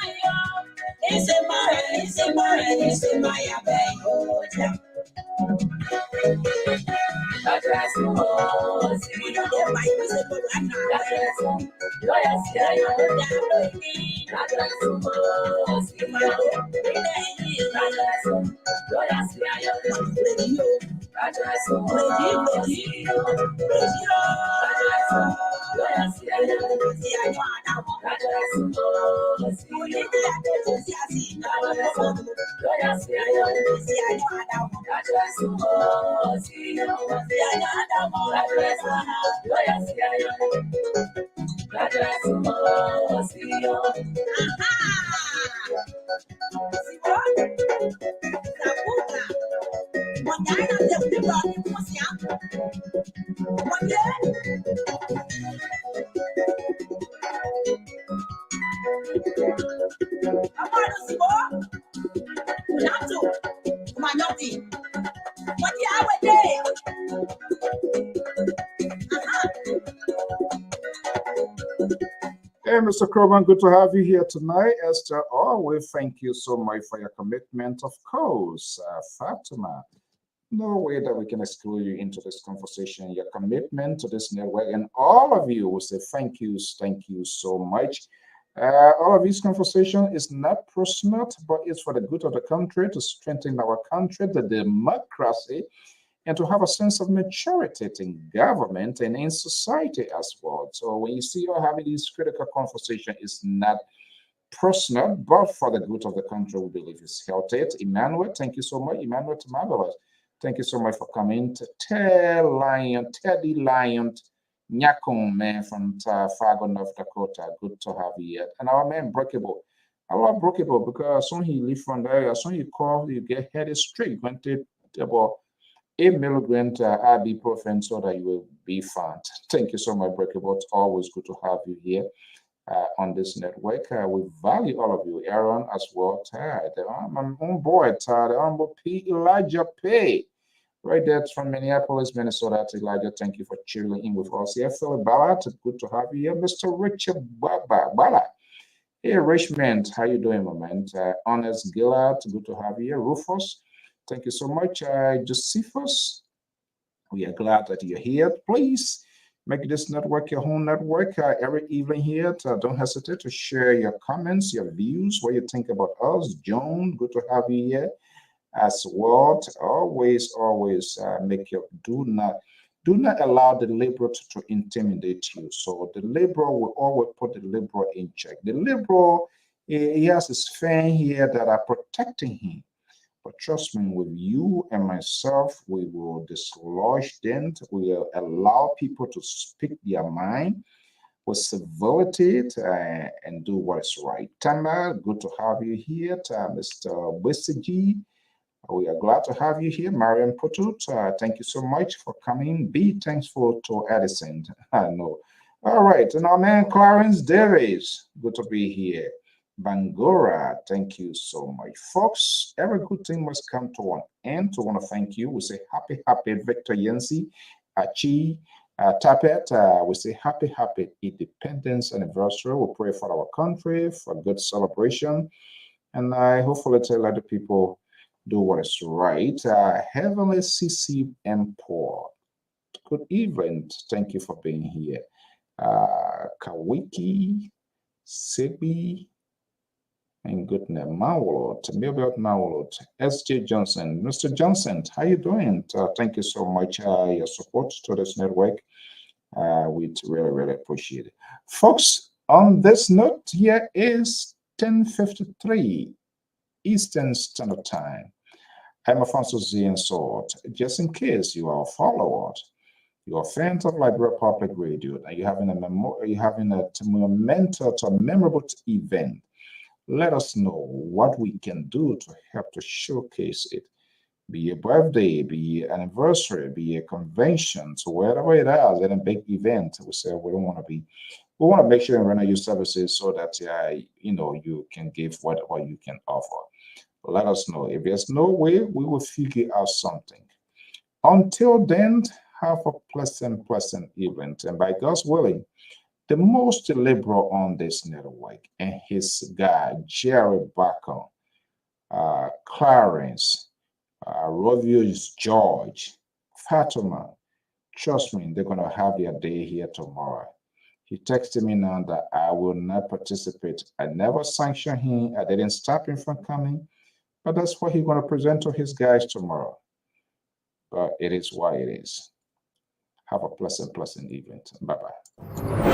Hey, Mr. Kroban, good to have you here tonight. Esther, always thank you so much for your commitment. Of course, Fatima, no way that we can exclude you into this conversation. Your commitment to this network, and all of you will say thank you so much. All of this conversation is not personal, but it's for the good of the country, to strengthen our country, the democracy, and to have a sense of maturity in government and in society as well. So when you see you having this critical conversation, it's not personal, but for the good of the country, we believe it's healthy. Emmanuel, thank you so much. Emmanuel Marvelous, thank you so much for coming. Teddy Lion, Nyakon, man from Fargo, North Dakota. Good to have you here. And our man, Breakable. I love Breakable because as soon as he leave from there, as soon as you call, you get headed straight. Went to about 8 milligrams ibuprofen so that you will be fine. Thank you so much, Breakable. It's always good to have you here. on this network. We value all of you, Aaron as well. My own boy, the Honorable P. Elijah Pay. Right there from Minneapolis, Minnesota. Elijah, thank you for chilling in with us here. Philip Ballard, good to have you here. Mr. Richard Ballard. Hey, Richmond, how you doing, my man? Honest Gillard, good to have you here. Rufus, thank you so much. Josephus, we are glad that you're here. Please make this network your home network every evening here. Don't hesitate to share your comments, your views, what you think about us. Joan, good to have you here as well. Always make your do not allow the liberal to intimidate you. So the liberal will always put the liberal in check. The liberal, he has his fan here that are protecting him. But trust me, with you and myself, we will dislodge them. We will allow people to speak their mind with civility and do what is right. Tamba, good to have you here. Mr. Wisiji, we are glad to have you here. Mariam Putut, thank you so much for coming. Be thankful to Edison. I know. All right, and our man Clarence Davis, good to be here. Bangora, thank you so much. Folks, every good thing must come to an end. So I want to thank you. We say happy Victor Yancy, Achi, Tapet. We say happy Independence Anniversary. We pray for our country, for a good celebration. And I hopefully tell other people do what is right. Heavenly CC Empor, good evening. Thank you for being here. Kawiki, Sibi, and good name, Mawlot, Mawlot, SJ Johnson. Mr. Johnson, how you doing? Thank you so much your support to this network. We really appreciate it. Folks, on this note, here is 10:53 Eastern Standard Time. I'm Alfonso Z and Sword. Just in case you are a follower, you are fans of Liberia Public Radio, and you're having a monumental to memorable event, let us know what we can do to help to showcase it. Be a birthday, be an anniversary, be a convention, so wherever it is, in a big event, we say we want to make sure and render your services so that you can give whatever you can offer. Let us know. If there's no way, we will figure out something. Until then, have a pleasant event. And by God's willing, the most liberal on this network and his guy, Jerry Bacon, Clarence, Rovius George, Fatima, trust me, they're going to have their day here tomorrow. He texted me now that I will not participate. I never sanctioned him. I didn't stop him from coming. But that's what he's going to present to his guys tomorrow. But it is what it is. Have a pleasant evening. Bye-bye.